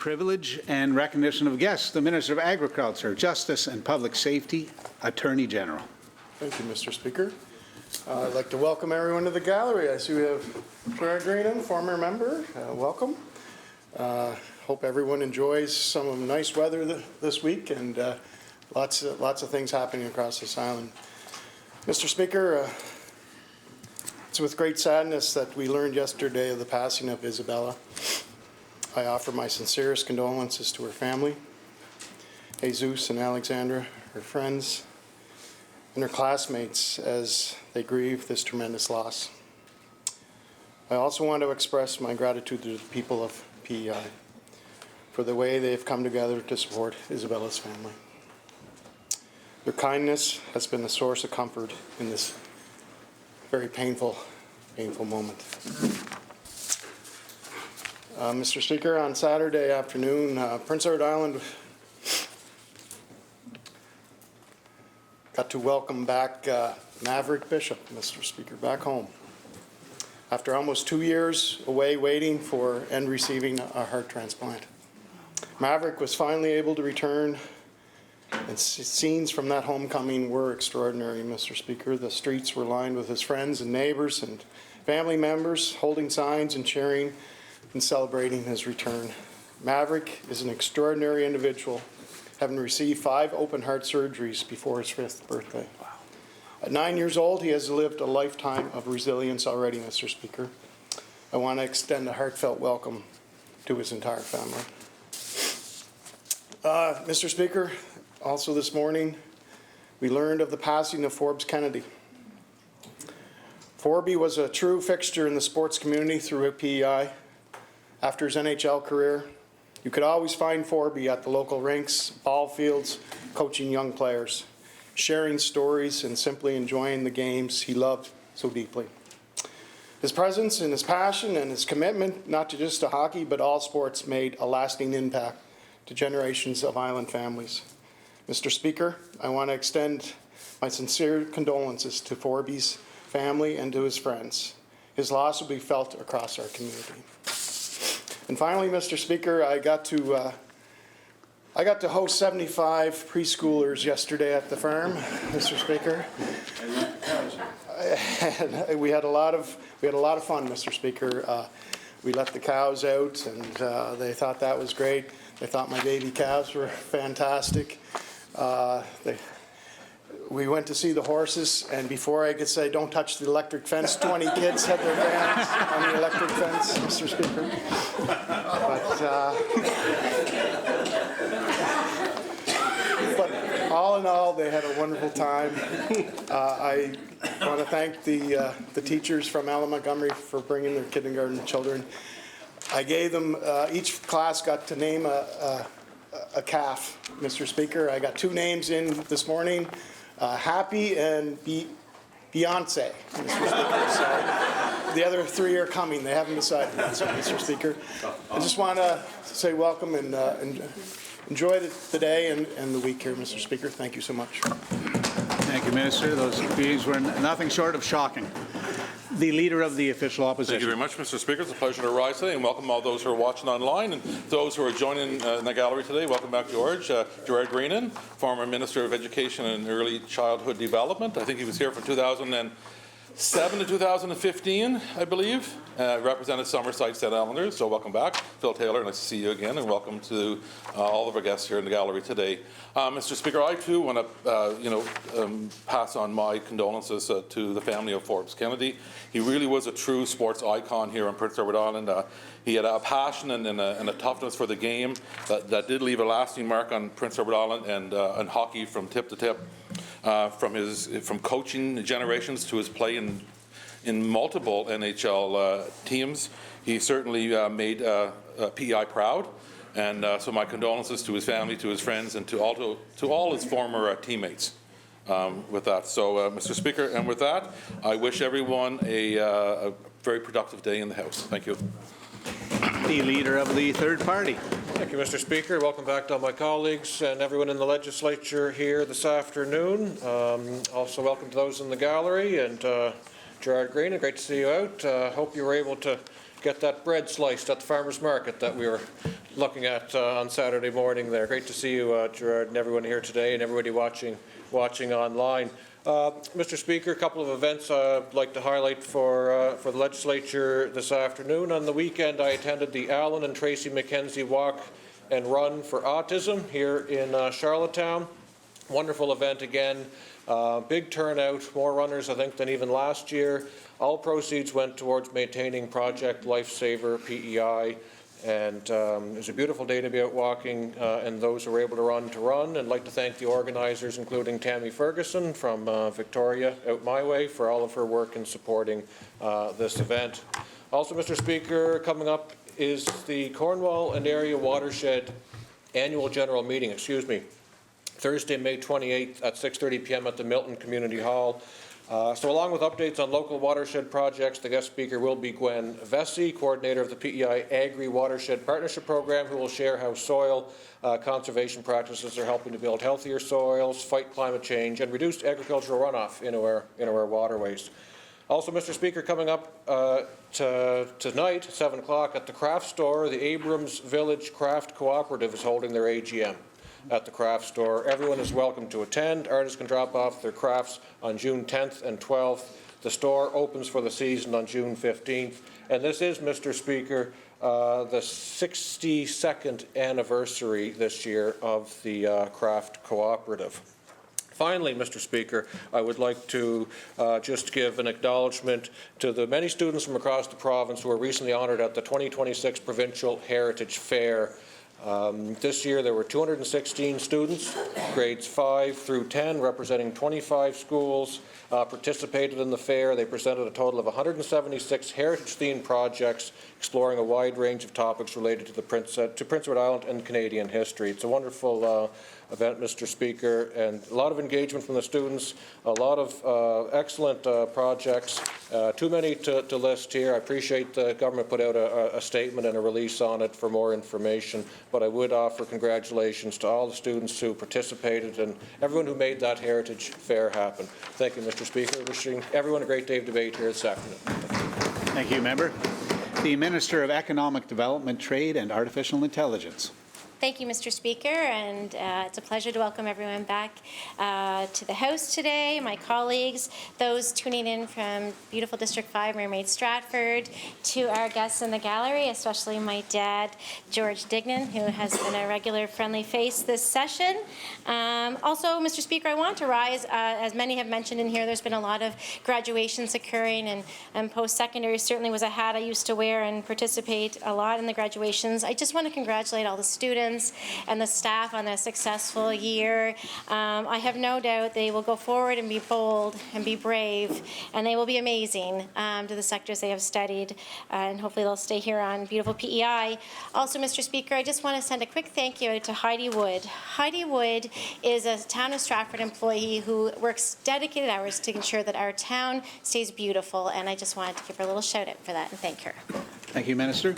privilege and recognition of guests, the Minister of Agriculture, Justice and Public Safety, Attorney General. Thank you, Mr. Speaker. I'd like to welcome everyone to the gallery. I see we have Gerard Greenan, former member. Welcome. Hope everyone enjoys some nice weather this week and lots of things happening across this island. Mr. Speaker, it's with great sadness that we learned yesterday of the passing of Isabella. I offer my sincerest condolences to her family, Jesus and Alexandra, her friends, and her classmates as they grieve this tremendous loss. I also want to express my gratitude to the people of PEI for the way they've come together to support Isabella's family. Their kindness has been a source of comfort in this very painful moment. Mr. Speaker, on Saturday afternoon, Prince Edward Island got to welcome back Maverick Bishop, Mr. Speaker, back home. After almost 2 years away waiting for and receiving a heart transplant. Maverick was finally able to return, and scenes from that homecoming were extraordinary, Mr. Speaker. The streets were lined with his friends and neighbors and family members holding signs and cheering and celebrating his return. Maverick is an extraordinary individual, having received 5 open heart surgeries before his 5th birthday. Wow. At 9 years old, he has lived a lifetime of resilience already, Mr. Speaker. I want to extend a heartfelt welcome to his entire family. Mr. Speaker, also this morning, we learned of the passing of Forbes Kennedy. Forby was a true fixture in the sports community throughout PEI. After his NHL career, you could always find Forby at the local rinks, ball fields, coaching young players, sharing stories and simply enjoying the games he loved so deeply. His presence and his passion and his commitment, not just to hockey, but all sports, made a lasting impact to generations of island families. Mr. Speaker, I want to extend my sincere condolences to Forby's family and to his friends. His loss will be felt across our community. And finally, Mr. Speaker, I got to host 75 preschoolers yesterday at the farm, Mr. Speaker. And we had a lot of fun, Mr. Speaker. We let the cows out, and they thought that was great. They thought my baby calves were fantastic. We went to see the horses, and before I could say, "Don't touch the electric fence," 20 kids had their hands on the electric fence, Mr. Speaker. But all in all, they had a wonderful time. I want to thank the teachers from Allen Montgomery for bringing their kindergarten children. I gave them, each class got to name a calf, Mr. Speaker. I got 2 names in this morning, Happy and Beyonce, Mr. Speaker. So the other 3 are coming. They haven't decided yet, so, Mr. Speaker. I just want to say welcome and enjoy the day and the week here, Mr. Speaker. Thank you so much. Thank you, Minister. Those greetings were nothing short of shocking. The Leader of the Official Opposition. Thank you very much, Mr. Speaker. It's a pleasure to rise today and welcome all those who are watching online and those who are joining in the gallery today. Welcome back, George. Gerard Greenan, former Minister of Education and Early Childhood Development. I think he was here from 2007 to 2015, I believe. Represented Summerside St. Islanders, so welcome back. Phil Taylor, nice to see you again, and welcome to all of our guests here in the gallery today. Mr. Speaker, I too want to pass on my condolences to the family of Forbes Kennedy. He really was a true sports icon here on Prince Edward Island. He had a passion and a toughness for the game that did leave a lasting mark on Prince Edward Island and hockey from tip to tip. From coaching generations to his play in multiple NHL teams, he certainly made PEI proud. And so my condolences to his family, to his friends, and to all his former teammates with that. So, Mr. Speaker, and with that, I wish everyone a very productive day in the House. Thank you. The Leader of the Third Party. Thank you, Mr. Speaker. Welcome back to all my colleagues and everyone in the legislature here this afternoon. Also welcome to those in the gallery, and Gerard Greenan, great to see you out. Hope you were able to get that bread sliced at the farmer's market that we were looking at on Saturday morning there. Great to see you, Gerard, and everyone here today, and everybody watching online. Mr. Speaker, a couple of events I'd like to highlight for the legislature this afternoon. On the weekend, I attended the Alan and Tracy McKenzie Walk and Run for Autism here in Charlottetown. Wonderful event again. Big turnout, more runners I think than even last year. All proceeds went towards maintaining Project Lifesaver PEI, and it was a beautiful day to be out walking, and those who were able to run. And I'd like to thank the organizers, including Tammy Ferguson from Victoria out my way, for all of her work in supporting this event. Also, Mr. Speaker, coming up is the Cornwall and Area Watershed Annual General Meeting, Thursday, May 28th at 6:30 p.m. at the Milton Community Hall. So along with updates on local watershed projects, the guest speaker will be Gwen Vesey, coordinator of the PEI Agri-Watershed Partnership Program, who will share how soil conservation practices are helping to build healthier soils, fight climate change, and reduce agricultural runoff into our waterways. Also, Mr. Speaker, coming up tonight, 7 o'clock, at the craft store, the Abrams Village Craft Cooperative is holding their AGM at the craft store. Everyone is welcome to attend. Artists can drop off their crafts on June 10th and 12th. The store opens for the season on June 15th. And this is, Mr. Speaker, the 62nd anniversary this year of the craft cooperative. Finally, Mr. Speaker, I would like to just give an acknowledgement to the many students from across the province who were recently honoured at the 2026 Provincial Heritage Fair. This year there were 216 students, grades 5 through 10, representing 25 schools, participated in the fair. They presented a total of 176 heritage-themed projects exploring a wide range of topics related to Prince Edward Island and Canadian history. It's a wonderful event, Mr. Speaker, and a lot of engagement from the students, a lot of excellent projects. Too many to list here. I appreciate the government put out a statement and a release on it for more information, but I would offer congratulations to all the students who participated and everyone who made that Heritage Fair happen. Thank you, Mr. Speaker. Wishing everyone a great day of debate here this afternoon. Thank you, Member. The Minister of Economic Development, Trade and Artificial Intelligence. Thank you, Mr. Speaker, and it's a pleasure to welcome everyone back to the House today, my colleagues, those tuning in from beautiful District 5, Mermaid Stratford, to our guests in the gallery, especially my dad, George Dignan, who has been a regular friendly face this session. Also, Mr. Speaker, I want to rise, as many have mentioned in here, there's been a lot of graduations occurring, and post-secondary certainly was a hat I used to wear and participate a lot in the graduations. I just want to congratulate all the students and the staff on a successful year. I have no doubt they will go forward and be bold and be brave, and they will be amazing to the sectors they have studied, and hopefully they'll stay here on beautiful PEI. Also, Mr. Speaker, I just want to send a quick thank you to Heidi Wood. Heidi Wood is a Town of Stratford employee who works dedicated hours to ensure that our town stays beautiful, and I just wanted to give her a little shout out for that and thank her. Thank you, Minister.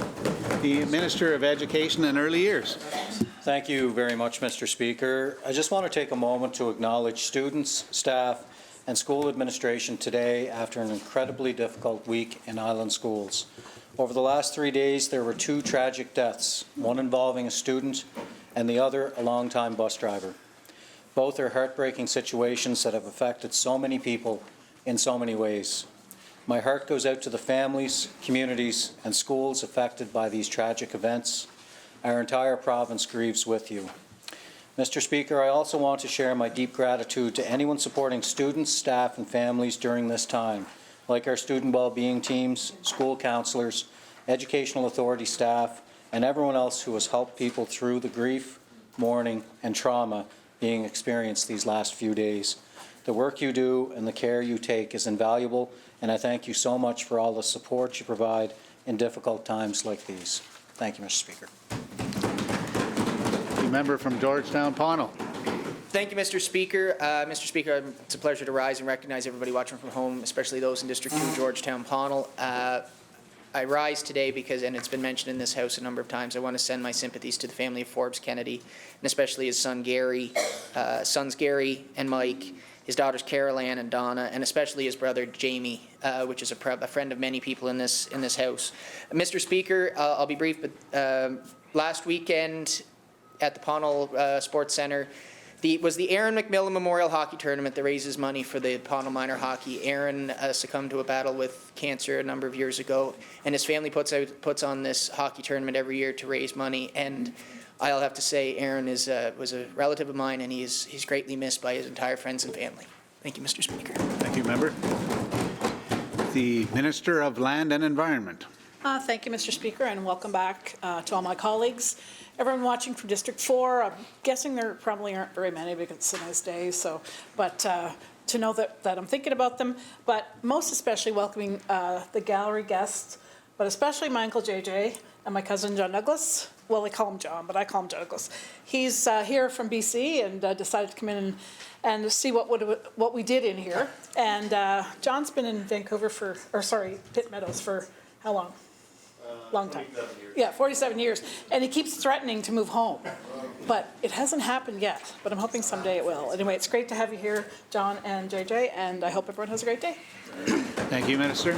The Minister of Education and Early Years. Thank you very much, Mr. Speaker. I just want to take a moment to acknowledge students, staff, and school administration today after an incredibly difficult week in Island schools. Over the last 3 days, there were 2 tragic deaths, one involving a student and the other a long-time bus driver. Both are heartbreaking situations that have affected so many people in so many ways. My heart goes out to the families, communities, and schools affected by these tragic events. Our entire province grieves with you. Mr. Speaker, I also want to share my deep gratitude to anyone supporting students, staff, and families during this time, like our student well-being teams, school counselors, educational authority staff, and everyone else who has helped people through the grief, mourning, and trauma being experienced these last few days. The work you do and the care you take is invaluable, and I thank you so much for all the support you provide in difficult times like these. Thank you, Mr. Speaker. The member from Georgetown, Pownell. Thank you, Mr. Speaker. Mr. Speaker, it's a pleasure to rise and recognize everybody watching from home, especially those in District 2, Georgetown, Pownell. I rise today because, and it's been mentioned in this House a number of times, I want to send my sympathies to the family of Forbes Kennedy, and especially his son Gary, sons Gary and Mike, his daughters Carol Ann and Donna, and especially his brother Jamie, which is a friend of many people in this House. Mr. Speaker, I'll be brief, but last weekend at the Pownell Sports Centre was the Aaron McMillan Memorial Hockey Tournament that raises money for the Pownell Minor Hockey. Aaron succumbed to a battle with cancer a number of years ago, and his family puts on this hockey tournament every year to raise money. And I'll have to say, Aaron was a relative of mine, and he's greatly missed by his entire friends and family. Thank you, Mr. Speaker. Thank you, member. The Minister of Land and Environment. Thank you, Mr. Speaker, and welcome back to all my colleagues. Everyone watching from District 4, I'm guessing there probably aren't very many because it's a nice day, but to know that I'm thinking about them, but most especially welcoming the gallery guests, but especially my Uncle JJ and my cousin John Douglas. Well, they call him John, but I call him Douglas. He's here from BC and decided to come in and see what we did in here. And John's been in Vancouver Pitt Meadows for how long? Long time. 47 years. Yeah, 47 years. And he keeps threatening to move home. But it hasn't happened yet. But I'm hoping someday it will. Anyway, it's great to have you here, John and JJ, and I hope everyone has a great day. Thank you, Minister.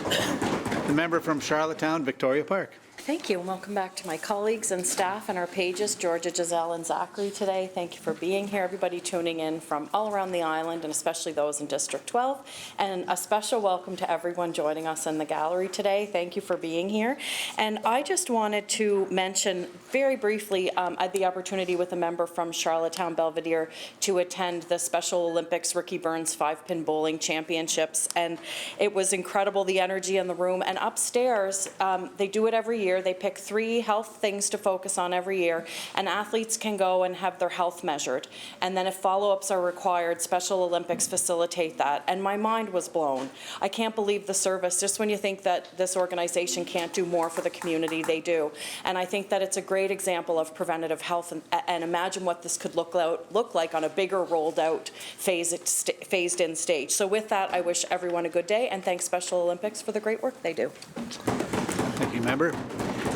The member from Charlottetown, Victoria Park. Thank you, and welcome back to my colleagues and staff and our pages, Georgia, Giselle, and Zachary today. Thank you for being here, everybody tuning in from all around the island, and especially those in District 12. And a special welcome to everyone joining us in the gallery today. Thank you for being here. And I just wanted to mention very briefly, I had the opportunity with a member from Charlottetown Belvedere to attend the Special Olympics Ricky Burns 5-pin bowling championships, and it was incredible, the energy in the room. And upstairs, they do it every year. They pick 3 health things to focus on every year, and athletes can go and have their health measured. And then if follow-ups are required, Special Olympics facilitate that. And my mind was blown. I can't believe the service. Just when you think that this organization can't do more for the community, they do. And I think that it's a great example of preventative health, and imagine what this could look like on a bigger rolled out phased in stage. So with that, I wish everyone a good day, and thanks Special Olympics for the great work they do. Thank you, member.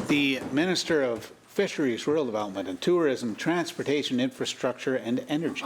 The Minister of Fisheries, Rural Development and Tourism, Transportation, Infrastructure and Energy.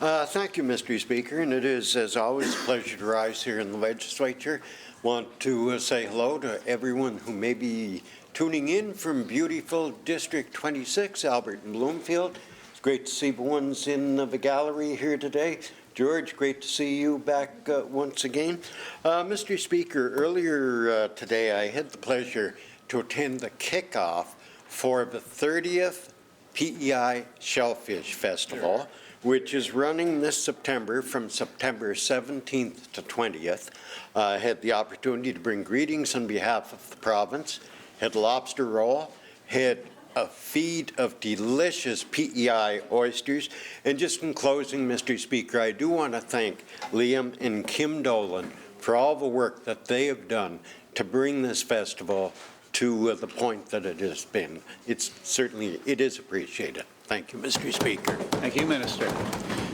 Thank you, Mr. Speaker, and it is, as always, a pleasure to rise here in the legislature. Want to say hello to everyone who may be tuning in from beautiful District 26, Albert and Bloomfield. It's great to see the ones in the gallery here today. George, great to see you back once again. Mr. Speaker, earlier today I had the pleasure to attend the kickoff for the 30th PEI Shellfish Festival, which is running this September from September 17th to 20th. I had the opportunity to bring greetings on behalf of the province, had lobster roll, had a feed of delicious PEI oysters. And just in closing, Mr. Speaker, I do want to thank Liam and Kim Dolan for all the work that they have done to bring this festival to the point that it has been. It is appreciated. Thank you, Mr. Speaker. Thank you, Minister.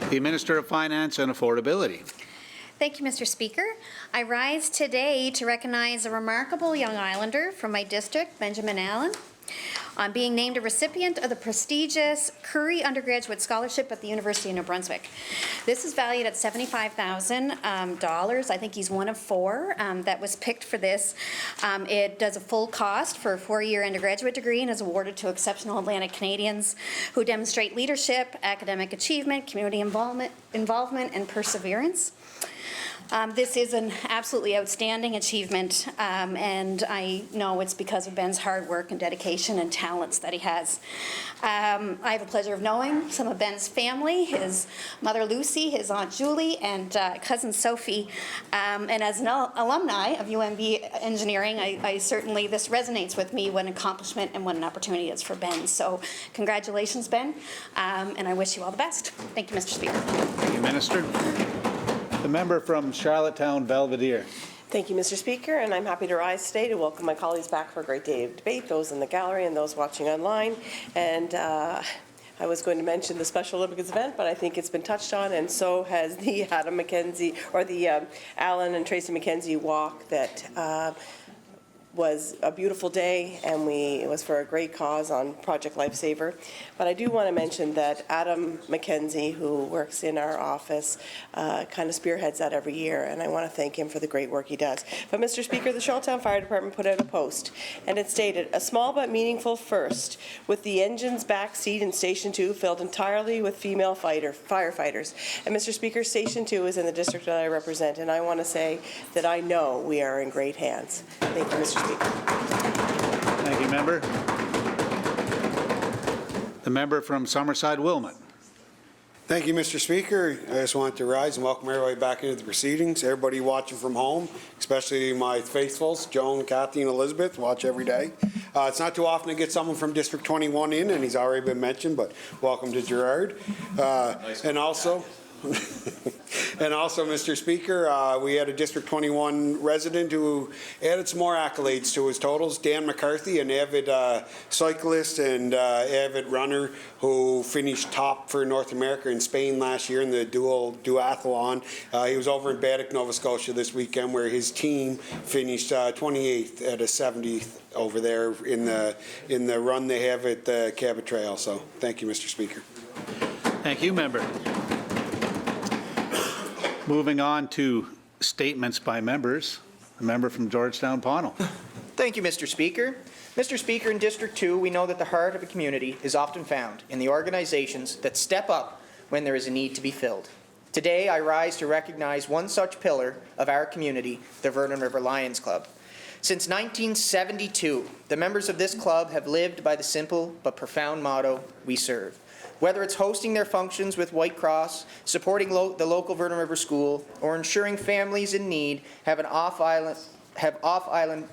The Minister of Finance and Affordability. Thank you, Mr. Speaker. I rise today to recognize a remarkable young islander from my district, Benjamin Allen, on being named a recipient of the prestigious Curry Undergraduate Scholarship at the University of New Brunswick. This is valued at $75,000. I think he's one of 4 that was picked for this. It does a full cost for a 4-year undergraduate degree and is awarded to exceptional Atlantic Canadians who demonstrate leadership, academic achievement, community involvement, and perseverance. This is an absolutely outstanding achievement, and I know it's because of Ben's hard work and dedication and talents that he has. I have the pleasure of knowing some of Ben's family, his mother Lucy, his aunt Julie, and cousin Sophie. And as an alumni of UNB Engineering, I certainly, this resonates with me what an accomplishment and what an opportunity it is for Ben. So congratulations, Ben, and I wish you all the best. Thank you, Mr. Speaker. Thank you, Minister. The member from Charlottetown Belvedere. Thank you, Mr. Speaker, and I'm happy to rise today to welcome my colleagues back for a great day of debate, those in the gallery and those watching online. And I was going to mention the Special Olympics event, but I think it's been touched on, and so has the Adam McKenzie, or the Alan and Tracy McKenzie walk that was a beautiful day, and it was for a great cause on Project Lifesaver. But I do want to mention that Adam McKenzie, who works in our office, kind of spearheads that every year, and I want to thank him for the great work he does. But Mr. Speaker, the Charlottetown Fire Department put out a post, and it stated, "A small but meaningful first, with the engine's back seat in Station 2 filled entirely with female firefighters." And Mr. Speaker, Station 2 is in the district that I represent, and I want to say that I know we are in great hands. Thank you, Mr. Speaker. Thank you, member. The member from Summerside Wilmot. Thank you, Mr. Speaker. I just want to rise and welcome everybody back into the proceedings. Everybody watching from home, especially my faithfuls, Joan, Kathy, and Elizabeth, watch every day. It's not too often to get someone from District 21 in, and he's already been mentioned, but welcome to Gerard. And also, Mr. Speaker, we had a District 21 resident who added some more accolades to his totals. Dan McCarthy, an avid cyclist and avid runner who finished top for North America in Spain last year in the duathlon. He was over in Baddeck, Nova Scotia this weekend, where his team finished 28th at a 70th over there in the run they have at the Cabot Trail. So thank you, Mr. Speaker. Thank you, member. Moving on to statements by members. The member from Georgetown Pownell. Thank you, Mr. Speaker. Mr. Speaker, in District 2, we know that the heart of a community is often found in the organizations that step up when there is a need to be filled. Today, I rise to recognize one such pillar of our community, the Vernon River Lions Club. Since 1972, the members of this club have lived by the simple but profound motto, "We serve." Whether it's hosting their functions with White Cross, supporting the local Vernon River School, or ensuring families in need have off-island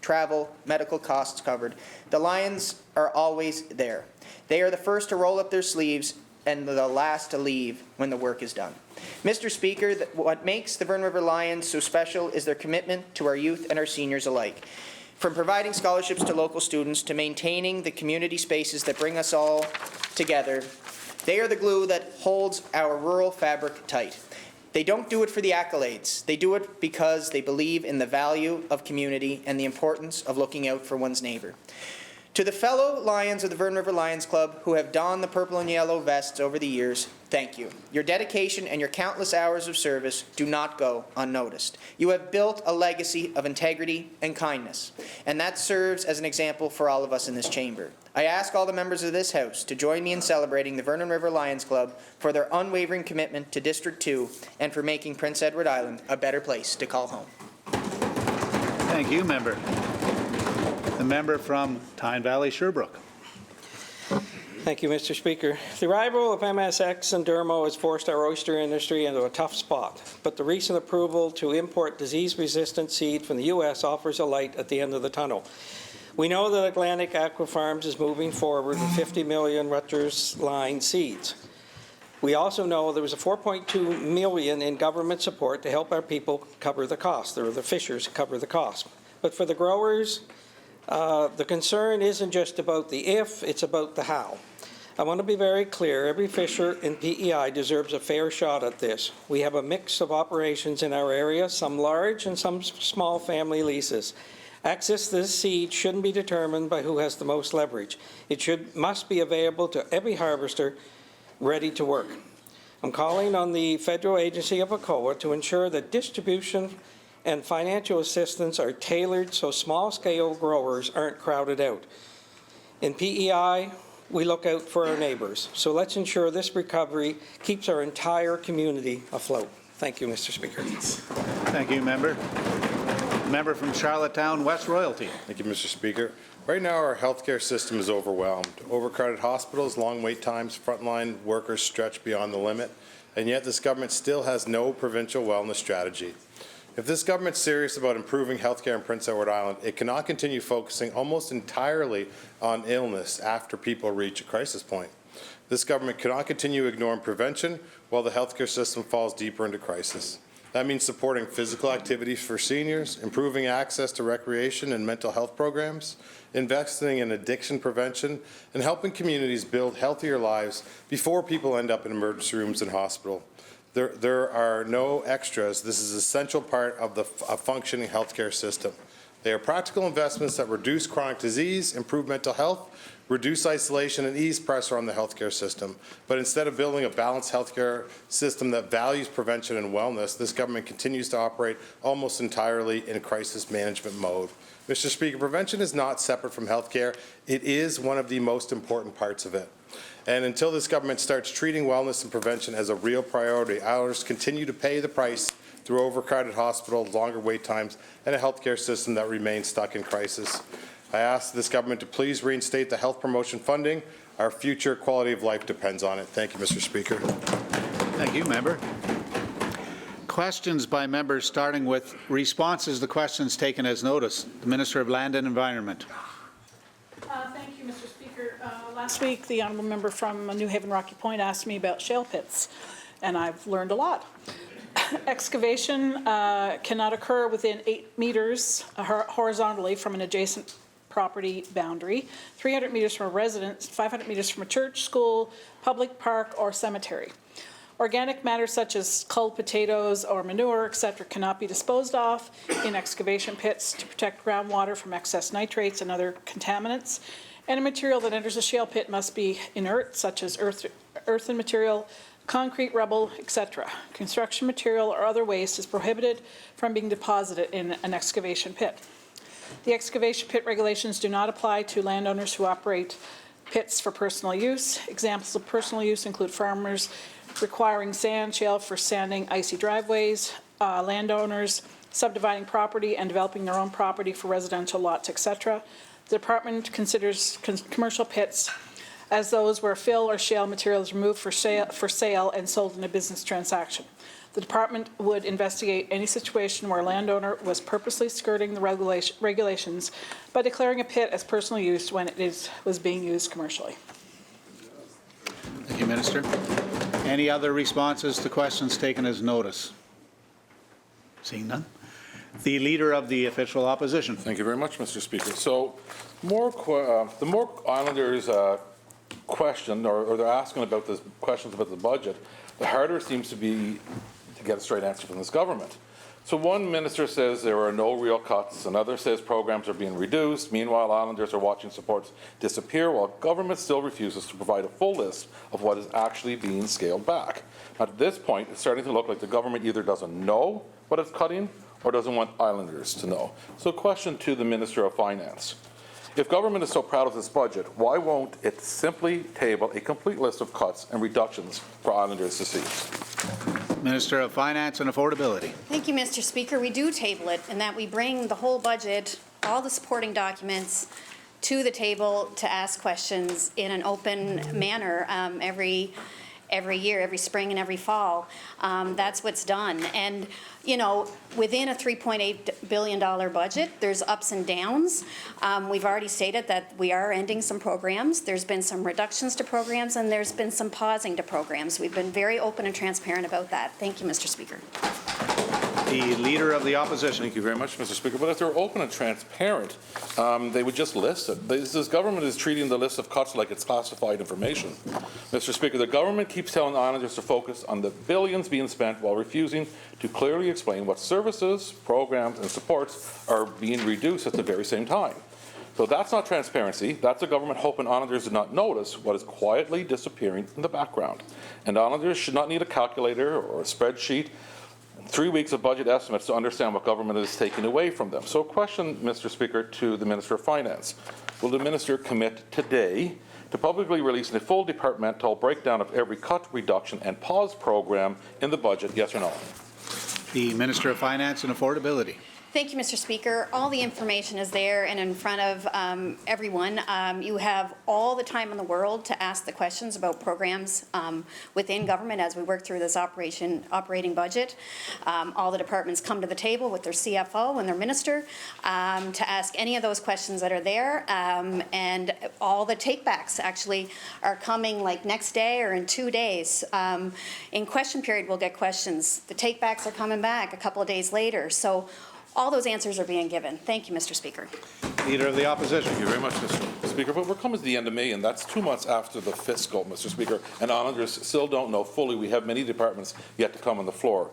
travel medical costs covered, the Lions are always there. They are the first to roll up their sleeves and the last to leave when the work is done. Mr. Speaker, what makes the Vernon River Lions so special is their commitment to our youth and our seniors alike. From providing scholarships to local students to maintaining the community spaces that bring us all together, they are the glue that holds our rural fabric tight. They don't do it for the accolades. They do it because they believe in the value of community and the importance of looking out for one's neighbor. To the fellow Lions of the Vernon River Lions Club who have donned the purple and yellow vests over the years, thank you. Your dedication and your countless hours of service do not go unnoticed. You have built a legacy of integrity and kindness, and that serves as an example for all of us in this chamber. I ask all the members of this House to join me in celebrating the Vernon River Lions Club for their unwavering commitment to District 2 and for making Prince Edward Island a better place to call home. Thank you, member. The member from Tyne Valley Sherbrooke. Thank you, Mr. Speaker. The arrival of MSX and Dermo has forced our oyster industry into a tough spot, but the recent approval to import disease-resistant seed from the U.S. offers a light at the end of the tunnel. We know that Atlantic Aqua Farms is moving forward with 50 million Rutgers line seeds. We also know there was a $4.2 million in government support to help our people cover the cost, or the fishers cover the cost. But for the growers, the concern isn't just about the if, it's about the how. I want to be very clear, every fisher in PEI deserves a fair shot at this. We have a mix of operations in our area, some large and some small family leases. Access to this seed shouldn't be determined by who has the most leverage. It must be available to every harvester ready to work. I'm calling on the federal agency of ACOA to ensure that distribution and financial assistance are tailored so small-scale growers aren't crowded out. In PEI, we look out for our neighbors, so let's ensure this recovery keeps our entire community afloat. Thank you, Mr. Speaker. Thank you, member. Member from Charlottetown West Royalty. Thank you, Mr. Speaker. Right now, our healthcare system is overwhelmed. Overcrowded hospitals, long wait times, frontline workers stretch beyond the limit, and yet this government still has no provincial wellness strategy. If this government's serious about improving healthcare in Prince Edward Island, it cannot continue focusing almost entirely on illness after people reach a crisis point. This government cannot continue ignoring prevention while the healthcare system falls deeper into crisis. That means supporting physical activities for seniors, improving access to recreation and mental health programs, investing in addiction prevention, and helping communities build healthier lives before people end up in emergency rooms and hospital. There are no extras. This is an essential part of a functioning healthcare system. They are practical investments that reduce chronic disease, improve mental health, reduce isolation, and ease pressure on the healthcare system. But instead of building a balanced healthcare system that values prevention and wellness, this government continues to operate almost entirely in crisis management mode. Mr. Speaker, prevention is not separate from healthcare. It is one of the most important parts of it. And until this government starts treating wellness and prevention as a real priority, Islanders continue to pay the price through overcrowded hospitals, longer wait times, and a healthcare system that remains stuck in crisis. I ask this government to please reinstate the health promotion funding. Our future quality of life depends on it. Thank you, Mr. Speaker. Thank you, member. Questions by members, starting with responses to questions taken as notice. The Minister of Land and Environment. Thank you, Mr. Speaker. Last week, the honourable member from New Haven Rocky Point asked me about shale pits, and I've learned a lot. Excavation cannot occur within 8 meters horizontally from an adjacent property boundary, 300 meters from a residence, 500 meters from a church, school, public park, or cemetery. Organic matter such as culled potatoes or manure, etc., cannot be disposed of in excavation pits to protect groundwater from excess nitrates and other contaminants. Any material that enters a shale pit must be inert, such as earthen material, concrete, rubble, etc. Construction material or other waste is prohibited from being deposited in an excavation pit. The excavation pit regulations do not apply to landowners who operate pits for personal use. Examples of personal use include farmers requiring sand, shale for sanding icy driveways, landowners subdividing property and developing their own property for residential lots, etc. The department considers commercial pits as those where fill or shale material is removed for sale and sold in a business transaction. The department would investigate any situation where a landowner was purposely skirting the regulations by declaring a pit as personal use when it was being used commercially. Thank you, Minister. Any other responses to questions taken as notice? Seeing none. The Leader of the Official Opposition. Thank you very much, Mr. Speaker. So the more Islanders question or they're asking about the questions about the budget, the harder it seems to be to get a straight answer from this government. So one minister says there are no real cuts, another says programs are being reduced. Meanwhile, Islanders are watching supports disappear while government still refuses to provide a full list of what is actually being scaled back. At this point, it's starting to look like the government either doesn't know what it's cutting or doesn't want Islanders to know. So question to the Minister of Finance. If government is so proud of this budget, why won't it simply table a complete list of cuts and reductions for Islanders to see? Minister of Finance and Affordability. Thank you, Mr. Speaker. We do table it in that we bring the whole budget, all the supporting documents to the table to ask questions in an open manner every year, every spring and every fall. That's what's done. And, you know, within a $3.8 billion budget, there's ups and downs. We've already stated that we are ending some programs. There's been some reductions to programs, and there's been some pausing to programs. We've been very open and transparent about that. Thank you, Mr. Speaker. The Leader of the Opposition. Thank you very much, Mr. Speaker. But if they're open and transparent, they would just list it. This government is treating the list of cuts like it's classified information. Mr. Speaker, the government keeps telling Islanders to focus on the billions being spent while refusing to clearly explain what services, programs, and supports are being reduced at the very same time. So that's not transparency. That's the government hoping Islanders do not notice what is quietly disappearing in the background. And Islanders should not need a calculator or a spreadsheet 3 weeks of budget estimates to understand what government is taking away from them. So question, Mr. Speaker, to the Minister of Finance. Will the Minister commit today to publicly releasing a full departmental breakdown of every cut, reduction, and pause program in the budget, yes or no? The Minister of Finance and Affordability. Thank you, Mr. Speaker. All the information is there and in front of everyone. You have all the time in the world to ask the questions about programs within government as we work through this operating budget. All the departments come to the table with their CFO and their minister to ask any of those questions that are there. And all the takebacks actually are coming like next day or in 2 days. In question period, we'll get questions. The takebacks are coming back a couple of days later. So all those answers are being given. Thank you, Mr. Speaker. Leader of the Opposition. Thank you very much, Mr. Speaker. But we're coming to the end of May, and that's 2 months after the fiscal, Mr. Speaker, and Islanders still don't know fully. We have many departments yet to come on the floor.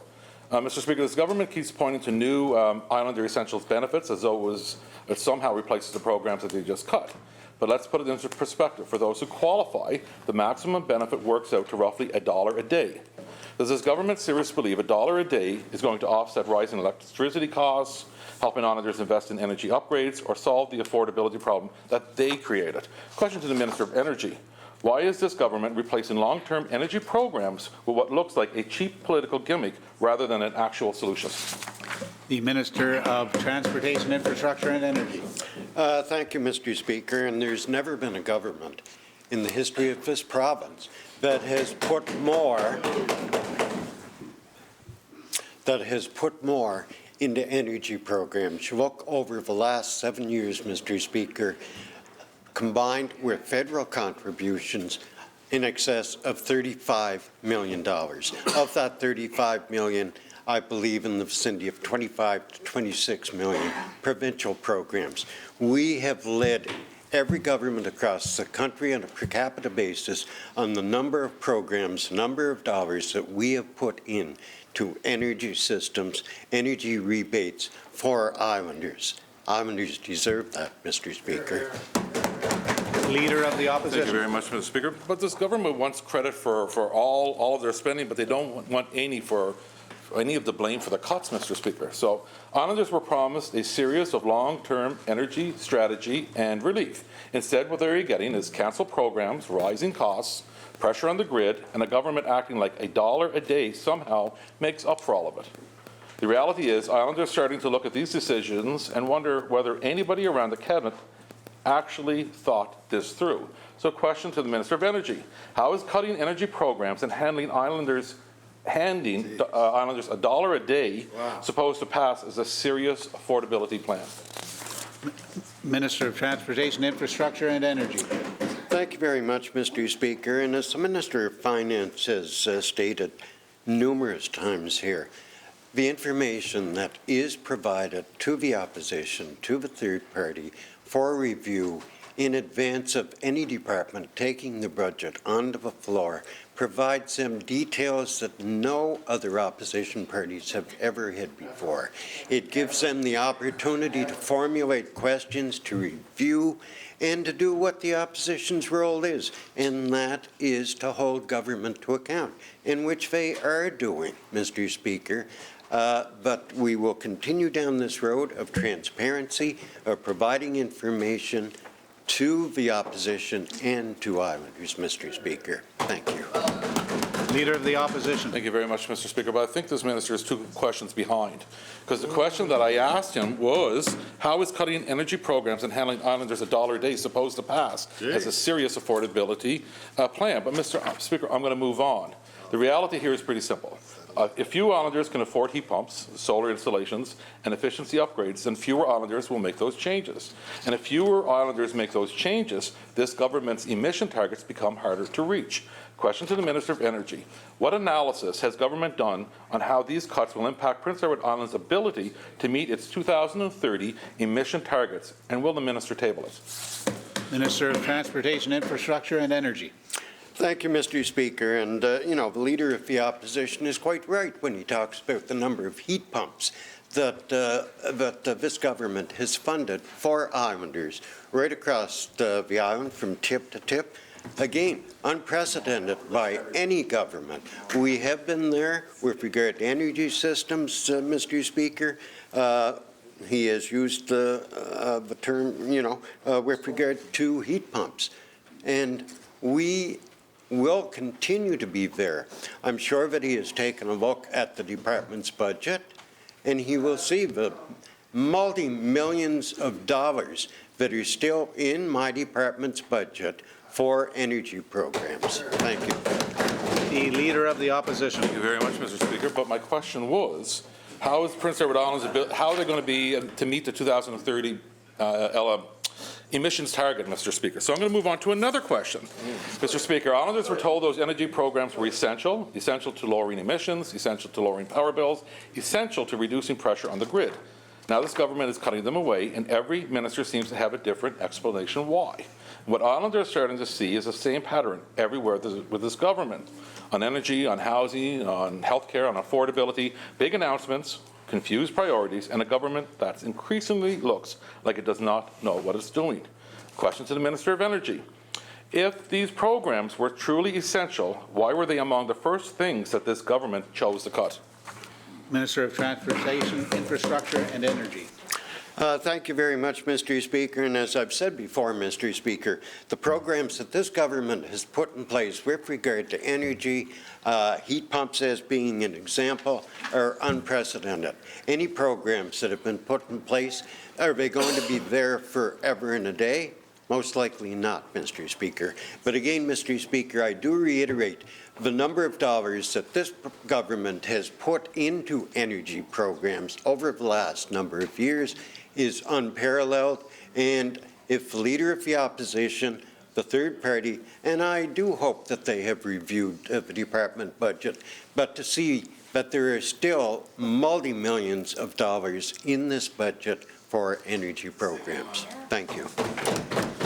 Mr. Speaker, this government keeps pointing to new Islander Essentials benefits as though it somehow replaces the programs that they just cut. But let's put it into perspective. For those who qualify, the maximum benefit works out to roughly $1 a day. Does this government seriously believe $1 a day is going to offset rising electricity costs, helping Islanders invest in energy upgrades, or solve the affordability problem that they created? Question to the Minister of Energy. Why is this government replacing long-term energy programs with what looks like a cheap political gimmick rather than an actual solution? The Minister of Transportation, Infrastructure and Energy. Thank you, Mr. Speaker. And there's never been a government in the history of this province that has put more into energy programs. You look over the last 7 years, Mr. Speaker, combined with federal contributions in excess of $35 million. Of that $35 million, I believe in the vicinity of 25 to 26 million provincial programs. We have led every government across the country on a per capita basis on the number of programs, number of dollars that we have put in to energy systems, energy rebates for Islanders. Islanders deserve that, Mr. Speaker. Leader of the Opposition. Thank you very much, Mr. Speaker. But this government wants credit for all of their spending, but they don't want any of the blame for the cuts, Mr. Speaker. So Islanders were promised a series of long-term energy strategy and relief. Instead, what they're getting is canceled programs, rising costs, pressure on the grid, and a government acting like $1 a day somehow makes up for all of it. The reality is Islanders are starting to look at these decisions and wonder whether anybody around the cabinet actually thought this through. So question to the Minister of Energy. How is cutting energy programs and handing Islanders $1 a day supposed to pass as a serious affordability plan? Minister of Transportation, Infrastructure and Energy. Thank you very much, Mr. Speaker. And as the Minister of Finance has stated numerous times here, the information that is provided to the opposition, to the third party, for review in advance of any department taking the budget onto the floor provides them details that no other opposition parties have ever had before. It gives them the opportunity to formulate questions, to review, and to do what the opposition's role is, and that is to hold government to account, in which they are doing, Mr. Speaker. But we will continue down this road of transparency, of providing information to the opposition and to Islanders, Mr. Speaker. Thank you. Leader of the Opposition. Thank you very much, Mr. Speaker. But I think this minister is 2 questions behind. Because the question that I asked him was, how is cutting energy programs and handling Islanders $1 a day supposed to pass as a serious affordability plan? But, Mr. Speaker, I'm going to move on. The reality here is pretty simple. If few Islanders can afford heat pumps, solar installations, and efficiency upgrades, then fewer Islanders will make those changes. And if fewer Islanders make those changes, this government's emission targets become harder to reach. Question to the Minister of Energy. What analysis has government done on how these cuts will impact Prince Edward Island's ability to meet its 2030 emission targets? And will the minister table it? Minister of Transportation, Infrastructure and Energy. Thank you, Mr. Speaker. And, you know, the Leader of the Opposition is quite right when he talks about the number of heat pumps that this government has funded for Islanders right across the island from tip to tip. Again, unprecedented by any government. We have been there with regard to energy systems, Mr. Speaker. He has used the term, you know, with regard to heat pumps. And we will continue to be there. I'm sure that he has taken a look at the department's budget, and he will see the multi-millions of dollars that are still in my department's budget for energy programs. Thank you. The Leader of the Opposition. Thank you very much, Mr. Speaker. But my question was, how is Prince Edward Island's how are they going to be to meet the 2030 emissions target, Mr. Speaker? So I'm going to move on to another question. Mr. Speaker, Islanders were told those energy programs were essential to lowering emissions, essential to lowering power bills, essential to reducing pressure on the grid. Now this government is cutting them away, and every minister seems to have a different explanation why. What Islanders are starting to see is the same pattern everywhere with this government. On energy, on housing, on healthcare, on affordability, big announcements, confused priorities, and a government that increasingly looks like it does not know what it's doing. Question to the Minister of Energy. If these programs were truly essential, why were they among the first things that this government chose to cut? Minister of Transportation, Infrastructure and Energy. Thank you very much, Mr. Speaker. And as I've said before, Mr. Speaker, the programs that this government has put in place with regard to energy, heat pumps as being an example, are unprecedented. Any programs that have been put in place, are they going to be there forever and a day? Most likely not, Mr. Speaker. But again, Mr. Speaker, I do reiterate the number of dollars that this government has put into energy programs over the last number of years is unparalleled. And if the Leader of the Opposition, the third party, and I do hope that they have reviewed the department budget, but to see that there are still multi-millions of dollars in this budget for energy programs. Thank you.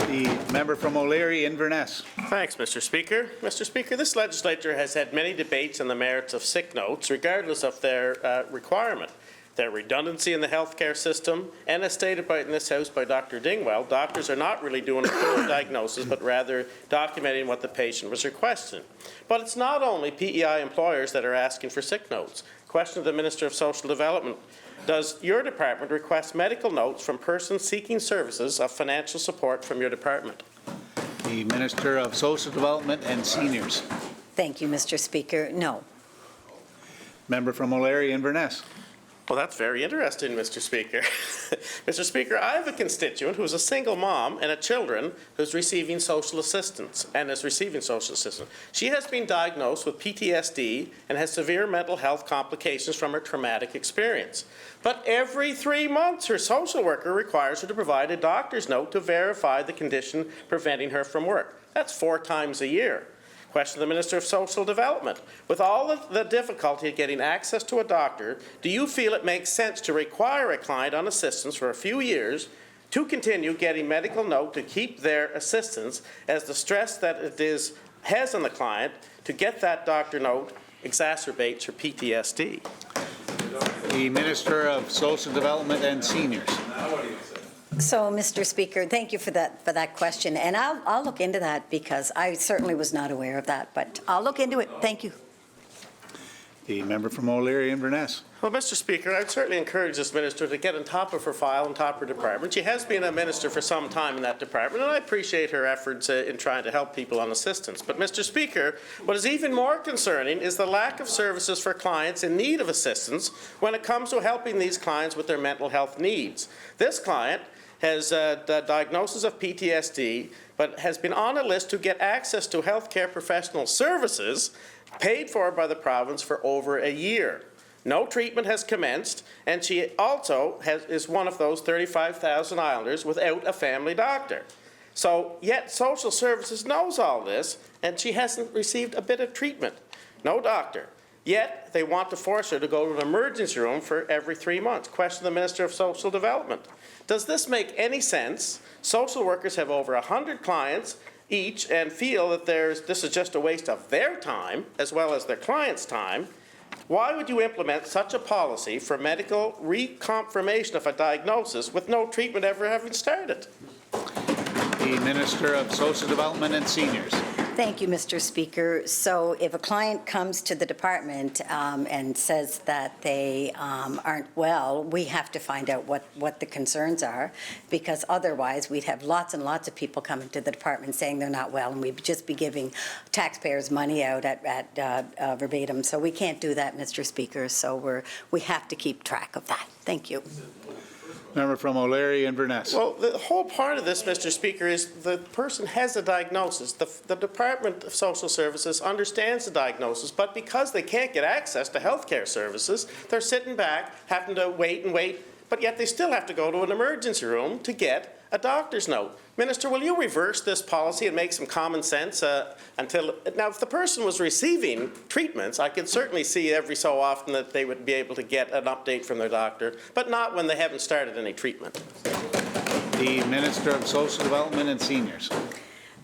The member from O'Leary, Inverness. Thanks, Mr. Speaker. Mr. Speaker, this legislature has had many debates on the merits of sick notes, regardless of their requirement. Their redundancy in the healthcare system, and as stated in this House by Dr. Dingwell, doctors are not really doing a full diagnosis, but rather documenting what the patient was requesting. But it's not only PEI employers that are asking for sick notes. Question to the Minister of Social Development. Does your department request medical notes from persons seeking services of financial support from your department? The Minister of Social Development and Seniors. Thank you, Mr. Speaker. No. Member from O'Leary, Inverness. Well, that's very interesting, Mr. Speaker. Mr. Speaker, I have a constituent who's a single mom and a children who's receiving social assistance and is receiving social assistance. She has been diagnosed with PTSD and has severe mental health complications from her traumatic experience. But every 3 months, her social worker requires her to provide a doctor's note to verify the condition preventing her from work. That's 4 times a year. Question to the Minister of Social Development. With all the difficulty of getting access to a doctor, do you feel it makes sense to require a client on assistance for a few years to continue getting medical note to keep their assistance, as the stress that it has on the client to get that doctor note exacerbates her PTSD? The Minister of Social Development and Seniors. So, Mr. Speaker, thank you for that question, and I'll look into that because I certainly was not aware of that, but I'll look into it. Thank you. The member from O'Leary, Inverness. Well, Mr. Speaker, I'd certainly encourage this minister to get on top of her file and top her department. She has been a minister for some time in that department, and I appreciate her efforts in trying to help people on assistance. But, Mr. Speaker, what is even more concerning is the lack of services for clients in need of assistance when it comes to helping these clients with their mental health needs. This client has the diagnosis of PTSD, but has been on a list to get access to healthcare professional services paid for by the province for over a year. No treatment has commenced, and she also is one of those 35,000 Islanders without a family doctor. So, yet social services knows all this, and she hasn't received a bit of treatment. No doctor. Yet, they want to force her to go to an emergency room for every 3 months. Question the Minister of Social Development. Does this make any sense? Social workers have over 100 clients each and feel that this is just a waste of their time as well as their clients' time. Why would you implement such a policy for medical reconfirmation of a diagnosis with no treatment ever having started? The Minister of Social Development and Seniors. Thank you, Mr. Speaker. So if a client comes to the department and says that they aren't well, we have to find out what the concerns are, because otherwise we'd have lots and lots of people coming to the department saying they're not well, and we'd just be giving taxpayers money out at verbatim. So we can't do that, Mr. Speaker. So we have to keep track of that. Thank you. Member from O'Leary, Inverness. Well, the whole part of this, Mr. Speaker, is the person has a diagnosis. The Department of Social Services understands the diagnosis, but because they can't get access to health care services, they're sitting back, having to wait and wait, but yet they still have to go to an emergency room to get a doctor's note. Minister, will you reverse this policy and make some common sense now, if the person was receiving treatments, I could certainly see every so often that they would be able to get an update from their doctor, but not when they haven't started any treatment. The Minister of Social Development and Seniors.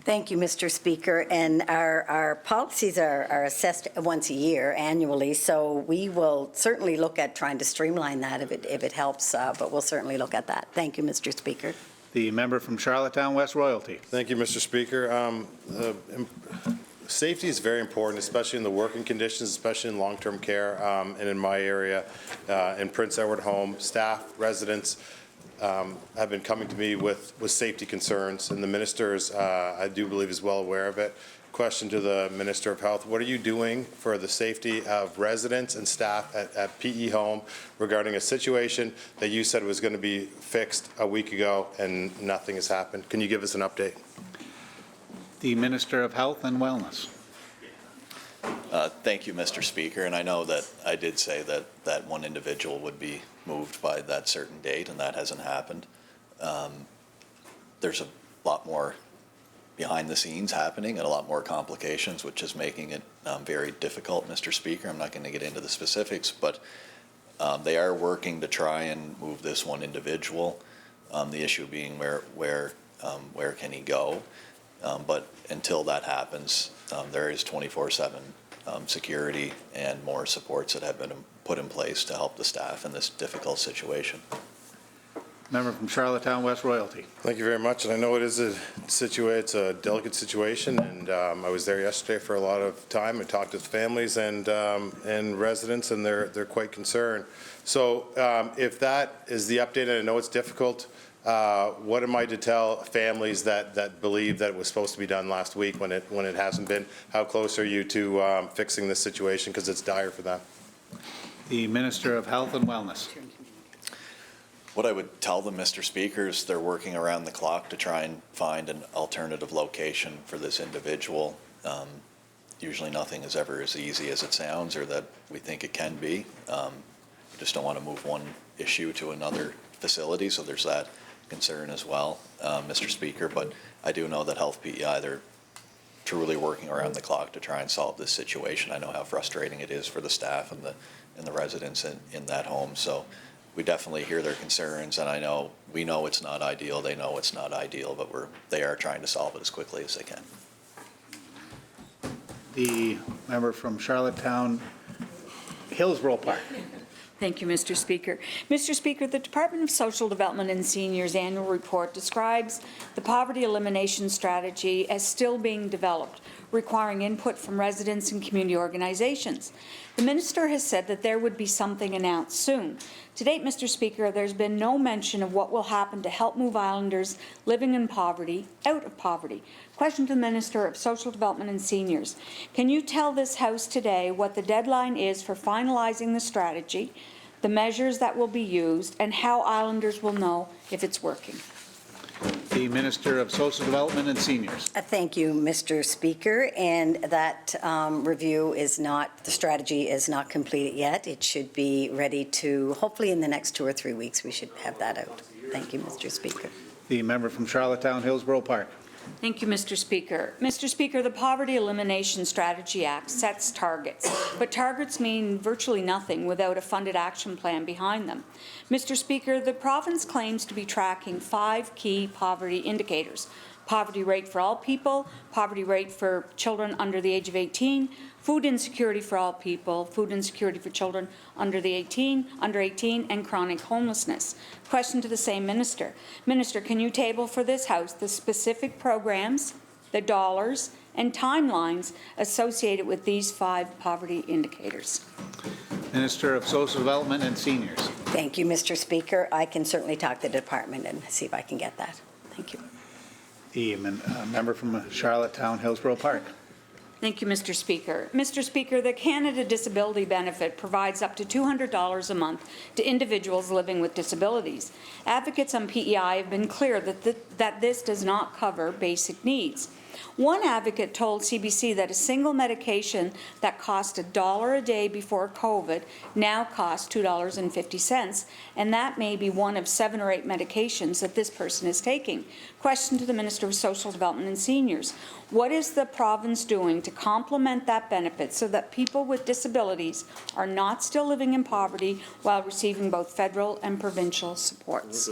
Thank you, Mr. Speaker. And our policies are assessed once a year annually, so we will certainly look at trying to streamline that if it helps, but we'll certainly look at that. Thank you, Mr. Speaker. The member from Charlottetown West Royalty. Thank you, Mr. Speaker. Safety is very important, especially in the working conditions, especially in long-term care, and in my area, in Prince Edward Home, staff, residents have been coming to me with safety concerns, and the minister is, I do believe, is well aware of it. Question to the Minister of Health: what are you doing for the safety of residents and staff at PE Home regarding a situation that you said was going to be fixed a week ago and nothing has happened? Can you give us an update? The Minister of Health and Wellness. Thank you, Mr. Speaker. And I know that I did say that one individual would be moved by that certain date, and that hasn't happened. There's a lot more behind the scenes happening and a lot more complications, which is making it very difficult, Mr. Speaker. I'm not going to get into the specifics, but they are working to try and move this one individual. The issue being where can he go? But until that happens, there is 24/7 security and more supports that have been put in place to help the staff in this difficult situation. Member from Charlottetown West Royalty. Thank you very much. And I know it is it's a delicate situation, and I was there yesterday for a lot of time and talked with families and residents, and they're quite concerned. So if that is the update, and I know it's difficult, what am I to tell families that believe that it was supposed to be done last week when it hasn't been? How close are you to fixing this situation, because it's dire for them? The Minister of Health and Wellness. What I would tell them, Mr. Speaker, is they're working around the clock to try and find an alternative location for this individual. Usually nothing is ever as easy as it sounds or that we think it can be. We just don't want to move one issue to another facility, so there's that concern as well, Mr. Speaker. But I do know that Health PEI, they're truly working around the clock to try and solve this situation. I know how frustrating it is for the staff and the residents in that home. So we definitely hear their concerns, and we know it's not ideal. They know it's not ideal, but they are trying to solve it as quickly as they can. The member from Charlottetown Hillsborough Park. Thank you, Mr. Speaker. Mr. Speaker, the Department of Social Development and Seniors annual report describes the poverty elimination strategy as still being developed, requiring input from residents and community organizations. The minister has said that there would be something announced soon. To date, Mr. Speaker, there's been no mention of what will happen to help move Islanders living in poverty out of poverty. Question to the Minister of Social Development and Seniors. Can you tell this House today what the deadline is for finalizing the strategy, the measures that will be used, and how Islanders will know if it's working? The Minister of Social Development and Seniors. Thank you, Mr. Speaker. And that review the strategy is not completed yet. It should be ready to, hopefully in the next 2 or 3 weeks, we should have that out. Thank you, Mr. Speaker. The member from Charlottetown Hillsborough Park. Thank you, Mr. Speaker. Mr. Speaker, the Poverty Elimination Strategy Act sets targets, but targets mean virtually nothing without a funded action plan behind them. Mr. Speaker, the province claims to be tracking 5 key poverty indicators: poverty rate for all people, poverty rate for children under the age of 18, food insecurity for all people, food insecurity for children under 18, and chronic homelessness. Question to the same minister. Minister, can you table for this House the specific programs, the dollars, and timelines associated with these 5 poverty indicators? Minister of Social Development and Seniors. Thank you, Mr. Speaker. I can certainly talk to the department and see if I can get that. Thank you. The member from Charlottetown Hillsborough Park. Thank you, Mr. Speaker. Mr. Speaker, the Canada Disability Benefit provides up to $200 a month to individuals living with disabilities. Advocates on PEI have been clear that this does not cover basic needs. One advocate told CBC that a single medication that cost $1 a day before COVID now costs $2.50, and that may be one of 7 or 8 medications that this person is taking. Question to the Minister of Social Development and Seniors. What is the province doing to complement that benefit so that people with disabilities are not still living in poverty while receiving both federal and provincial supports?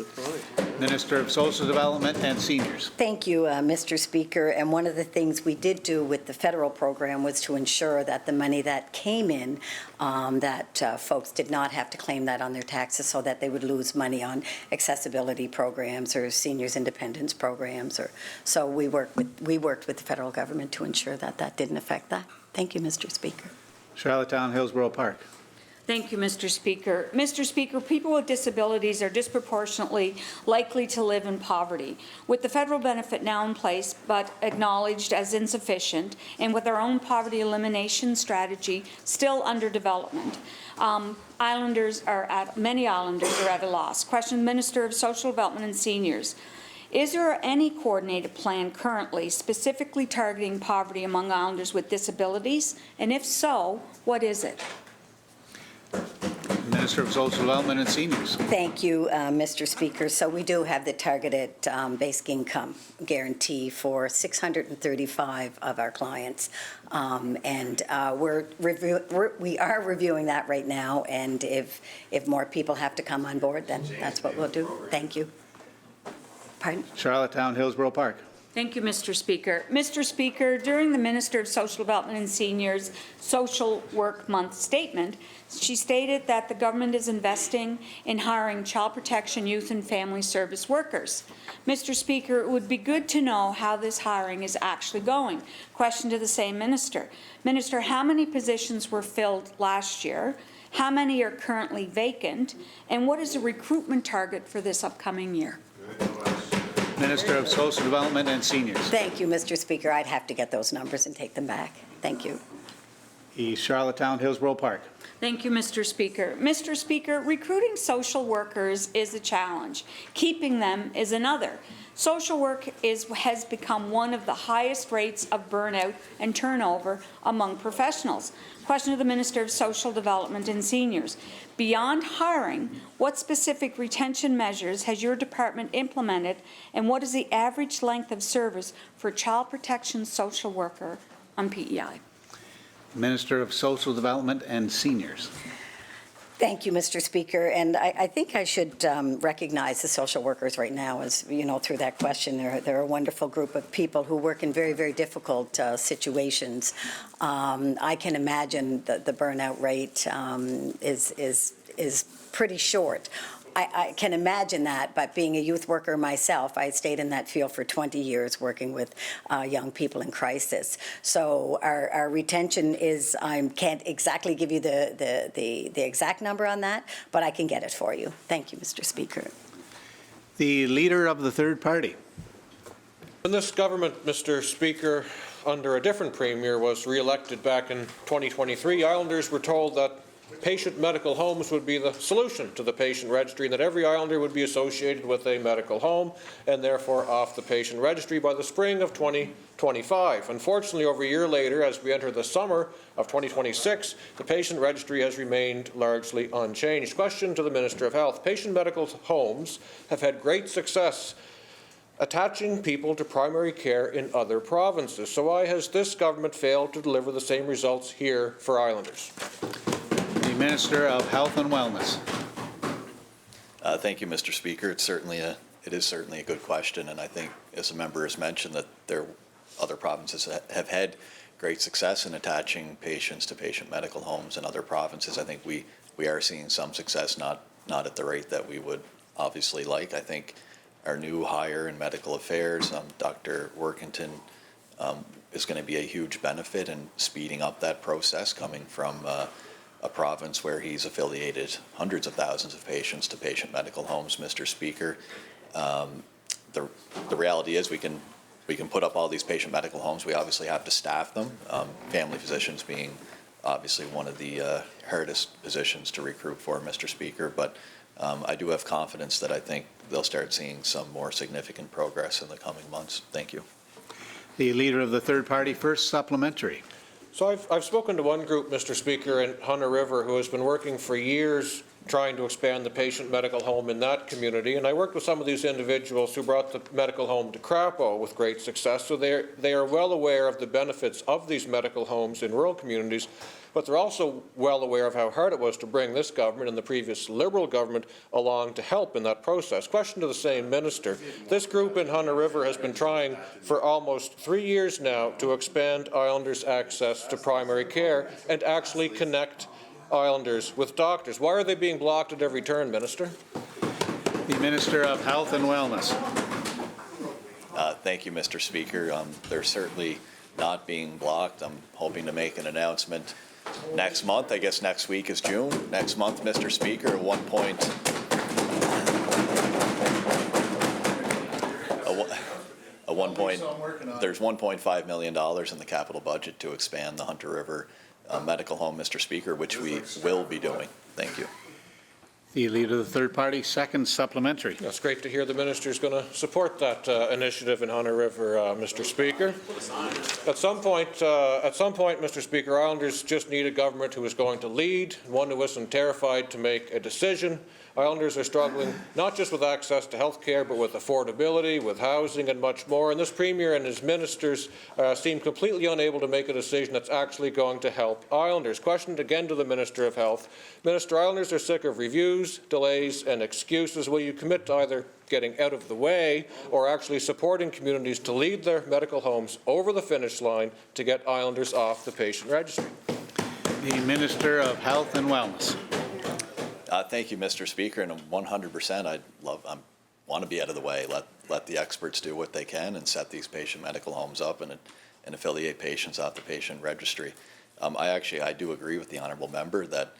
Minister of Social Development and Seniors. Thank you, Mr. Speaker. And And one of the things we did do with the federal program was to ensure that the money that came in, that folks did not have to claim that on their taxes so that they would lose money on accessibility programs or seniors independence programs. So we worked with the federal government to ensure that that didn't affect that. Thank you, Mr. Speaker. Charlottetown, Hillsborough Park. Thank you, Mr. Speaker. Mr. Speaker, people with disabilities are disproportionately likely to live in poverty. With the federal benefit now in place, but acknowledged as insufficient, and with our own poverty elimination strategy still under development, many islanders are at a loss. Question the Minister of Social Development and Seniors. Is there any coordinated plan currently specifically targeting poverty among islanders with disabilities? And if so, what is it? Minister of Social Development and Seniors. Thank you, Mr. Speaker. So we do have the targeted basic income guarantee for 635 of our clients. And we are reviewing that right now. And if more people have to come on board, then that's what we'll do. Thank you. Pardon? Charlottetown, Hillsborough Park. Thank you, Mr. Speaker. Mr. Speaker, during the Minister of Social Development and Seniors Social Work Month statement, she stated that the government is investing in hiring child protection, youth and family service workers. Mr. Speaker, it would be good to know how this hiring is actually going. Question to the same minister. Minister, how many positions were filled last year? How many are currently vacant? And what is the recruitment target for this upcoming year? Minister of Social Development and Seniors. Thank you, Mr. Speaker. I'd have to get those numbers and take them back. Thank you. East Charlottetown, Hillsborough Park. Thank you, Mr. Speaker. Mr. Speaker, recruiting social workers is a challenge. Keeping them is another. Social work has become one of the highest rates of burnout and turnover among professionals. Question to the Minister of Social Development and Seniors. Beyond hiring, what specific retention measures has your department implemented, and what is the average length of service for a child protection social worker on PEI? Minister of Social Development and Seniors. Thank you, Mr. Speaker. And I think I should recognize the social workers right now, as you know, through that question. They're a wonderful group of people who work in very, very difficult situations. I can imagine the burnout rate is pretty short. I can imagine that, but being a youth worker myself, I stayed in that field for 20 years working with young people in crisis. So our retention is, I can't exactly give you the exact number on that, but I can get it for you. Thank you, Mr. Speaker. The Leader of the Third Party. When this government, Mr. Speaker, under a different premier, was re-elected back in 2023, Islanders were told that patient medical homes would be the solution to the patient registry, and that every Islander would be associated with a medical home and therefore off the patient registry by the spring of 2025. Unfortunately, over a year later, as we enter the summer of 2026, the patient registry has remained largely unchanged. Question to the Minister of Health. Patient medical homes have had great success attaching people to primary care in other provinces. So why has this government failed to deliver the same results here for Islanders? Minister of Health and Wellness. Thank you, Mr. Speaker. It is certainly a good question, and I think, as a member has mentioned, that other provinces have had great success in attaching patients to patient medical homes in other provinces. I think we are seeing some success, not at the rate that we would obviously like. I think our new hire in medical affairs, Dr. Workington, is going to be a huge benefit in speeding up that process, coming from a province where he's affiliated hundreds of thousands of patients to patient medical homes, Mr. Speaker. The reality is we can put up all these patient medical homes. We obviously have to staff them, family physicians being obviously one of the hardest positions to recruit for, Mr. Speaker. But I do have confidence that I think they'll start seeing some more significant progress in the coming months. Thank you. The Leader of the Third Party, First Supplementary. So I've spoken to one group, Mr. Speaker, in Hunter River, who has been working for years trying to expand the patient medical home in that community. And I worked with some of these individuals who brought the medical home to Crapo with great success. So they are well aware of the benefits of these medical homes in rural communities, but they're also well aware of how hard it was to bring this government and the previous Liberal government along to help in that process. Question to the same minister. This group in Hunter River has been trying for almost 3 years now to expand Islanders' access to primary care and actually connect Islanders with doctors. Why are they being blocked at every turn, Minister? The Minister of Health and Wellness. Thank you, Mr. Speaker. They're certainly not being blocked. I'm hoping to make an announcement next month. I guess next week is June. Next month, Mr. Speaker, there's $1.5 million in the capital budget to expand the Hunter River Medical Home, Mr. Speaker, which we will be doing. Thank you. The Leader of the Third Party, second supplementary. That's great to hear the minister is going to support that initiative in Hunter River, Mr. Speaker. At some point, Mr. Speaker, Islanders just need a government who is going to lead, one who isn't terrified to make a decision. Islanders are struggling not just with access to health care, but with affordability, with housing, and much more. And this Premier and his ministers seem completely unable to make a decision that's actually going to help Islanders. Question again to the Minister of Health. Minister, Islanders are sick of reviews, delays, and excuses. Will you commit to either getting out of the way or actually supporting communities to lead their medical homes over the finish line to get Islanders off the patient registry? The Minister of Health and Wellness. Thank you, Mr. Speaker, and 100% I want to be out of the way. Let the experts do what they can and set these patient medical homes up and affiliate patients off the patient registry. I do agree with the honourable member that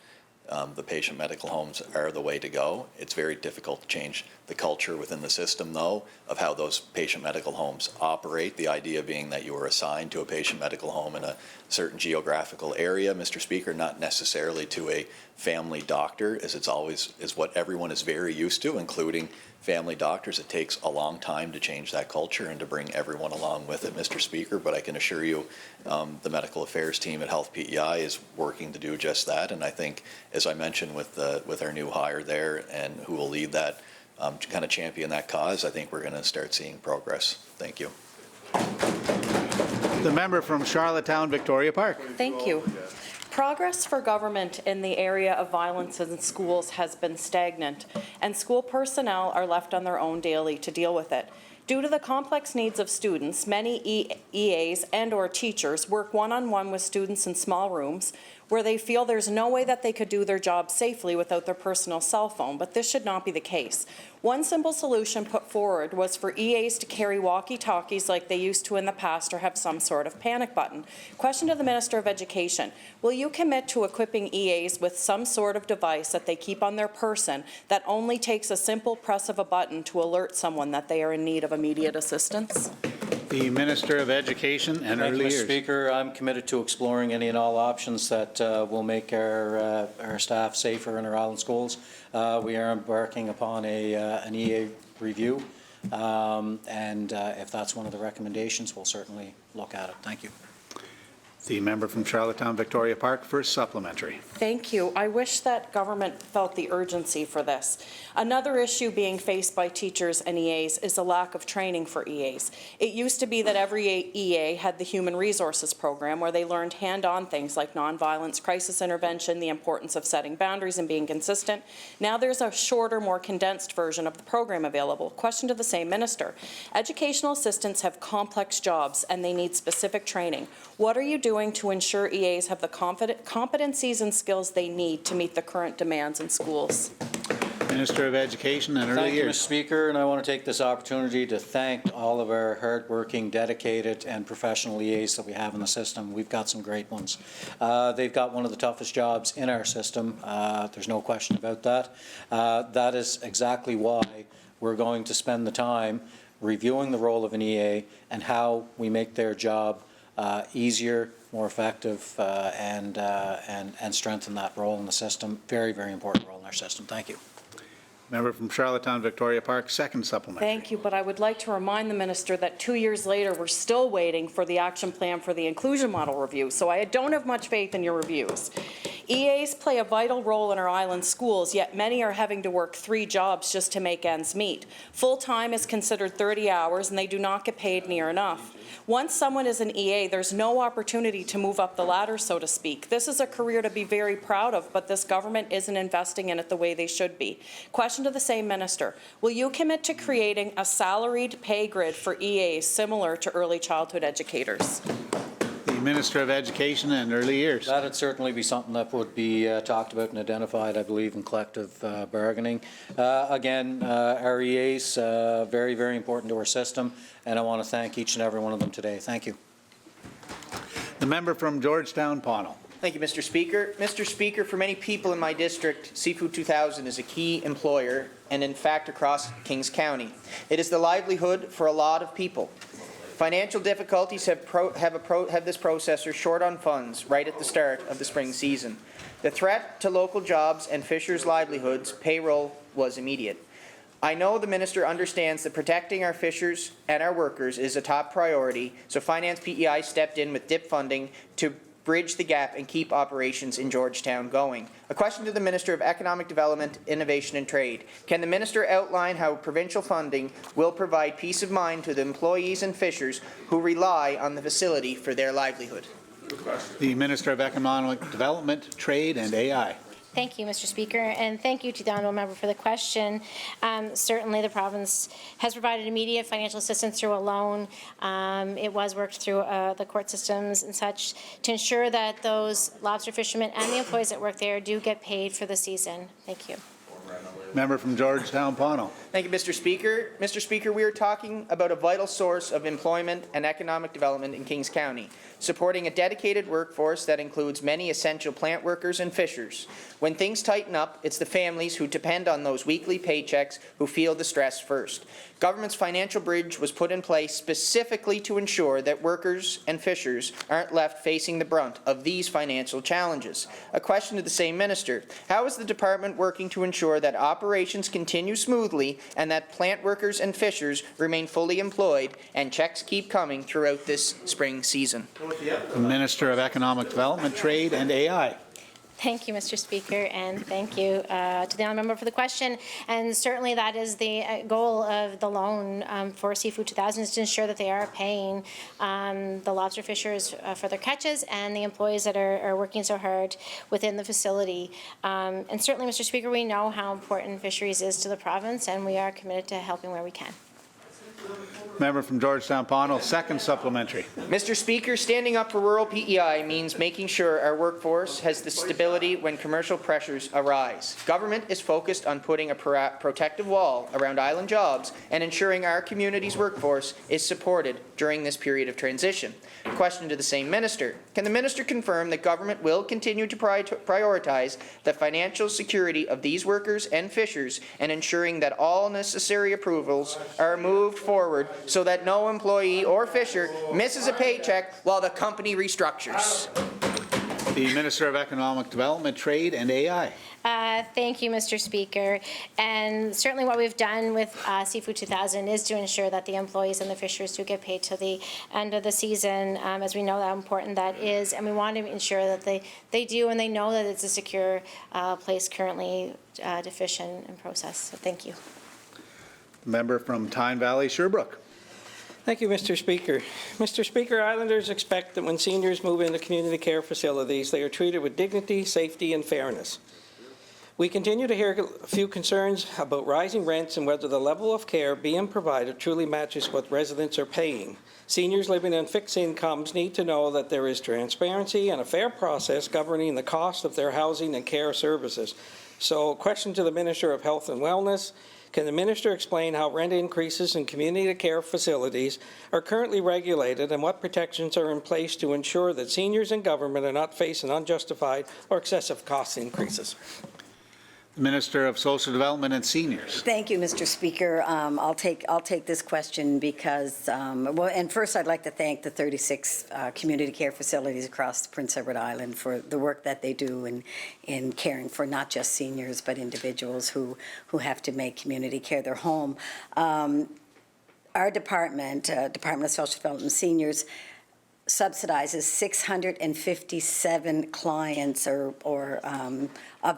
the patient medical homes are the way to go. It's very difficult to change the culture within the system, though, of how those patient medical homes operate. The idea being that you are assigned to a patient medical home in a certain geographical area, Mr. Speaker, not necessarily to a family doctor, as is what everyone is very used to, including family doctors. It takes a long time to change that culture and to bring everyone along with it, Mr. Speaker, but I can assure you the medical affairs team at Health PEI is working to do just that, and I think, as I mentioned with our new hire there and who will lead that, to kind of champion that cause, I think we're going to start seeing progress. Thank you. The member from Charlottetown, Victoria Park. Thank you. Progress for government in the area of violence in schools has been stagnant, and school personnel are left on their own daily to deal with it. Due to the complex needs of students, many EAs and/or teachers work one-on-one with students in small rooms where they feel there's no way that they could do their job safely without their personal cell phone, but this should not be the case. One simple solution put forward was for EAs to carry walkie-talkies like they used to in the past or have some sort of panic button. Question to the Minister of Education, will you commit to equipping EAs with some sort of device that they keep on their person that only takes a simple press of a button to alert someone that they are in need of immediate assistance? The Minister of Education and Early Years. Mr. Speaker, I'm committed to exploring any and all options that will make our staff safer in our island schools. We are embarking upon an EA review, and if that's one of the recommendations, we'll certainly look at it. Thank you. The member from Charlottetown, Victoria Park, first supplementary. Thank you. I wish that government felt the urgency for this. Another issue being faced by teachers and EAs is the lack of training for EAs. It used to be that every EA had the Human Resources Program where they learned hand-on things like nonviolence, crisis intervention, the importance of setting boundaries and being consistent. Now there's a shorter, more condensed version of the program available. Question to the same minister. Educational assistants have complex jobs and they need specific training. What are you doing to ensure EAs have the competencies and skills they need to meet the current demands in schools? Minister of Education and Early Thank you, Mr. Years. Speaker, and I want to take this opportunity to thank all of our hard-working, dedicated, and professional EAs that we have in the system. We've got some great ones. They've got one of the toughest jobs in our system. There's no question about that. That is exactly why we're going to spend the time reviewing the role of an EA and how we make their job easier, more effective, and strengthen that role in the system. Very, very important role in our system. Thank you. Member from Charlottetown, Victoria Park, second supplementary. Thank you, but I would like to remind the minister that 2 years later, we're still waiting for the action plan for the inclusion model review, so I don't have much faith in your reviews. EAs play a vital role in our island schools, yet many are having to work 3 jobs just to make ends meet. Full-time is considered 30 hours, and they do not get paid near enough. Once someone is an EA, there's no opportunity to move up the ladder, so to speak. This is a career to be very proud of, but this government isn't investing in it the way they should be. Question to the same minister. Will you commit to creating a salaried pay grid for EAs similar to early childhood educators? The Minister of Education and Early Years. That would certainly be something that would be talked about and identified, I believe, in collective bargaining. Again, our EAs, very, very important to our system, and I want to thank each and every one of them today. Thank you. The member from Georgetown, Pownell. Thank you, Mr. Speaker. Mr. Speaker, for many people in my district, Seafood 2000 is a key employer, and in fact across Kings County. It is the livelihood for a lot of people. Financial difficulties have this processor short on funds right at the start of the spring season. The threat to local jobs and fishers' livelihoods, payroll, was immediate. I know the minister understands that protecting our fishers and our workers is a top priority, so Finance PEI stepped in with DIP funding to bridge the gap and keep operations in Georgetown going. A question to the Minister of Economic Development, Innovation and Trade. Can the minister outline how provincial funding will provide peace of mind to the employees and fishers who rely on the facility for their livelihood? The Minister of Economic Development, Trade and AI. Thank you, Mr. Speaker, and thank you to the honourable member for the question. Certainly, the province has provided immediate financial assistance through a loan. It was worked through the court systems and such to ensure that those lobster fishermen and the employees that work there do get paid for the season. Thank you. Member from Georgetown, Pownell. Thank you, Mr. Speaker. Mr. Speaker, we are talking about a vital source of employment and economic development in Kings County, supporting a dedicated workforce that includes many essential plant workers and fishers. When things tighten up, it's the families who depend on those weekly paychecks who feel the stress first. Government's financial bridge was put in place specifically to ensure that workers and fishers aren't left facing the brunt of these financial challenges. A question to the same minister. How is the department working to ensure that operations continue smoothly and that plant workers and fishers remain fully employed and checks keep coming throughout this spring season? The Minister of Economic Development, Trade and AI. Thank you, Mr. Speaker, and thank you to the honourable member for the question. And certainly that is the goal of the loan for Seafood 2000 is to ensure that they are paying the lobster fishers for their catches and the employees that are working so hard within the facility. And certainly, Mr. Speaker, we know how important fisheries is to the province, and we are committed to helping where we can. Member from Georgetown, Pownell, second supplementary. Mr. Speaker, standing up for rural PEI means making sure our workforce has the stability when commercial pressures arise. Government is focused on putting a protective wall around island jobs and ensuring our community's workforce is supported during this period of transition. Question to the same minister. Can the minister confirm that government will continue to prioritize the financial security of these workers and fishers and ensuring that all necessary approvals are moved forward so that no employee or fisher misses a paycheck while the company restructures? The Minister of Economic Development, Trade and AI. Thank you, Mr. Speaker. And certainly what we've done with Seafood 2000 is to ensure that the employees and the fishers do get paid till the end of the season, as we know how important that is. And we want to ensure that they do, and they know that it's a secure place currently to fish and process. So thank you. Member from Tyne Valley, Sherbrooke. Thank you, Mr. Speaker. Mr. Speaker, Islanders expect that when seniors move into community care facilities, they are treated with dignity, safety, and fairness. We continue to hear a few concerns about rising rents and whether the level of care being provided truly matches what residents are paying. Seniors living on fixed incomes need to know that there is transparency and a fair process governing the cost of their housing and care services. So, question to the Minister of Health and Wellness. Can the minister explain how rent increases in community care facilities are currently regulated and what protections are in place to ensure that seniors in government are not facing unjustified or excessive cost increases? The Minister of Social Development and Seniors. Thank you, Mr. Speaker. I'll take this question because, well, and first I'd like to thank the 36 community care facilities across Prince Edward Island for the work that they do in caring for not just seniors but individuals who have to make community care their home. Our department, Department of Social Development and Seniors, subsidizes 657 clients of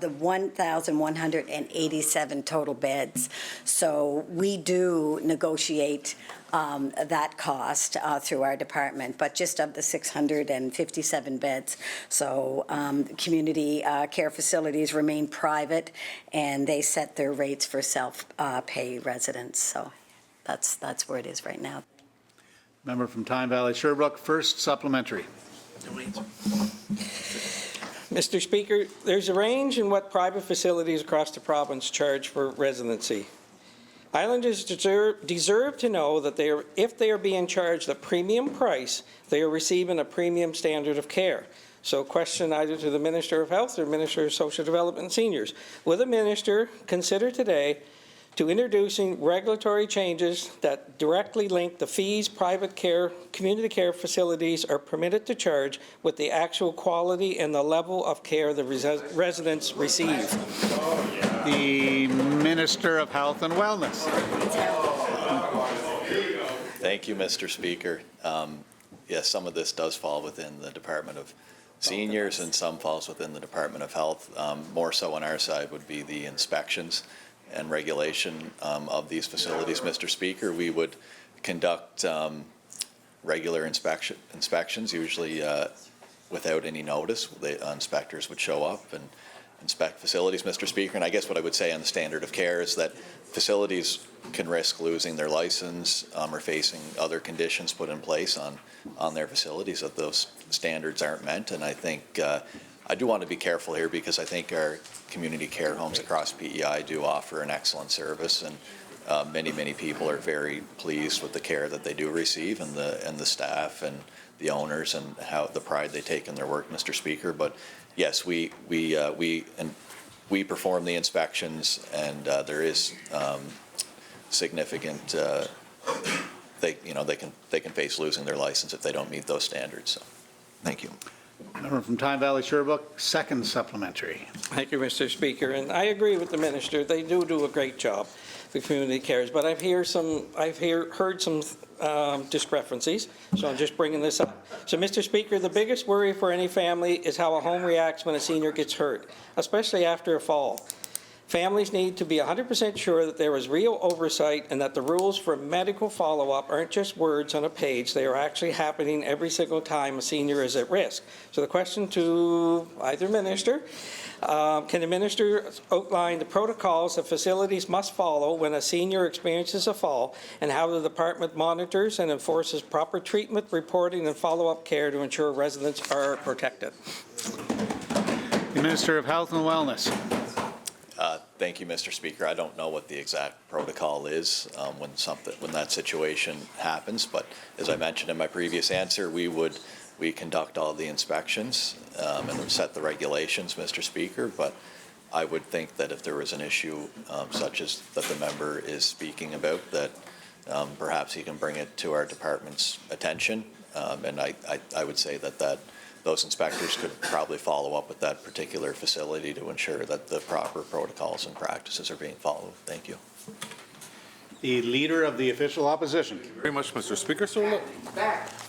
the 1,187 total beds. So we do negotiate that cost through our department, but just of the 657 beds. So community care facilities remain private, and they set their rates for self-pay residents. So that's where it is right now. Member from Tyne Valley Sherbrooke, first supplementary. Mr. Speaker, there's a range in what private facilities across the province charge for residency. Islanders deserve to know that if they are being charged a premium price, they are receiving a premium standard of care. So question either to the Minister of Health or Minister of Social Development and Seniors. Will the Minister consider today to introducing regulatory changes that directly link the fees private care, community care facilities are permitted to charge with the actual quality and the level of care the residents receive? The Minister of Health and Wellness. Thank you, Mr. Speaker. Yes, some of this does fall within the Department of Seniors and some falls within the Department of Health. More so on our side would be the inspections and regulation of these facilities. Mr. Speaker, we would conduct regular inspections, usually without any notice. The inspectors would show up and inspect facilities, Mr. Speaker. And I guess what I would say on the standard of care is that facilities can risk losing their license or facing other conditions put in place on their facilities if those standards aren't met. And I think I do want to be careful here because I think our community care homes across PEI do offer an excellent service, and many people are very pleased with the care that they do receive, and the staff and the owners and how the pride they take in their work, Mr. Speaker. But yes, we perform the inspections, and there is significant. They can face losing their license if they don't meet those standards. So, thank you. Member from Tyne Valley Sherbrooke, second supplementary. Thank you, Mr. Speaker. And I agree with the Minister. They do a great job, the community cares. But I've heard some discrepancies, so I'm just bringing this up. So, Mr. Speaker, the biggest worry for any family is how a home reacts when a senior gets hurt, especially after a fall. Families need to be 100% sure that there is real oversight and that the rules for medical follow-up aren't just words on a page. They are actually happening every single time a senior is at risk. So the question to either minister, can the minister outline the protocols that facilities must follow when a senior experiences a fall, and how the department monitors and enforces proper treatment, reporting, and follow-up care to ensure residents are protected? The Minister of Health and Wellness. Thank you, Mr. Speaker. I don't know what the exact protocol is when that situation happens, but as I mentioned in my previous answer, we conduct all the inspections and set the regulations, Mr. Speaker. But I would think that if there was an issue such as that the member is speaking about, that perhaps he can bring it to our department's attention, and I would say that those inspectors could probably follow up with that particular facility to ensure that the proper protocols and practices are being followed. Thank you. The Leader of the Official Opposition. Thank you very much, Mr. Speaker. So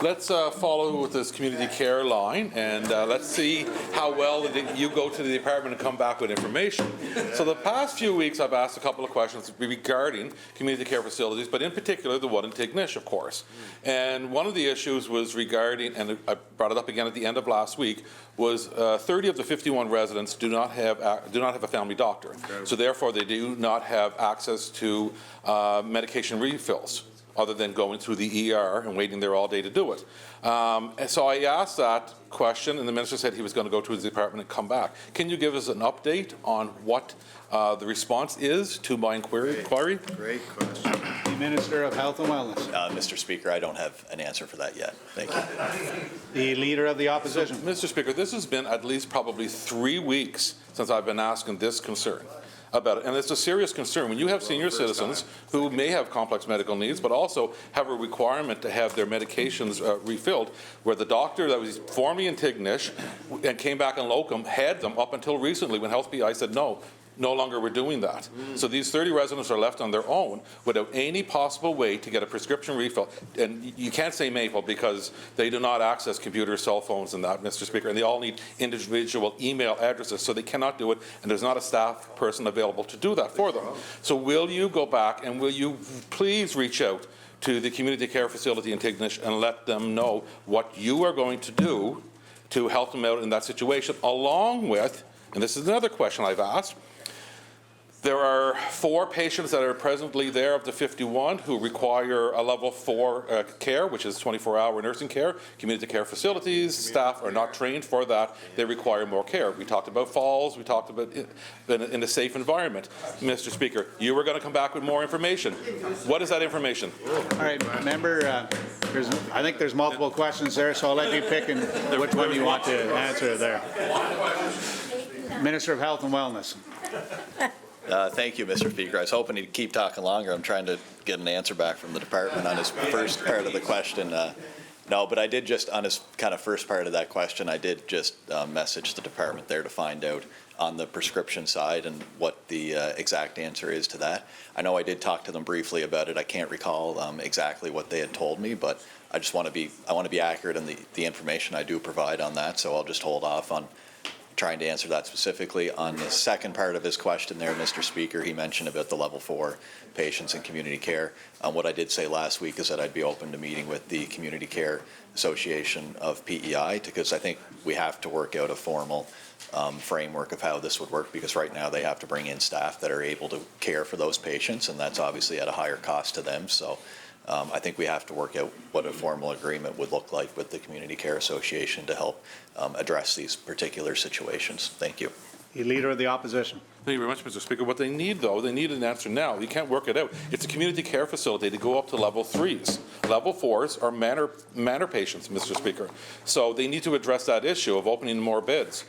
let's follow with this community care line, and let's see how well you go to the department and come back with information. So the past few weeks, I've asked a couple of questions regarding community care facilities, but in particular the one in Tignish, of course. And one of the issues was regarding, and I brought it up again at the end of last week, was 30 of the 51 residents do not have a family doctor. Okay. So therefore, they do not have access to medication refills, other than going through the ER and waiting there all day to do it. And so I asked that question, and the minister said he was going to go to his department and come back. Can you give us an update on what the response is to my inquiry? Great question. The Minister of Health and Wellness. Mr. Speaker, I don't have an answer for that yet. Thank you. The Leader of the Opposition. So, Mr. Speaker, this has been at least probably 3 weeks since I've been asking this concern about it, and it's a serious concern. When you have senior citizens who may have complex medical needs, but also have a requirement to have their medications refilled, where the doctor that was formerly in Tignish and came back in locum had them up until recently when Health PI said, no, no longer we're doing that. So these 30 residents are left on their own without any possible way to get a prescription refill. And you can't say Maple because they do not access computers, cell phones and that, Mr. Speaker, and they all need individual email addresses, so they cannot do it, and there's not a staff person available to do that for them. So will you go back and will you please reach out to the community care facility in Tignish and let them know what you are going to do to help them out in that situation, along with, and this is another question I've asked, there are 4 patients that are presently there of the 51 who require a level 4 care, which is 24-hour nursing care. Community care facilities, staff are not trained for that. They require more care. We talked about falls. We talked about in a safe environment. Mr. Speaker, you were going to come back with more information. What is that information? All right, member, I think there's multiple questions there, so I'll let you pick which one you want to answer there. Minister of Health and Wellness. Thank you, Mr. Speaker. I was hoping he'd keep talking longer. I'm trying to get an answer back from the department on his first part of the question. No, but I did just, on his kind of first part of that question, I did just message the department there to find out on the prescription side and what the exact answer is to that. I know I did talk to them briefly about it. I can't recall exactly what they had told me, but I just want to be accurate in the information I do provide on that, so I'll just hold off on trying to answer that specifically. On the second part of his question there, Mr. Speaker, he mentioned about the level 4 patients in community care. What I did say last week is that I'd be open to meeting with the Community Care Association of PEI, because I think we have to work out a formal framework of how this would work, because right now they have to bring in staff that are able to care for those patients, and that's obviously at a higher cost to them. So I think we have to work out what a formal agreement would look like with the Community Care Association to help address these particular situations. Thank you. The Leader of the Opposition. Thank you very much, Mr. Speaker. What they need, though, they need an answer now. You can't work it out. It's a community care facility to go up to level 3s. Level 4s are manor patients, Mr. Speaker. So they need to address that issue of opening more beds.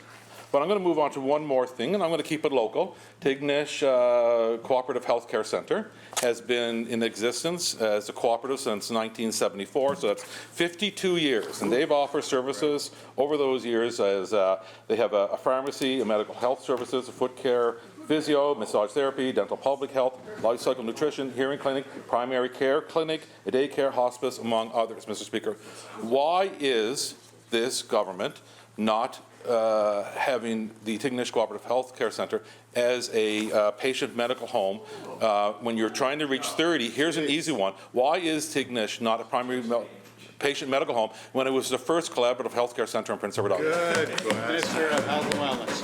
But I'm going to move on to one more thing, and I'm going to keep it local. Tignish Cooperative Healthcare Centre has been in existence as a cooperative since 1974, so that's 52 years. And they've offered services over those years as they have a pharmacy, a medical health services, a foot care, physio, massage therapy, dental public health, life cycle nutrition, hearing clinic, primary care clinic, a daycare hospice, among others, Mr. Speaker. Why is this government not having the Tignish Cooperative Health Care Centre as a patient medical home when you're trying to reach 30? Here's an easy one. Why is Tignish not a primary patient medical home when it was the first collaborative healthcare centre in Prince Edward Island? Good. Minister of Health and Wellness.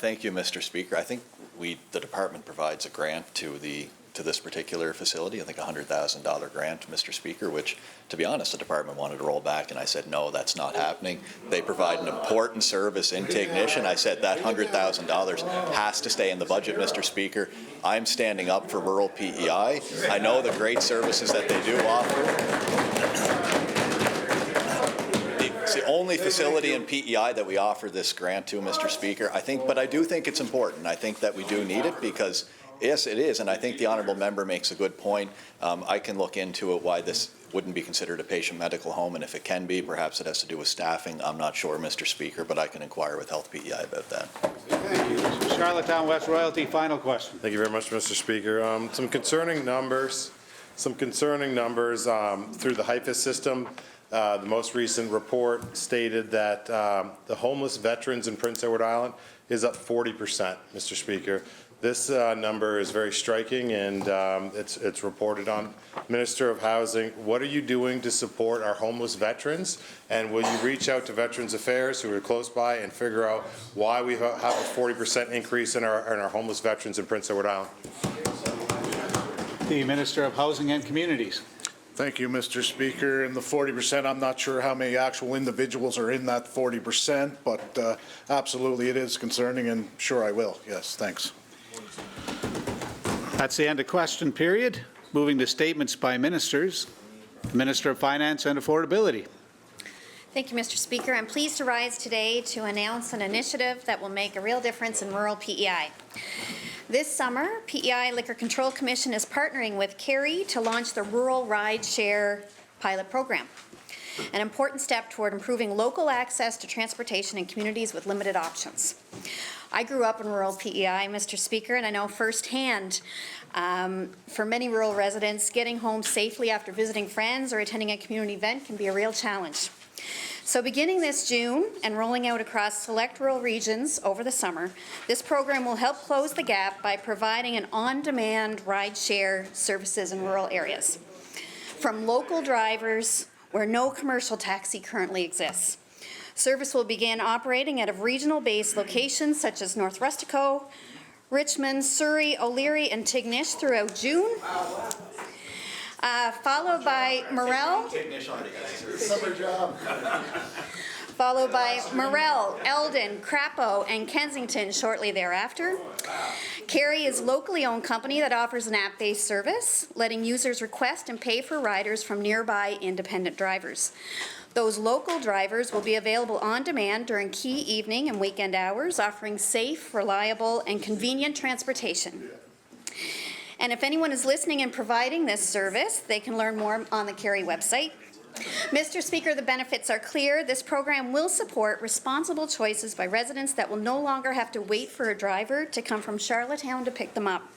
Thank you, Mr. Speaker. I think the department provides a grant to this particular facility, I think a $100,000 grant, Mr. Speaker, which, to be honest, the department wanted to roll back, and I said, no, that's not happening. They provide an important service in Tignish, and I said that $100,000 has to stay in the budget, Mr. Speaker. I'm standing up for rural PEI. I know the great services that they do offer. It's the only facility in PEI that we offer this grant to, Mr. Speaker. But I do think it's important. I think that we do need it because, yes, it is, and I think the honourable member makes a good point. I can look into it, why this wouldn't be considered a patient medical home, and if it can be, perhaps it has to do with staffing. I'm not sure, Mr. Speaker, but I can inquire with Health PEI about that. Thank you. Charlottetown West Royalty, final question. Thank you very much, Mr. Speaker. Some concerning numbers through the HIFIS system. The most recent report stated that the homeless veterans in Prince Edward Island is up 40%, Mr. Speaker. This number is very striking, and it's reported on. Minister of Housing, what are you doing to support our homeless veterans? And will you reach out to Veterans Affairs, who are close by, and figure out why we have a 40% increase in our homeless veterans in Prince Edward Island? The Minister of Housing and Communities. Thank you, Mr. Speaker. And the 40%, I'm not sure how many actual individuals are in that 40%, but absolutely it is concerning, and sure I will. Yes, thanks. That's the end of question period. Moving to statements by ministers. The Minister of Finance and Affordability. Thank you, Mr. Speaker. I'm pleased to rise today to announce an initiative that will make a real difference in rural PEI. This summer, PEI Liquor Control Commission is partnering with Kerry to launch the Rural Ride Share pilot program, an important step toward improving local access to transportation in communities with limited options. I grew up in rural PEI, Mr. Speaker, and I know firsthand for many rural residents, getting home safely after visiting friends or attending a community event can be a real challenge. So beginning this June and rolling out across select rural regions over the summer, this program will help close the gap by providing an on-demand ride-share services in rural areas from local drivers where no commercial taxi currently exists. Service will begin operating out of regional-based locations such as North Rustico, Richmond, Surrey, O'Leary, and Tignish throughout June. Followed by Morel, Eldon, Crapo, and Kensington shortly thereafter. Carey is a locally owned company that offers an app-based service, letting users request and pay for riders from nearby independent drivers. Those local drivers will be available on demand during key evening and weekend hours, offering safe, reliable, and convenient transportation. And if anyone is listening and providing this service, they can learn more on the Carey website. Mr. Speaker, the benefits are clear. This program will support responsible choices by residents that will no longer have to wait for a driver to come from Charlottetown to pick them up,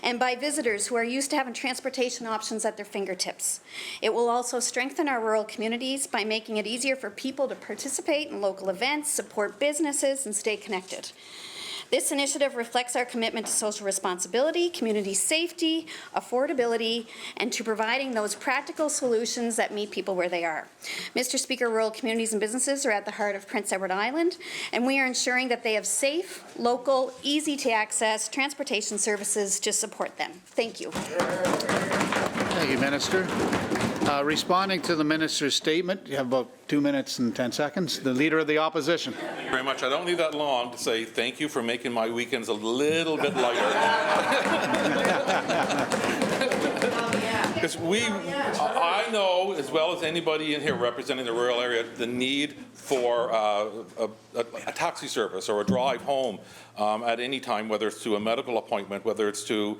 and by visitors who are used to having transportation options at their fingertips. It will also strengthen our rural communities by making it easier for people to participate in local events, support businesses, and stay connected. This initiative reflects our commitment to social responsibility, community safety, affordability, and to providing those practical solutions that meet people where they are. Mr. Speaker, rural communities and businesses are at the heart of Prince Edward Island, and we are ensuring that they have safe, local, easy-to-access transportation services to support them. Thank you. Thank you, Minister. Responding to the Minister's statement, you have about 2 minutes and 10 seconds. The Leader of the Opposition. Thank you very much. I don't need that long to say thank you for making my weekends a little bit lighter. Because I know as well as anybody in here representing the rural area, the need for a taxi service or a drive home at any time, whether it's to a medical appointment, whether it's to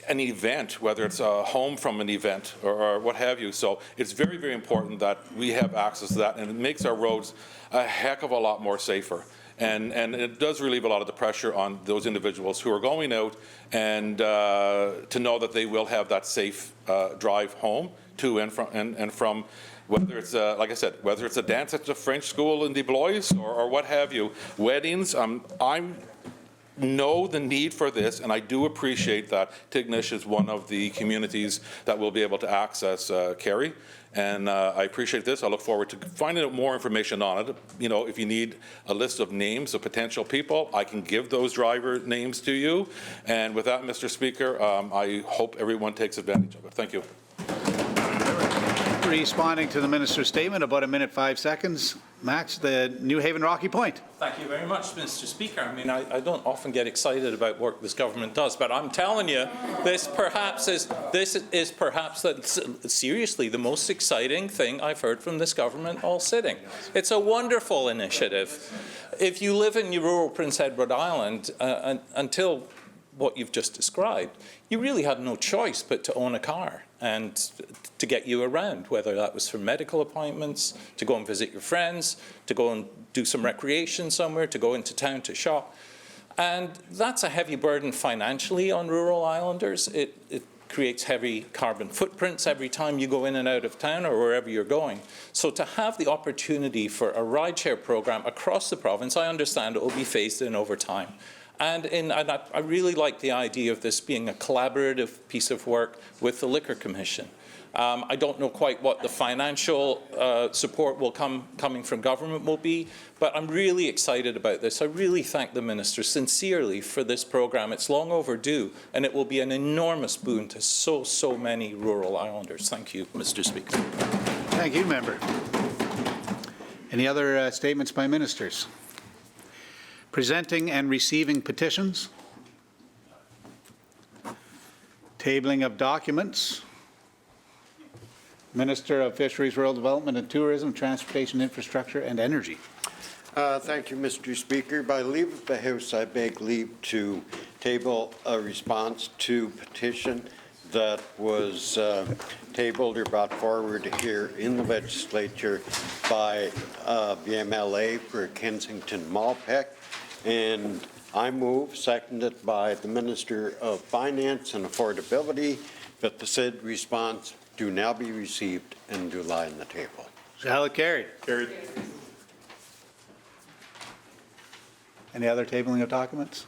an event, whether it's home from an event or what have you. So it's very, very important that we have access to that, and it makes our roads a heck of a lot more safer. And it does relieve a lot of the pressure on those individuals who are going out, and to know that they will have that safe drive home to and from whether it's, like I said, whether it's a dance at the French school in Des Blois or what have you, weddings. I'm know the need for this, and I do appreciate that Tignish is one of the communities that will be able to access Carey. And I appreciate this. I look forward to finding out more information on it. You know, if you need a list of names of potential people, I can give those driver names to you. And with that, Mr. Speaker, I hope everyone takes advantage of it. Thank you. Responding to the Minister's statement, about 1 minute 5 seconds. Max, the New Haven Rocky Point. Thank you very much, Mr. Speaker. I mean, I don't often get excited about work this government does, but I'm telling you, this is perhaps seriously the most exciting thing I've heard from this government all sitting. It's a wonderful initiative. If you live in rural Prince Edward Island, until what you've just described, you really had no choice but to own a car and to get you around, whether that was for medical appointments, to go and visit your friends, to go and do some recreation somewhere, to go into town to shop. And that's a heavy burden financially on rural islanders. It creates heavy carbon footprints every time you go in and out of town or wherever you're going. So to have the opportunity for a rideshare program across the province, I understand it will be phased in over time. And I really like the idea of this being a collaborative piece of work with the Liquor Commission. I don't know quite what the financial support will coming from government will be, but I'm really excited about this. I really thank the Minister sincerely for this program. It's long overdue, and it will be an enormous boon to so many rural islanders. Thank you, Mr. Speaker. Thank you, Member. Any other statements by ministers? Presenting and receiving petitions. Tabling of documents. Minister of Fisheries, Rural Development and Tourism, Transportation, Infrastructure and Energy. Thank you, Mr. Speaker. By leave of the House, I beg leave to table a response to petition that was tabled or brought forward here in the legislature by the MLA for Kensington Malpeque. And I move, seconded by the Minister of Finance and Affordability, that the said response do now be received and do lie on the table. Shall it carry? Carried. Any other tabling of documents?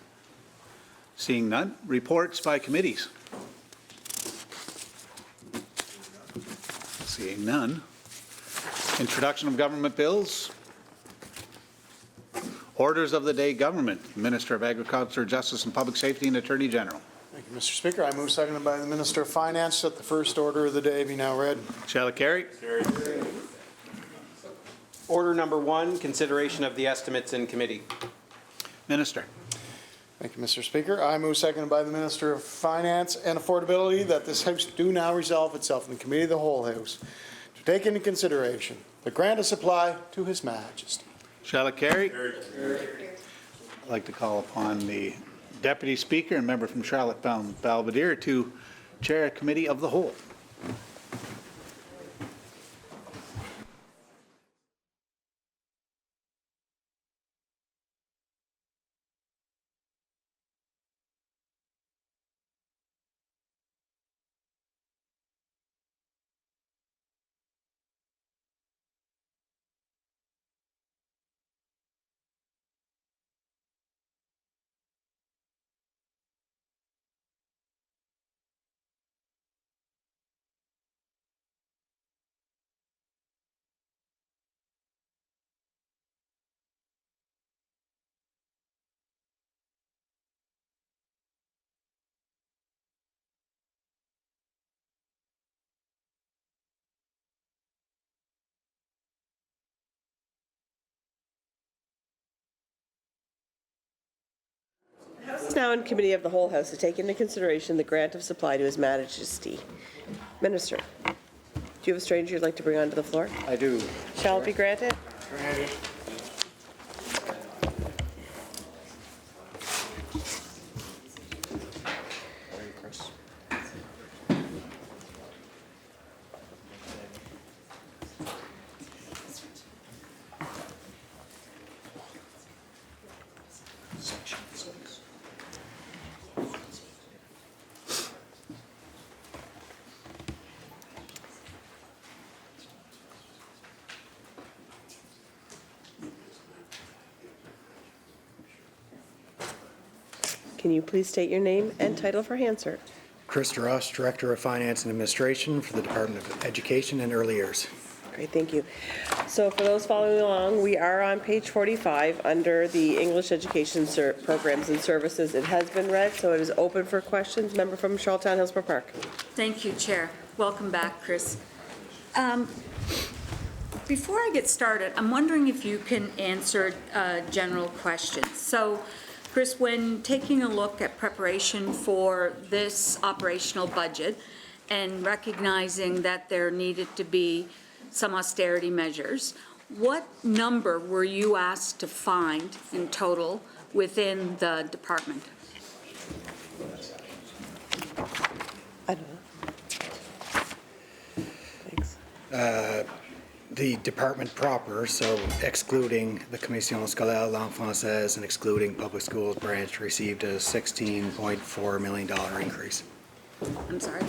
Seeing none, reports by committees. Seeing none. Introduction of government bills. Orders of the day government. Minister of Agriculture, Justice and Public Safety and Attorney General. Thank you, Mr. Speaker. I move, seconded by the Minister of Finance, that the first order of the day be now read. Shall it carry? Carried. Order number 1, consideration of the estimates in committee. Minister. Thank you, Mr. Speaker. I move, seconded by the Minister of Finance and Affordability, that this House do now resolve itself in the Committee of the Whole House to take into consideration the grant of supply to His Majesty. Shall it carry? Carried. I'd like to call upon the Deputy Speaker and member from Charlotte Belvedere to chair a Committee of the Whole. House now in Committee of the Whole House to take into consideration the grant of supply to His Majesty. Minister, do you have a stranger you'd like to bring onto the floor? I do. Shall it be granted? Granted. Can you please state your name and title for answer? Chris Ross, Director of Finance and Administration for the Department of Education and Early Years. Great, thank you. So for those following along, we are on page 45 under the English Education Programs and Services. It has been read, so it is open for questions. Member from Charlottetown Hillsborough Park. Thank you, Chair. Welcome back, Chris. Before I get started, I'm wondering if you can answer general questions. So, Chris, when taking a look at preparation for this operational budget and recognizing that there needed to be some austerity measures, what number were you asked to find in total within the department? I don't know. Thanks. The department proper, so excluding the Commission Scolaire Langue Française and excluding public schools branch, received a $16.4 million increase. I'm sorry?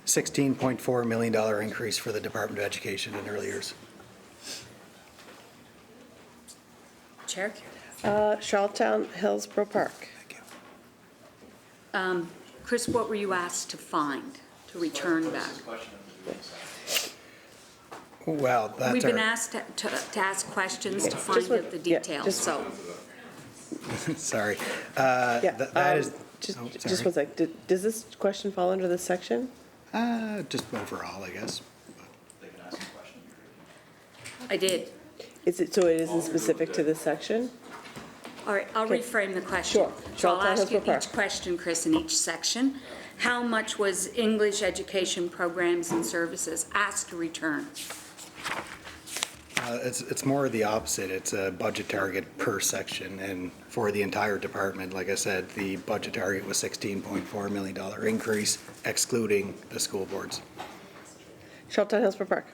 $16.4 million increase for the Department of Education and Early Years. Chair? Charlottetown Hillsborough Park. Chris, what were you asked to find, to return back? Well, that's We've been our- asked to ask questions to Yeah, find just out the details, just- so. Sorry. Yeah, That is, just sorry. one sec. Does this question fall under this section? Just overall, I guess. I did. Is it, so it isn't specific to this section? All right, I'll Okay. reframe the question. Sure. So I'll Charlottetown ask you Hillsborough each question, Chris, in each section. How much was English education programs and services asked to return? It's more of the opposite. It's a budget target per section, and for the entire department, like I said, the budget target was $16.4 million increase, excluding the school boards. Charlottetown Hillsborough Park.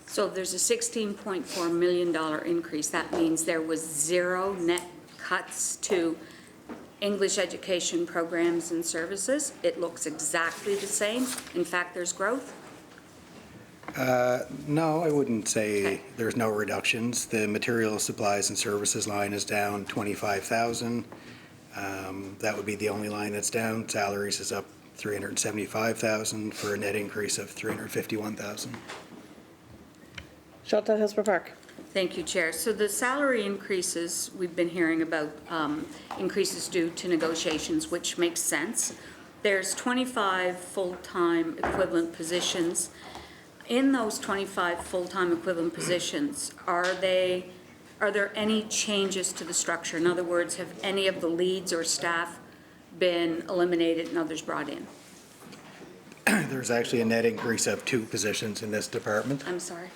So there's a $16.4 million increase. That means there was zero net cuts to English education programs and services. It looks exactly the same. In fact, there's growth. No, I wouldn't say there's no reductions. The materials, supplies, and services line is down 25,000. That would be the only line that's down. Salaries is up 375,000 for a net increase of 351,000. Charlottetown Hillsborough Park. Thank you, Chair. So the salary increases, we've been hearing about increases due to negotiations, which makes sense. There's 25 full-time equivalent positions. In those 25 full-time equivalent positions, are there any changes to the structure? In other words, have any of the leads or staff been eliminated and others brought in? There's actually a net increase of 2 positions in this department. I'm sorry.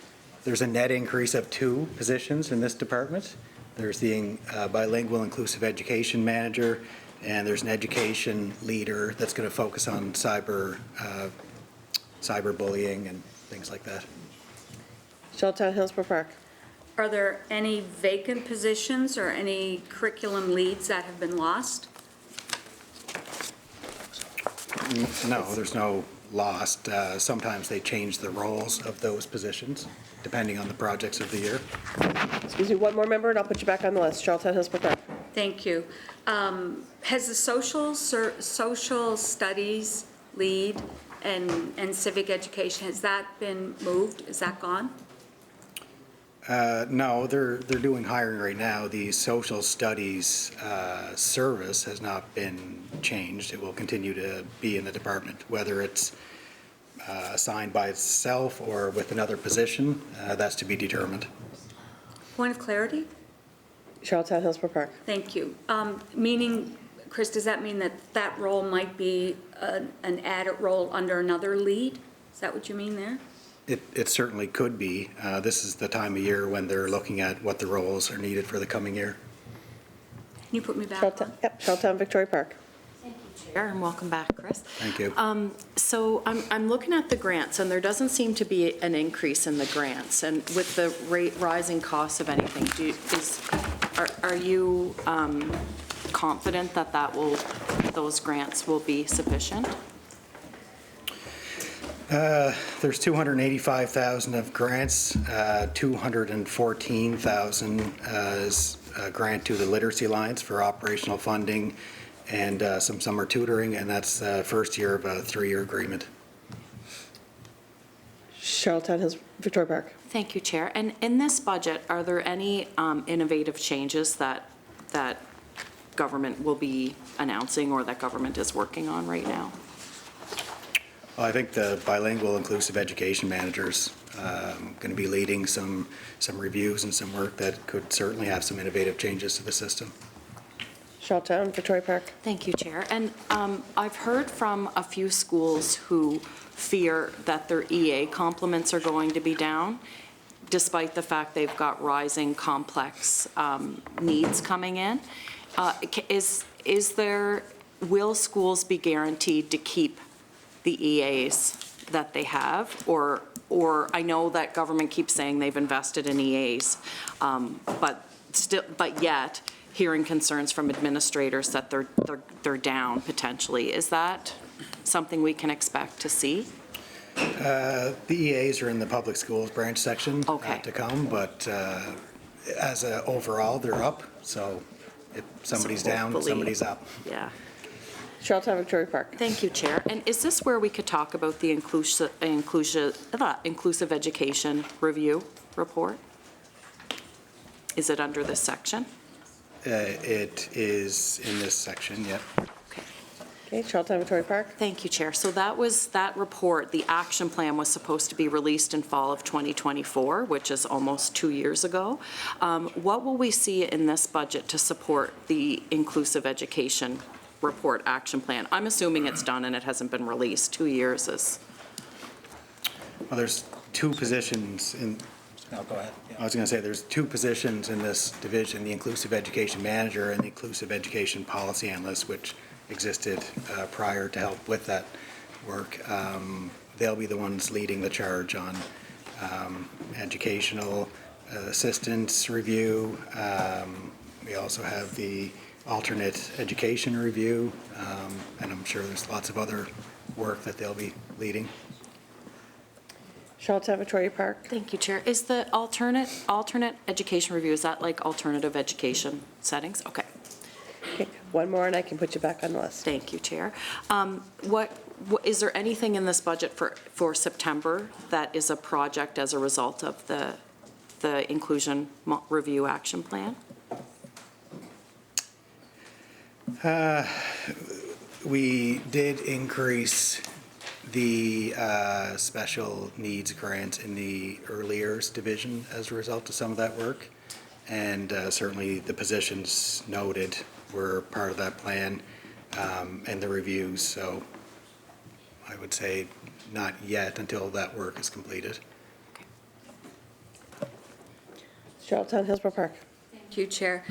There's a net increase of 2 positions in this department. There's the bilingual inclusive education manager, and there's an education leader that's going to focus on cyberbullying and things like that. Charlottetown Hillsborough Park. Are there any vacant positions or any curriculum leads that have been lost? No, there's no lost. Sometimes they change the roles of those positions, depending on the projects of the year. Excuse me, one more member and I'll put you back on the list. Charlottetown Hillsborough Park. Thank you. Has the social studies lead and civic education, has that been moved? Is that gone? No, they're doing hiring right now. The social studies service has not been changed. It will continue to be in the department, whether it's assigned by itself or with another position. That's to be determined. Point of clarity? Charlottetown Hillsborough Park. Thank you. Meaning, Chris, does that mean that that role might be an added role under another lead? Is that what you mean there? It certainly could be. This is the time of year when they're looking at what the roles are needed for the coming year. Can you put me back on? Yep, Charlottetown Victoria Park. Chair, and welcome back, Chris. Thank you. So I'm looking at the grants, and there doesn't seem to be an increase in the grants. And with the rising costs of anything, are you confident that those grants will be sufficient? There's 285,000 of grants, 214,000 is a grant to the Literacy Alliance for operational funding and some summer tutoring, and that's the first year of a 3-year agreement. Charlottetown Hillsborough Victoria Park. Thank you, Chair. And in this budget, are there any innovative changes that government will be announcing or that government is working on right now? Well, I think the bilingual inclusive education manager's going to be leading some reviews and some work that could certainly have some innovative changes to the system. Charlottetown Victoria Park. Thank you, Chair. And I've heard from a few schools who fear that their EA complements are going to be down, despite the fact they've got rising complex needs coming in. Will schools be guaranteed to keep the EAs that they have, or I know that government keeps saying they've invested in EAs, but yet hearing concerns from administrators that they're down potentially. Is that something we can expect to see? The EAs are in the public schools branch section to come, but as a overall, they're up. So if somebody's down, somebody's up. Yeah. Charlottetown Victoria Park. Thank you, Chair. And is this where we could talk about the inclusive education review report? Is it under this section? It is in this section, yep. Okay, Charlottetown Victoria Park. Thank you, Chair. So that report, the action plan was supposed to be released in fall of 2024, which is almost 2 years ago. What will we see in this budget to support the inclusive education report action plan? I'm assuming it's done and it hasn't been released. 2 years is. Well, there's 2 positions in. No, go ahead. I was going to say there's 2 positions in this division: the inclusive education manager and the inclusive education policy analyst, which existed prior to help with that work. They'll be the ones leading the charge on educational assistance review, We also have the alternate education review, and I'm sure there's lots of other work that they'll be leading. Charlottetown Victoria Park. Thank you, Chair. Is the alternate education review, is that like alternative education settings? Okay. Okay, one more and I can put you back on the list. Thank you, Chair. Is there anything in this budget for September that is a project as a result of the inclusion review action plan? We did increase the special needs grant in the early years division as a result of some of that work. And certainly the positions noted were part of that plan and the reviews. So I would say not yet until that work is completed. Charlottetown Hillsborough Park. Thank you, Chair.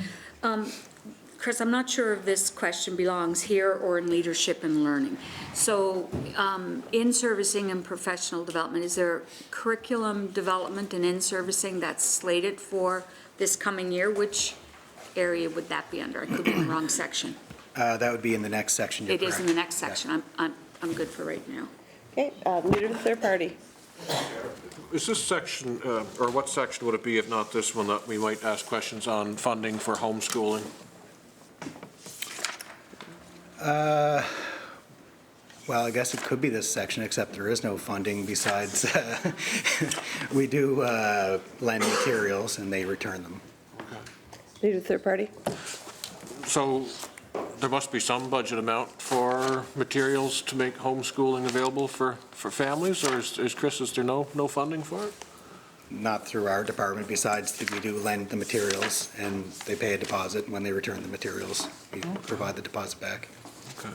Chris, I'm not sure if this question belongs here or in leadership and learning. So in servicing and professional development, is there curriculum development and in-servicing that's slated for this coming year? Which area would that be under? I could be in the wrong section. That would be in the next section. It is in the next section. I'm good for right now. Okay, leader of the third party. Is this section, or what section would it be if not this one, that we might ask questions on funding for homeschooling? Well, I guess it could be this section, except there is no funding besides, we do lend materials and they return them. Leader of the third party. So there must be some budget amount for materials to make homeschooling available for families, or is Chris, is there no funding for it? Not through our department, besides that we do lend the materials and they pay a deposit, and when they return the materials, we provide the deposit back. Okay.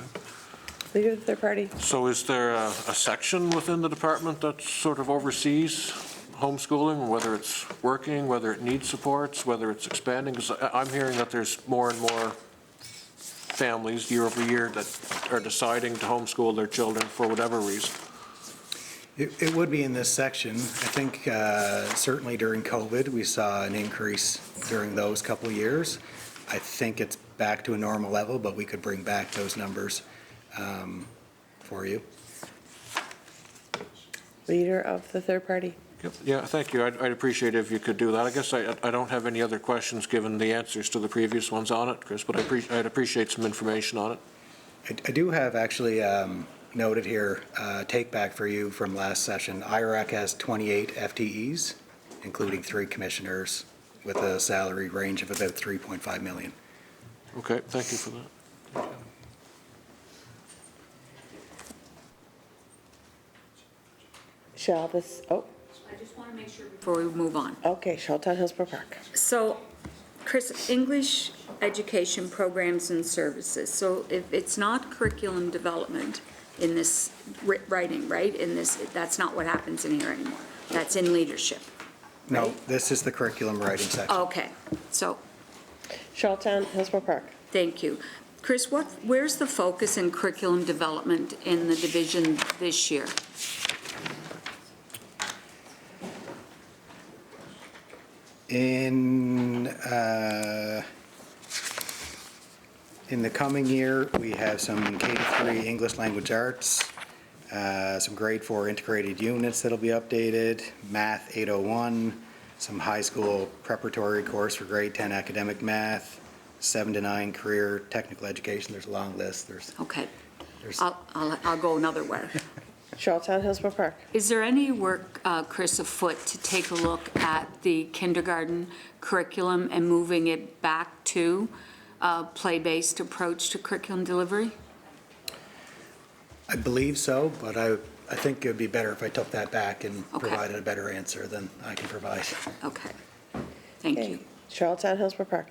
Leader of the third party. So is there a section within the department that sort of oversees homeschooling, whether it's working, whether it needs supports, whether it's expanding? Because I'm hearing that there's more and more families year over year that are deciding to homeschool their children for whatever reason. It would be in this section. I think certainly during COVID, we saw an increase during those couple of years. I think it's back to a normal level, but we could bring back those numbers for you. Leader of the third party. Yep. Yeah, thank you. I'd appreciate it if you could do that. I guess I don't have any other questions given the answers to the previous ones on it, Chris, but I'd appreciate some information on it. I do have actually noted here, take back for you from last session. IRAC has 28 FTEs, including 3 commissioners with a salary range of about 3.5 million. Okay, thank you for that. Shall this, oh. I just want to make sure before we move on. Okay, Charlottetown Hillsborough Park. So, Chris, English education programs and services. So if it's not curriculum development in this writing, right? In this, that's not what happens in here anymore. That's in leadership. No, this is the curriculum writing section. Okay, so. Charlottetown Hillsborough Park. Thank you. Chris, where's the focus in curriculum development in the division this year? In the coming year, we have some K-3 English language arts, some grade 4 integrated units that'll be updated, Math 801, some high school preparatory course for grade 10 academic math, 7 to 9 career technical education. There's a long list. Okay, I'll go another way. Charlottetown Hillsborough Park. Is there any work, Chris, afoot to take a look at the kindergarten curriculum and moving it back to a play-based approach to curriculum delivery? I believe so, but I think it would be better if I took that back and provided a better answer than I can provide. Okay, thank you. Charlottetown Hillsborough Park.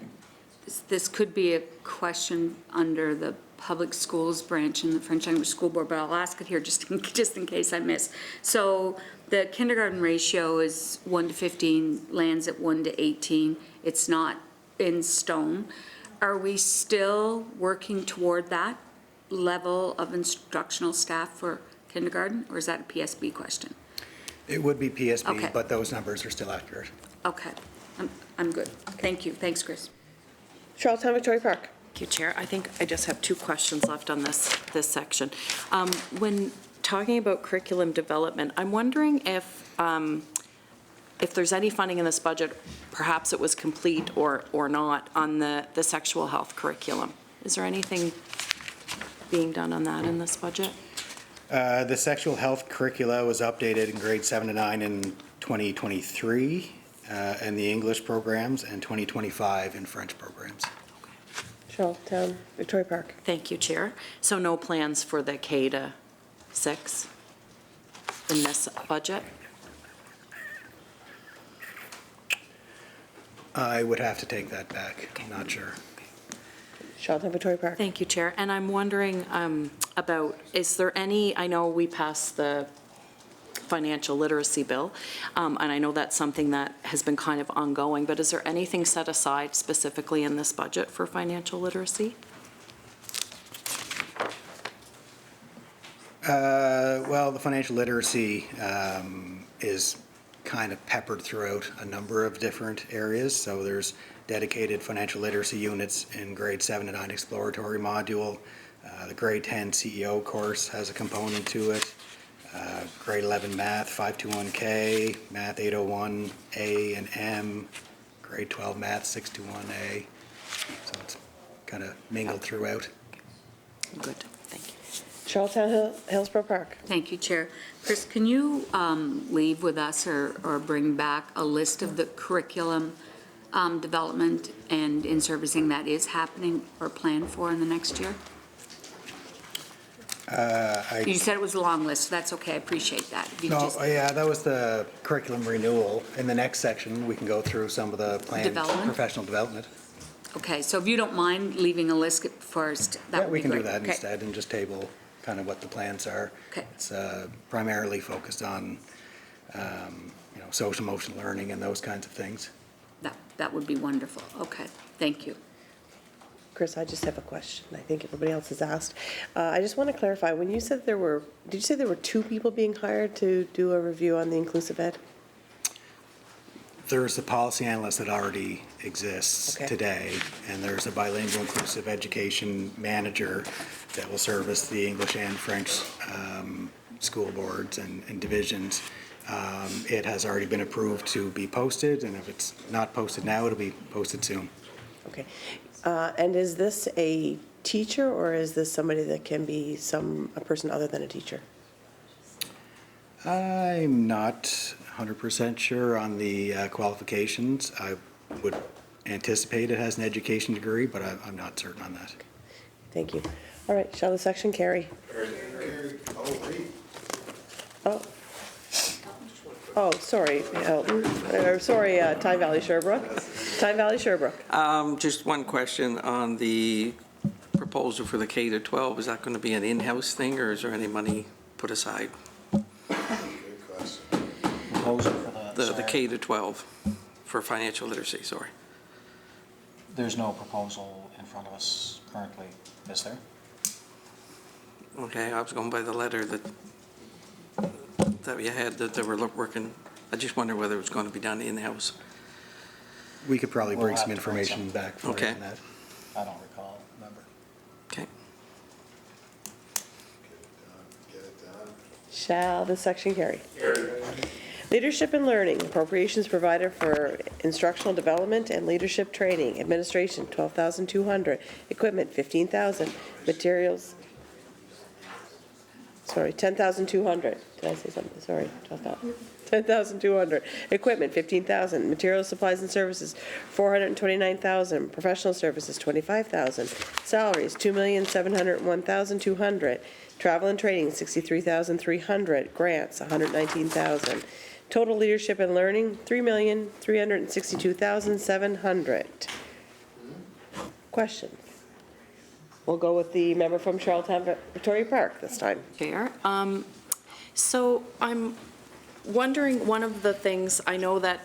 This could be a question under the Public Schools branch in the French Language School Board, but I'll ask it here just in case I miss. So the kindergarten ratio is 1 to 15, lands at 1 to 18. It's not in stone. Are we still working toward that level of instructional staff for kindergarten, or is that a PSB question? It would be PSB, Okay. but those numbers are still accurate. Okay, I'm good. Thank you. Thanks, Chris. Charlottetown Victoria Park. Thank you, Chair. I think I just have two questions left on this section. When talking about curriculum development, I'm wondering if there's any funding in this budget, perhaps it was complete or not, on the sexual health curriculum. Is there anything being done on that in this budget? The sexual health curricula was updated in grades 7 to 9 in 2023, and the English programs, and 2025 in French programs. Charlottetown Victoria Park. Thank you, Chair. So no plans for the K to 6 in this budget? I would have to take that back. I'm not sure. Charlottetown Victoria Park. Thank you, Chair. And I'm wondering about, is there any, I know we passed the financial literacy bill, and I know that's something that has been kind of ongoing, but is there anything set aside specifically in this budget for financial literacy? Well, the financial literacy is kind of peppered throughout a number of different areas. So there's dedicated financial literacy units in grade 7 to 9 exploratory module. The grade 10 CEO course has a component to it. Grade 11 math 521K, math 801A and M, grade 12 math 621A. So it's kind of mingled throughout. Good, thank you. Charlottetown Hillsborough Park. Thank you, Chair. Chris, can you leave with us or bring back a list of the curriculum development and in-servicing that is happening or planned for in the next year? You said it was a long list. That's okay. I appreciate that. Yeah, that was the curriculum renewal. In the next section, we can go through some of the planned professional development. Okay, so if you don't mind leaving a list first, that would be great. Yeah, we can do that Okay. instead and just table kind of what the plans are. Okay. It's primarily focused on, social emotional learning and those kinds of things. That would be wonderful. Okay, thank you. Chris, I just have a question. I think everybody else has asked. I just want to clarify, when you said did you say there were 2 people being hired to do a review on the inclusive ed? There's a policy analyst that already exists today, and there's a bilingual inclusive education manager that will service the English and French school boards and divisions. It has already been approved to be posted, and if it's not posted now, it'll be posted soon. Okay. And is this a teacher, or is this somebody that can be a person other than a teacher? I'm not 100% sure on the qualifications. I would anticipate it has an education degree, but I'm not certain on that. Thank you. All right, shall the section carry? Oh, sorry, Elton. Sorry, Tyne Valley Sherbrooke. Tyne Valley Sherbrooke. Just one question on the proposal for the K to 12. Is that going to be an in-house thing, or is there any money put aside? Proposal for The K to 12 for financial literacy, sorry. There's no proposal in front of us currently, is there? Okay, I was going by the letter that we had, that they were working. I just wonder whether it was going to be done in-house. We could probably We'll bring have some to bring information some. back for you Okay. on that. I don't recall, remember. Okay. Shall this section carry? Leadership and learning, appropriations provided for instructional development and leadership training, administration, $12,200, equipment, $15,000, materials, sorry, $10,200. Did I say something? Sorry, 12,000. $10,200. Equipment, $15,000. Materials, supplies, and services, $429,000. Professional services, $25,000. Salaries, $2,701,200. Travel and training, $63,300. Grants, $119,000. Total leadership and learning, $3,362,700. Question. We'll go with the member from Charlottetown Victoria Park this time. Chair. So I'm wondering, one of the things, I know that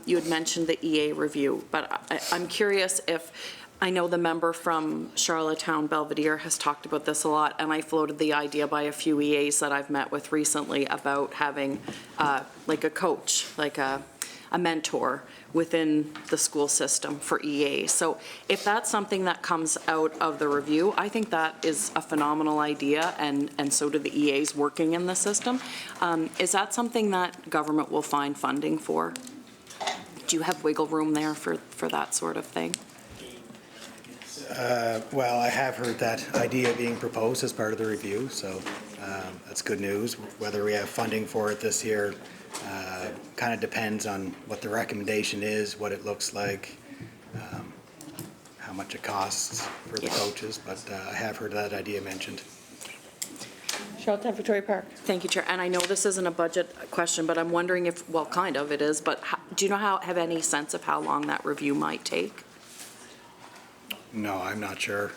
you had mentioned the EA review, but I'm curious if, I know the member from Charlottetown Belvedere has talked about this a lot, and I floated the idea by a few EAs that I've met with recently about having like a coach, like a a mentor within the school system for EA. So if that's something that comes out of the review, I think that is a phenomenal idea, and so do the EAs working in the system. Is that something that government will find funding for? Do you have wiggle room there for that sort of thing? Well, I have heard that idea being proposed as part of the review, so that's good news. Whether we have funding for it this year kind of depends on what the recommendation is, what it looks like, how much it costs for the coaches, but I have heard that idea mentioned. Charlottetown Victoria Park. Thank you, Chair. And I know this isn't a budget question, but I'm wondering if, well, kind of it is, but do you know have any sense of how long that review might take? No, I'm not sure.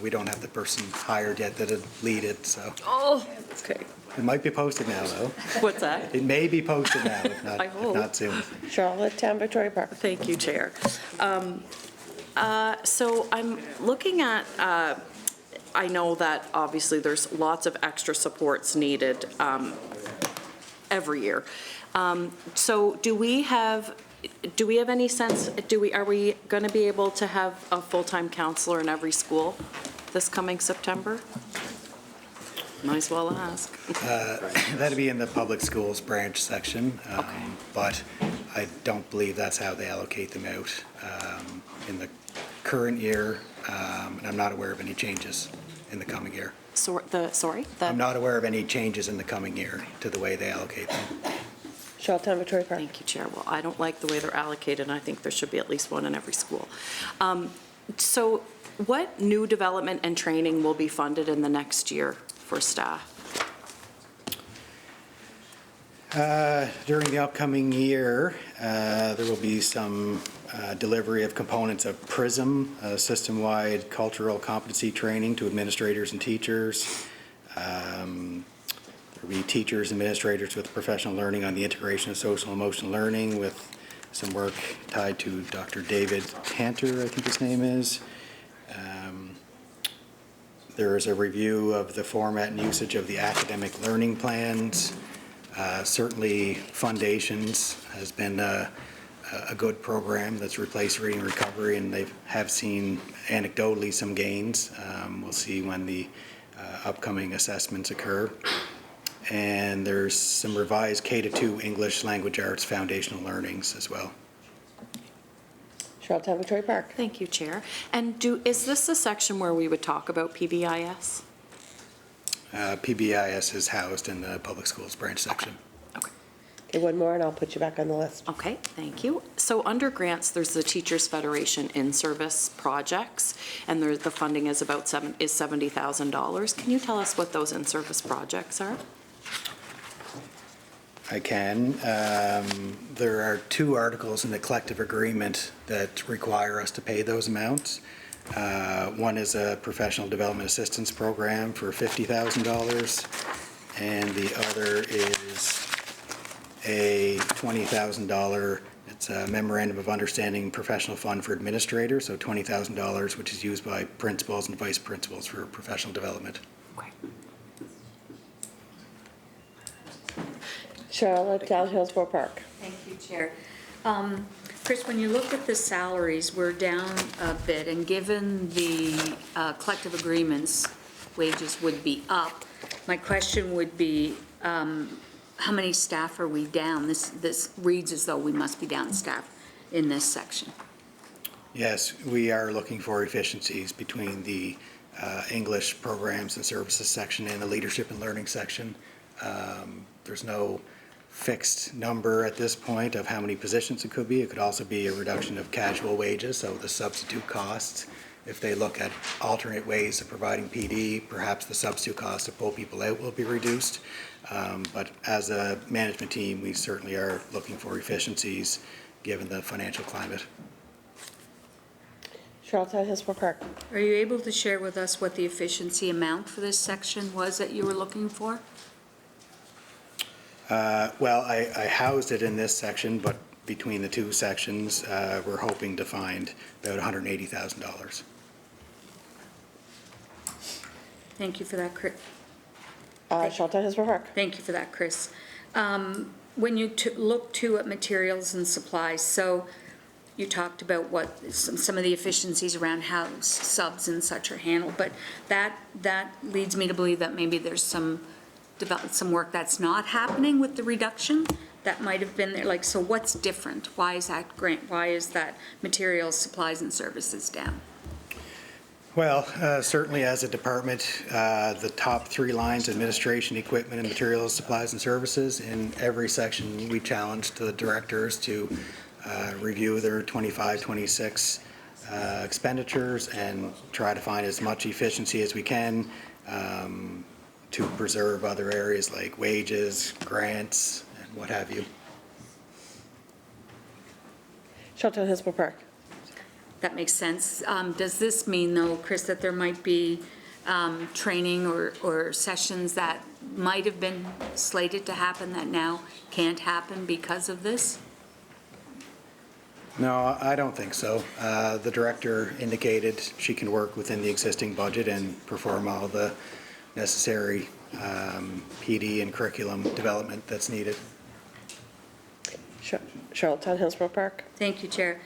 We don't have the person hired yet that'd lead it, so. Oh, okay. It might be posted now, though. What's that? It may be posted now, if not, I hope. if not soon. Charlottetown Victoria Park. Thank you, Chair. So I'm looking at, I know that obviously there's lots of extra supports needed every year. So do we have any sense, are we going to be able to have a full-time counselor in every school this coming September? Might as well ask. That'd be in the public schools branch section, but I don't believe that's how they allocate them out in the current year, and I'm not aware of any changes in the coming year. I'm not aware of any changes in the coming year to the way they allocate them. Charlottetown Victoria Park. Thank you, Chair. Well, I don't like the way they're allocated, and I think there should be at least one in every school. So what new development and training will be funded in the next year for staff? During the upcoming year, there will be some delivery of components of PRISM, system-wide cultural competency training to administrators and teachers. There will be teachers, administrators with professional learning on the integration of social and emotional learning with some work tied to Dr. David Cantor, I think his name is. There is a review of the format and usage of the academic learning plans. Certainly Foundations has been a good program that's replaced Reading Recovery, and they have seen anecdotally some gains. We'll see when the upcoming assessments occur. And there's some revised K-2 English Language Arts foundational learnings as well. Charlottetown Victoria Park. Thank you, Chair. And is this the section where we would talk about PBIS? PBIS is housed in the public schools branch section. Okay, one more and I'll put you back on the list. Okay, thank you. So under grants, there's the Teachers Federation in-service projects, and the funding is about $70,000. Can you tell us what those in-service projects are? I can. There are 2 articles in the collective agreement that require us to pay those amounts. One is a professional development assistance program for $50,000, and the other is a $20,000, it's a memorandum of understanding professional fund for administrators, so $20,000, which is used by principals and vice principals for professional development. Charlottetown Hillsborough Park. Thank you, Chair. Chris, when you look at the salaries, we're down a bit, and given the collective agreements, wages would be up. My question would be, how many staff are we down? This reads as though we must be down staff in this section. Yes, we are looking for efficiencies between the English programs and services section and the leadership and learning section. There's no fixed number at this point of how many positions it could be. It could also be a reduction of casual wages, so the substitute costs. If they look at alternate ways of providing PD, perhaps the substitute cost to pull people out will be reduced. But as a management team, we certainly are looking for efficiencies given the financial climate. Charlottetown Hillsborough Park. Are you able to share with us what the efficiency amount for this section was that you were looking for? Well, I housed it in this section, but between the 2 sections, we're hoping to find about $180,000. Thank you for that, Chris. Charlottetown Hillsborough Park. Thank you for that, Chris. when you look too at materials and supplies, so you talked about what some of the efficiencies around how subs and such are handled, but that leads me to believe that maybe there's some work that's not happening with the reduction that might have been there. Like, so what's different? Why is that why is that materials, supplies, and services down? Well, certainly as a department, the top 3 lines, administration, equipment, and materials, supplies, and services, in every section we challenged the directors to review their 25, 26 expenditures and try to find as much efficiency as we can to preserve other areas like wages, grants, and what have you. Charlottetown Hillsborough Park. That makes sense. Does this mean, though, Chris, that there might be training or sessions that might have been slated to happen that now can't happen because of this? No, I don't think so. The director indicated she can work within the existing budget and perform all the necessary PD and curriculum development that's needed. Charlottetown Hillsborough Park. Thank you, Chair.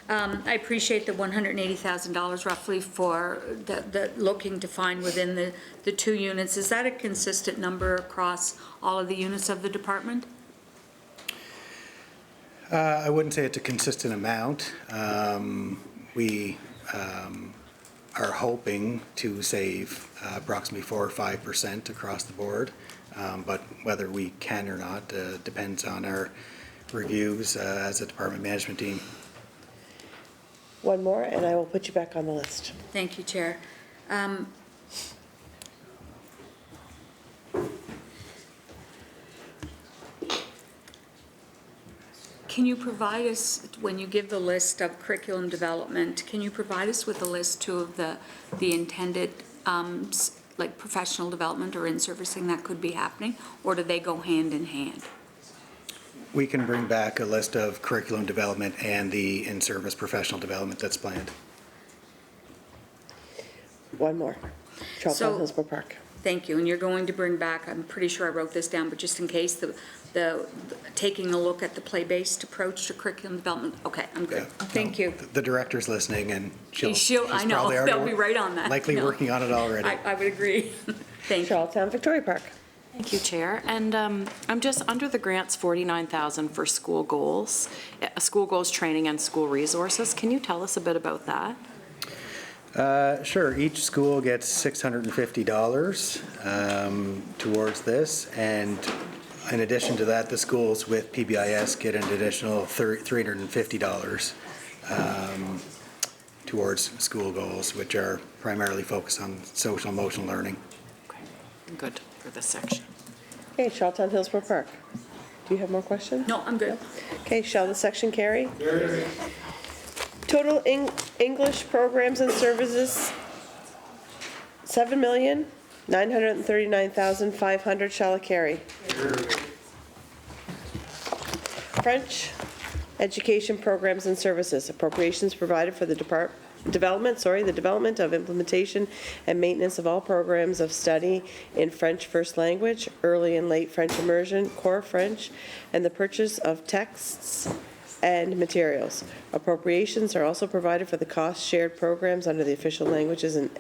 I appreciate the $180,000 roughly for the looking to find within the 2 units. Is that a consistent number across all of the units of the department? I wouldn't say it's a consistent amount. We are hoping to save approximately 4 or 5% across the board, but whether we can or not depends on our reviews as a department management team. One more, and I will put you back on the list. Thank you, Chair. Can you provide us, when you give the list of curriculum development, can you provide us with a list too of the intended like professional development or in-servicing that could be happening, or do they go hand in hand? We can bring back a list of curriculum development and the in-service professional development that's planned. One more. Charlottetown Hillsborough Park. Thank you. And you're going to bring back, I'm pretty sure I wrote this down, but just in case, the taking a look at the play-based approach to curriculum development. Okay, I'm good. Yeah. Thank you. The director's listening, and she's I know, probably already they'll be right on that. likely No. working on it already. I would agree. Thank you. Charlottetown Victoria Park. Thank you, Chair. And I'm just under the grants, $49,000 for school goals training and school resources. Can you tell us a bit about that? Sure. Each school gets $650 towards this, and in addition to that, the schools with PBIS get an additional $350 towards school goals, which are primarily focused on social emotional learning. Okay, good for this section. Okay, Charlottetown Hillsborough Park. Do you have more questions? No, I'm good. Okay, shall the section carry? Total English programs and services, $7,939,500 shall it carry. French education programs and services, appropriations provided for the development of implementation and maintenance of all programs of study in French first language, early and late French immersion, core French, and the purchase of texts and materials. Appropriations are also provided for the cost-shared programs under the official languages in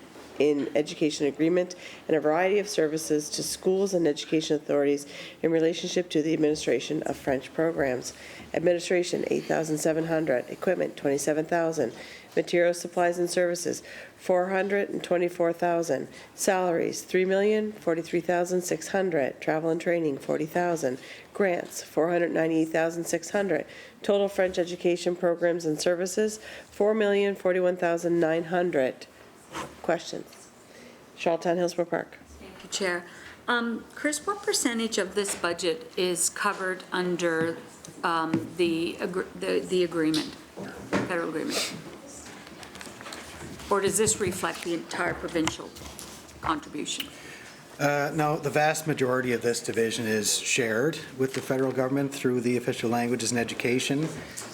education agreement and a variety of services to schools and education authorities in relationship to the administration of French programs. Administration, $8,700. Equipment, $27,000. Materials, supplies, and services, $424,000. Salaries, $3,043,600. Travel and training, $40,000. Grants, $498,600. Total French education programs and services, $4,041,900. Questions? Charlottetown Hillsborough Park. Thank you, Chair. Chris, what percentage of this budget is covered under the agreement, federal agreement? Or does this reflect the entire provincial contribution? No, the vast majority of this division is shared with the federal government through the official languages in education.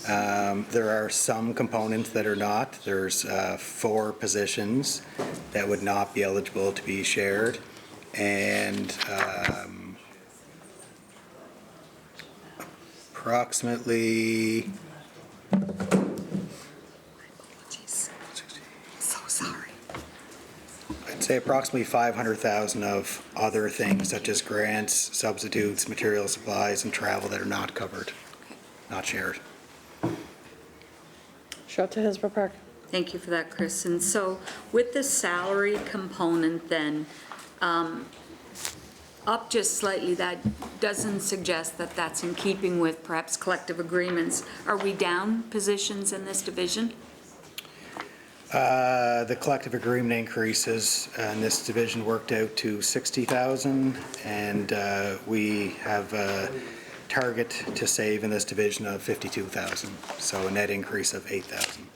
There are some components that are not. There's 4 positions that would not be eligible to be shared, and approximately, So sorry. I'd say approximately 500,000 of other things such as grants, substitutes, material supplies, and travel that are not covered, not shared. Charlottetown Hillsborough Park. Thank you for that, Chris. And so with the salary component then, up just slightly, that doesn't suggest that that's in keeping with perhaps collective agreements. Are we down positions in this division? The collective agreement increases in this division worked out to 60,000, and we have a target to save in this division of 52,000, so a net increase of 8,000.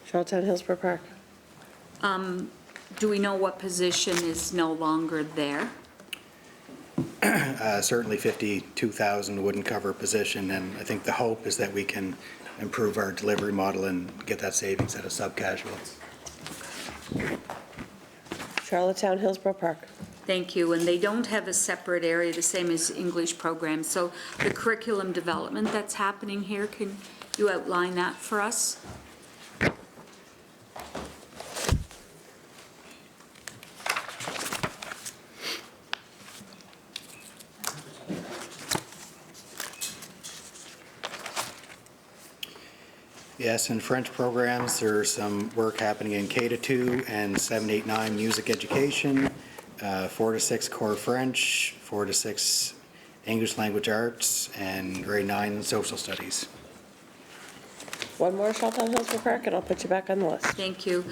Charlottetown Hillsborough Park. Do we know what position is no longer there? Certainly 52,000 wouldn't cover a position, and I think the hope is that we can improve our delivery model and get that savings at a sub-casual. Charlottetown Hillsborough Park. Thank you. And they don't have a separate area, the same as English programs. So the curriculum development that's happening here, can you outline that for us? Yes, in French programs, there's some work happening in K-2 and 7-8-9 music education, 4-6 core French, 4-6 English language arts, and grade 9 social studies. One more Charlottetown Hillsborough Park, and I'll put you back on the list. Thank you.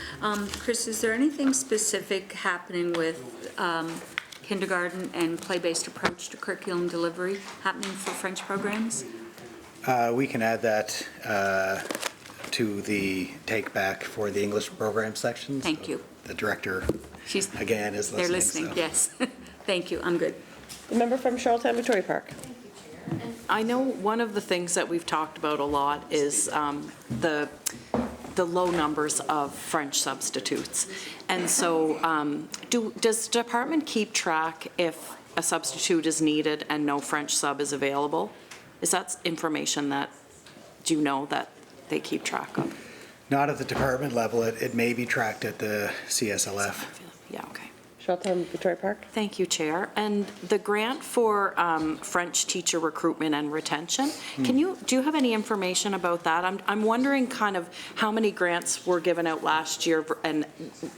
Chris, is there anything specific happening with kindergarten and play-based approach to curriculum delivery happening for French programs? We can add that to the take back for the English program sections. Thank you. The director, She's, again, is listening. they're listening, so. yes. Thank you, I'm good. The member from Charlottetown Victoria Park. I know one of the things that we've talked about a lot is the low numbers of French substitutes. And so does the department keep track if a substitute is needed and no French sub is available? Is that information that, do you know, that they keep track of? Not at the department level. It may be tracked at the CSLF. Yeah, okay. Charlottetown Victoria Park. Thank you, Chair. And the grant for French teacher recruitment and retention, do you have any information about that? I'm wondering kind of how many grants were given out last year, and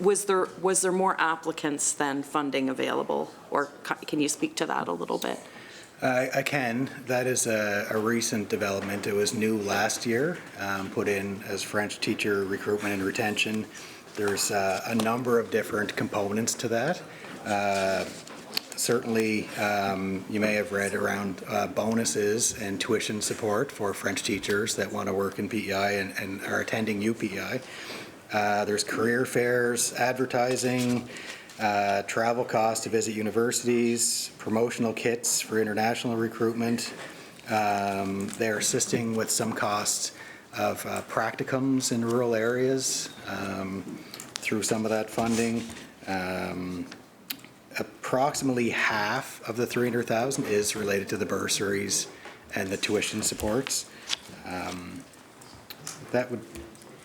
was there more applicants than funding available? Or can you speak to that a little bit? I can. That is a recent development. It was new last year, put in as French teacher recruitment and retention. There's a number of different components to that. Certainly, you may have read around bonuses and tuition support for French teachers that want to work in PEI and are attending UPEI. There's career fairs, advertising, travel costs to visit universities, promotional kits for international recruitment. They're assisting with some costs of practicums in rural areas through some of that funding. Approximately half of the $300,000 is related to the bursaries and the tuition supports. That would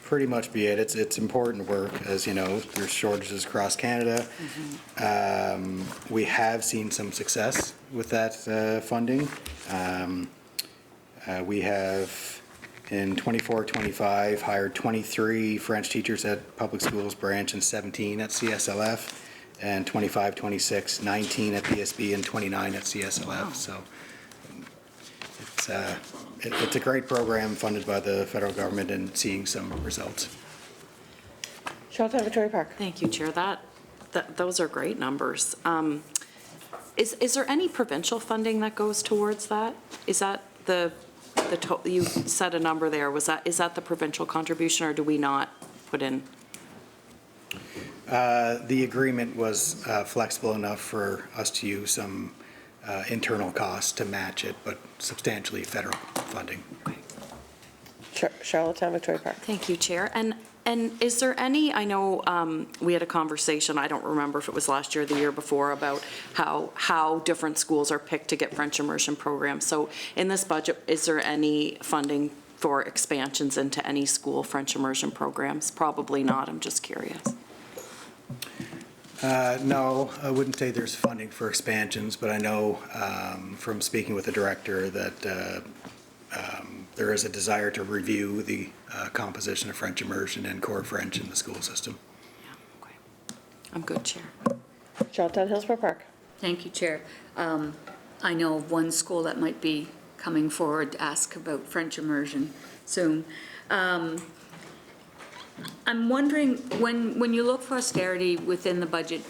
pretty much be it. It's important work, as you know. There's shortages across Canada. We have seen some success with that funding. We have, in 24-25, hired 23 French teachers at public schools branch and 17 at CSLF, and 25-26, 19 at PSB and 29 at CSLF. Wow. So it's a great program funded by the federal government and seeing some results. Charlottetown Victoria Park. Thank you, Chair. Those are great numbers. Is there any provincial funding that goes towards that? Is that you said a number there. Is that the provincial contribution, or do we not put in? The agreement was flexible enough for us to use some internal costs to match it, but substantially federal funding. Charlottetown Victoria Park. Thank you, Chair. And And is there any, I know we had a conversation, I don't remember if it was last year or the year before, about how different schools are picked to get French immersion programs. So in this budget, is there any funding for expansions into any school French immersion programs? Probably not, I'm just curious. No, I wouldn't say there's funding for expansions, but I know from speaking with the director that there is a desire to review the composition of French immersion and core French in the school system. Yeah, okay. I'm good, Chair. Charlottetown Hillsborough Park. Thank you, Chair. I know of one school that might be coming forward to ask about French immersion soon. I'm wondering, when you look for austerity within the budget,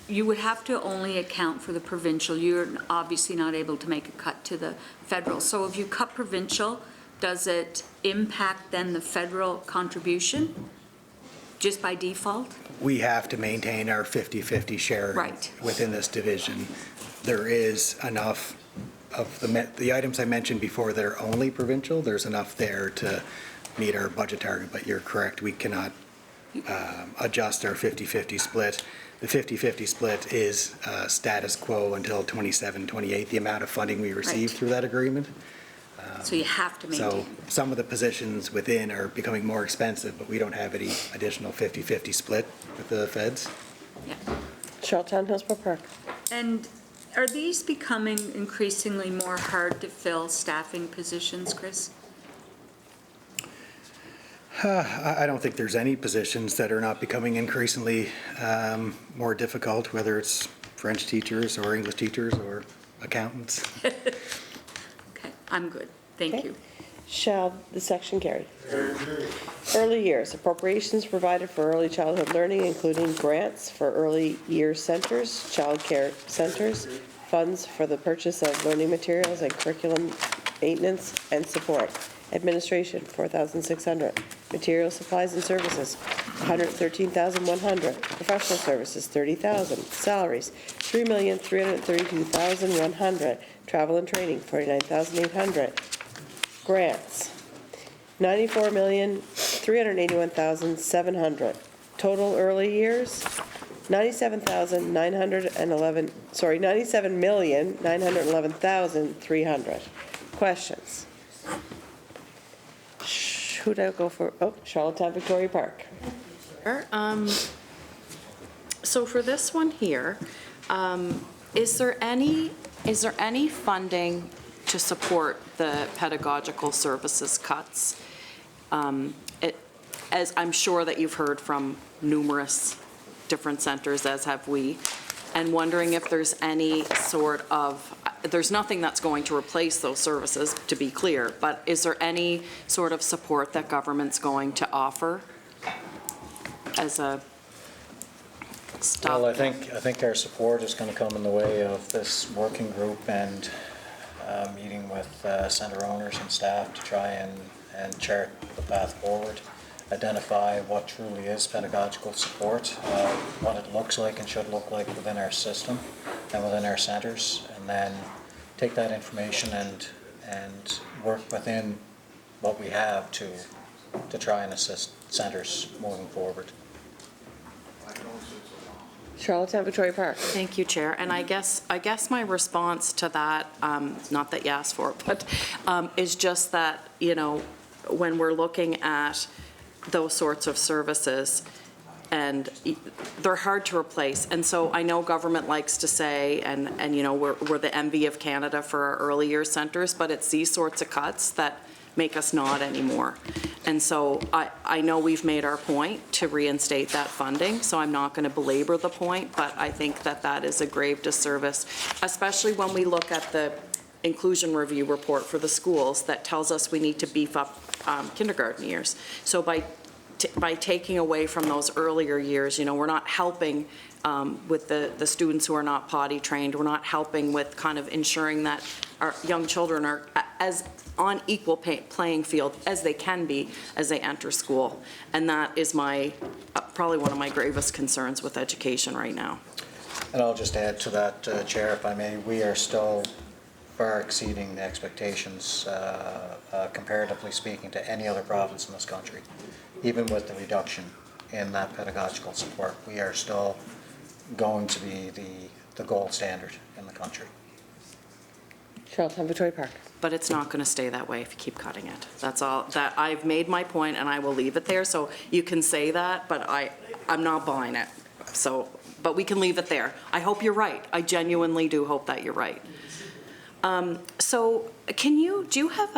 you would have to only account for the provincial. You're obviously not able to make a cut to the federal. So if you cut provincial, does it impact then the federal contribution just by default? We have to maintain our 50-50 share within this division. There is enough of the items I mentioned before that are only provincial. There's enough there to meet our budget target, but you're correct, we cannot adjust our 50-50 split. The 50-50 split is status quo until 27-28, the amount of funding we receive through that agreement. So you have to maintain. So some of the positions within are becoming more expensive, but we don't have any additional 50-50 split with the feds. Yeah. Charlottetown Hillsborough Park. And are these becoming increasingly more hard to fill staffing positions, Chris? I don't think there's any positions that are not becoming increasingly more difficult, whether it's French teachers or English teachers or accountants. Okay, I'm good. Thank you. Shall the section carry? Early years, appropriations provided for early childhood learning, including grants for early years centers, child care centers, funds for the purchase of learning materials and curriculum maintenance and support. Administration, $4,600. Materials, supplies, and services, $113,100. Professional services, $30,000. Salaries, $3,332,100. Travel and training, $49,800. Grants, $94,381,700. Total early years, $97,911,300. Questions? Who'd I go for? Oh, Charlottetown Victoria Park. So for this one here, is there any funding to support the pedagogical services cuts? As I'm sure that you've heard from numerous different centers, as have we, and wondering if there's any sort of, there's nothing that's going to replace those services, to be clear, but is there any sort of support that government's going to offer as a stop? Well, I think our support is going to come in the way of this working group and meeting with centre owners and staff to try and chart the path forward, identify what truly is pedagogical support, what it looks like and should look like within our system and within our centres, and then take that information and work within what we have to try and assist centres moving forward. Charlottetown Victoria Park. Thank you, Chair. And I guess my response to that, not that you asked for it, but is just that, you know, when we're looking at those sorts of services, and they're hard to replace. And so I know government likes to say, and you know, we're the envy of Canada for our early years centres, but it's these sorts of cuts that make us not anymore. And so I know we've made our point to reinstate that funding, so I'm not going to belabor the point, but I think that that is a grave disservice, especially when we look at the inclusion review report for the schools that tells us we need to beef up kindergarten years. So by taking away from those earlier years, you know, we're not helping with the students who are not potty trained. We're not helping with kind of ensuring that our young children are as on equal playing field as they can be as they enter school. And that is my, probably one of my gravest concerns with education right now. And I'll just add to that, Chair, if I may, we are still far exceeding the expectations, comparatively speaking, to any other province in this country. even with the reduction in that pedagogical support, we are still going to be the gold standard in the country. Charlottetown Victoria Park. But it's not going to stay that way if you keep cutting it. That's all, that I've made my point and I will leave it there. So you can say that, but I'm not buying it. So, but we can leave it there. I hope you're right. I genuinely do hope that you're right. So do you have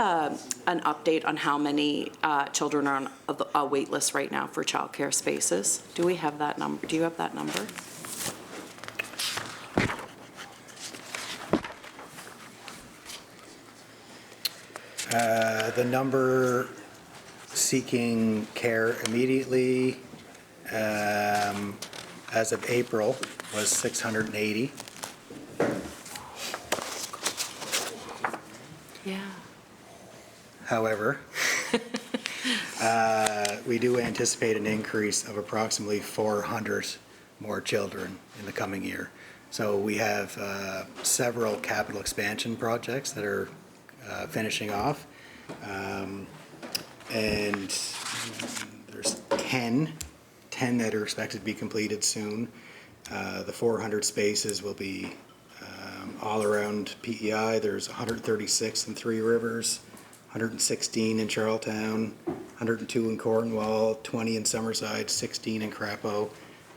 an update on how many children are on a wait list right now for childcare spaces? Do we have that number? Do you have that number? The number seeking care immediately as of April was 680. Yeah. However, we do anticipate an increase of approximately 400 more children in the coming year. So we have several capital expansion projects that are finishing off. And there's 10 that are expected to be completed soon. The 400 spaces will be all around PEI. There's 136 in Three Rivers, 116 in Charlottetown, 102 in Cornwall, 20 in Summerside, 16 in Crapo,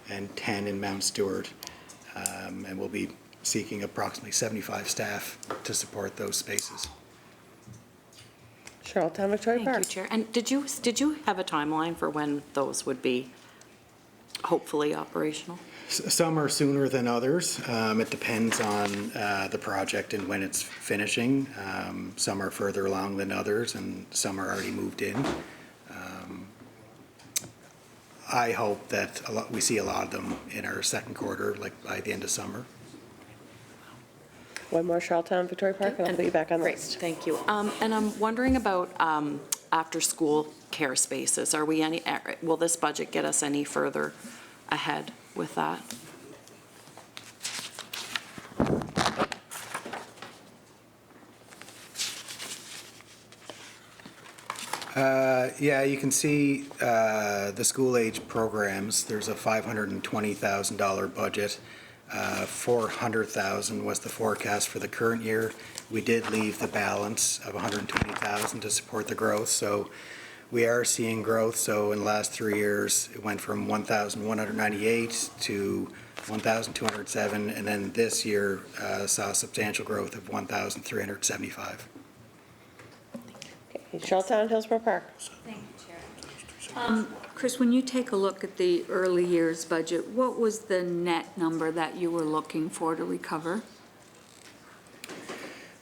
and 10 in Mount Stewart. And we'll be seeking approximately 75 staff to support those spaces. Charlottetown Victoria Park. Thank you, Chair. And did you have a timeline for when those would be hopefully operational? Some are sooner than others. It depends on the project and when it's finishing. Some are further along than others, and some are already moved in. I hope that we see a lot of them in our second quarter, like by the end of summer. One more Charlottetown Victoria Park, and I'll put you back on the Great, list. thank you. And I'm wondering about after-school care spaces. Will this budget get us any further ahead with that? Yeah, you can see the school-age programs. There's a $520,000 budget. $400,000 was the forecast for the current year. We did leave the balance of $120,000 to support the growth, so we are seeing growth. So in the last 3 years, it went from 1,198 to 1,207, and then this year saw substantial growth of 1,375. Okay, Charlottetown Hillsborough Park. Thank you, Chair. Chris, when you take a look at the early years budget, what was the net number that you were looking for to recover?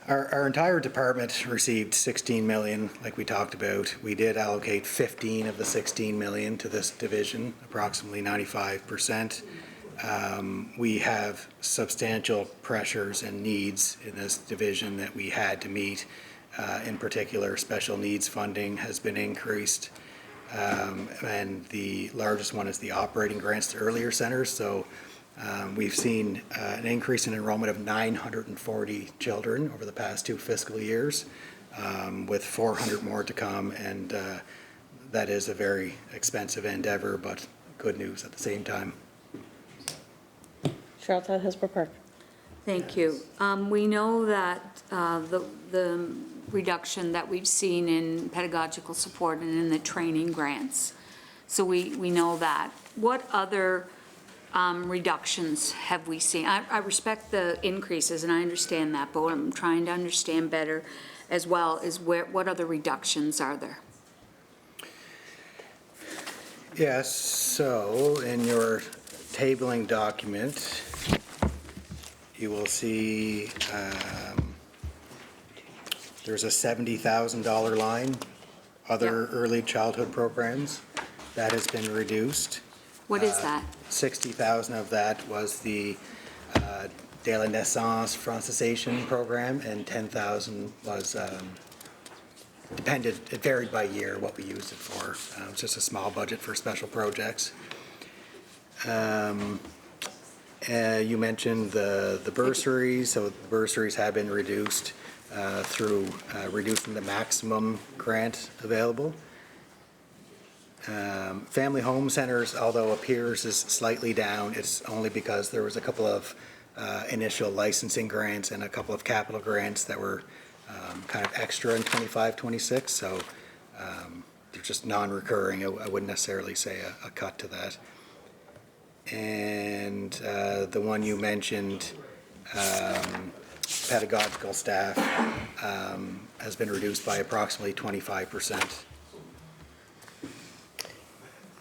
Our entire department received 16 million, like we talked about. We did allocate 15 of the 16 million to this division, approximately 95%. We have substantial pressures and needs in this division that we had to meet. In particular, special needs funding has been increased. And the largest one is the operating grants to earlier centers. So we've seen an increase in enrollment of 940 children over the past 2 fiscal years, with 400 more to come. And that is a very expensive endeavor, but good news at the same time. Charlottetown Hillsborough Park. Thank you. We know that the reduction that we've seen in pedagogical support and in the training grants. So we know that. What other reductions have we seen? I respect the increases and I understand that, but what I'm trying to understand better as well is what other reductions are there? Yes, so in your tabling document, you will see there's a $70,000 line, other early childhood programs. That has been reduced. What is that? 60,000 of that was the Dès la Naissance Francisation program, and 10,000 was it varied by year what we used it for. It was just a small budget for special projects. You mentioned the bursaries, so the bursaries have been reduced through reducing the maximum grant available. Family home centers, although appears is slightly down, it's only because there was a couple of initial licensing grants and a couple of capital grants that were kind of extra in 25, 26, so they're just non-recurring. I wouldn't necessarily say a cut to that. And the one you mentioned, pedagogical staff, has been reduced by approximately 25%.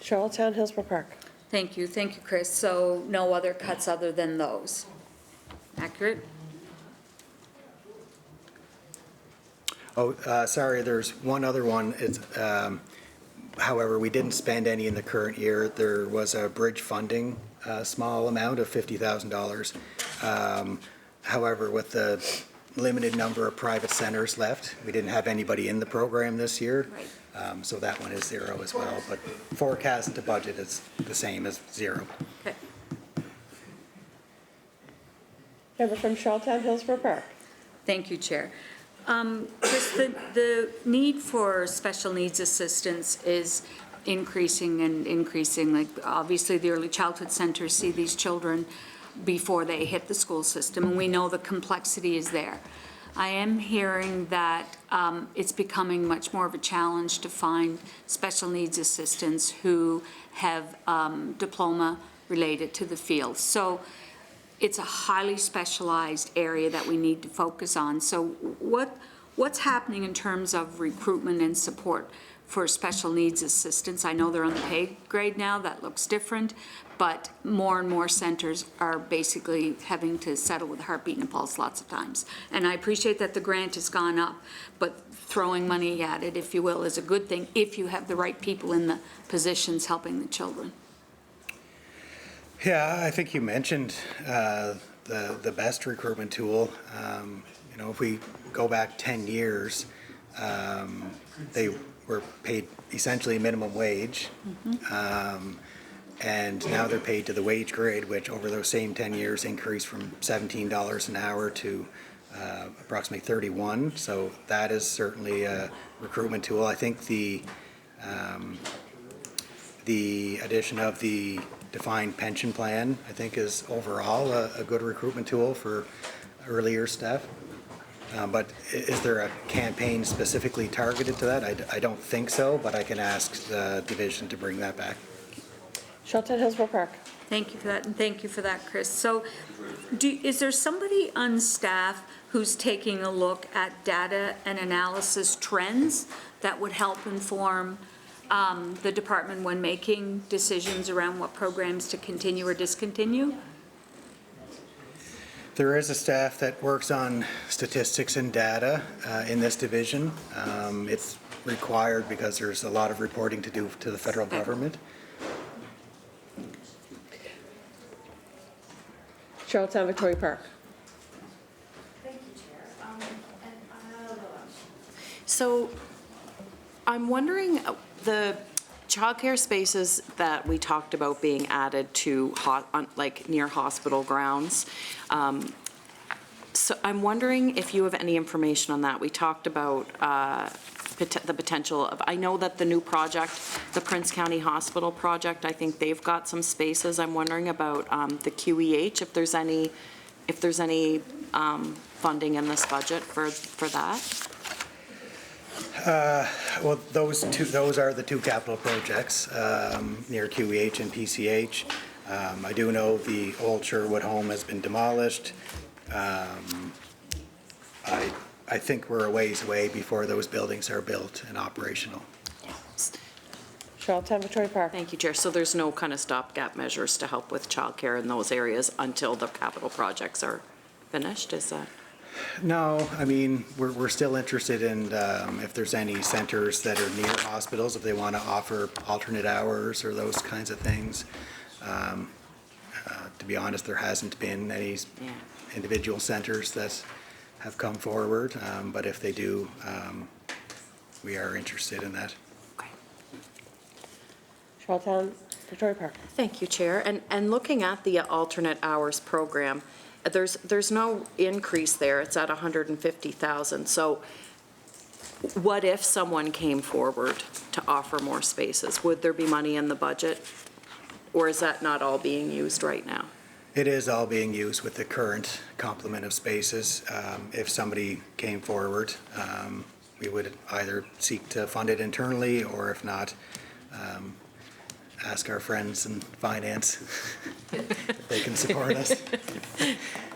Charlottetown, Hillsborough Park. Thank you, Chris. So no other cuts other than those? Accurate? Oh, sorry, there's one other one. It's, however, we didn't spend any in the current year. There was a bridge funding, small amount of $50,000. However, with the limited number of private centers left, we didn't have anybody in the program this year. So that one is zero as well, but forecast to budget is the same as zero. Okay. Member from Charlottetown, Hillsborough Park. Thank you, Chair. Chris, the need for special needs assistance is increasing and increasing. Like, obviously, the early childhood centers see these children before they hit the school system, and we know the complexity is there. I am hearing that it's becoming much more of a challenge to find special needs assistants who have diploma related to the field. So it's a highly specialized area that we need to focus on. So what's happening in terms of recruitment and support for special needs assistants? I know they're on the pay grade now, that looks different, but more and more centers are basically having to settle with a heartbeat and a pulse lots of times. And I appreciate that the grant has gone up, but throwing money at it, if you will, is a good thing if you have the right people in the positions helping the children. Yeah, I think you mentioned the best recruitment tool. You know, if we go back 10 years, they were paid essentially minimum wage. And now they're paid to the wage grade, which over those same 10 years increased from $17 an hour to approximately $31. So that is certainly a recruitment tool. I think the addition of the defined pension plan, I think, is overall a good recruitment tool for earlier staff. But is there a campaign specifically targeted to that? I don't think so, but I can ask the division to bring that back. Charlottetown, Hillsborough Park. Thank you for that, and thank you for that, Chris. So is there somebody on staff who's taking a look at data and analysis trends that would help inform the department when making decisions around what programs to continue or discontinue? There is a staff that works on statistics and data in this division. It's required because there's a lot of reporting to do to the federal government. Charlottetown, Victoria Park. Thank you, Chair. So I'm wondering, the childcare spaces that we talked about being added to like near hospital grounds. So I'm wondering if you have any information on that. We talked about the potential of, I know that the new project, the Prince County Hospital project, I think they've got some spaces. I'm wondering about the QEH, if there's any funding in this budget for that. Well, those are the two capital projects near QEH and PCH. I do know the old Sherwood home has been demolished. I think we're a ways away before those buildings are built and operational. Charlottetown, Victoria Park. Thank you, Chair. So there's no kind of stopgap measures to help with childcare in those areas until the capital projects are finished, is that? No, I mean, we're still interested in if there's any centers that are near hospitals, if they want to offer alternate hours or those kinds of things. To be honest, there hasn't been any individual centers that have come forward, but if they do, we are interested in that. Charlottetown, Victoria Park. Thank you, Chair. And looking at the alternate hours program, there's no increase there. It's at $150,000. So what if someone came forward to to offer more spaces. Would there be money in the budget, or is that not all being used right now? It is all being used with the current complement of spaces. If somebody came forward, we would either seek to fund it internally, or if not, ask our friends in finance if they can support us.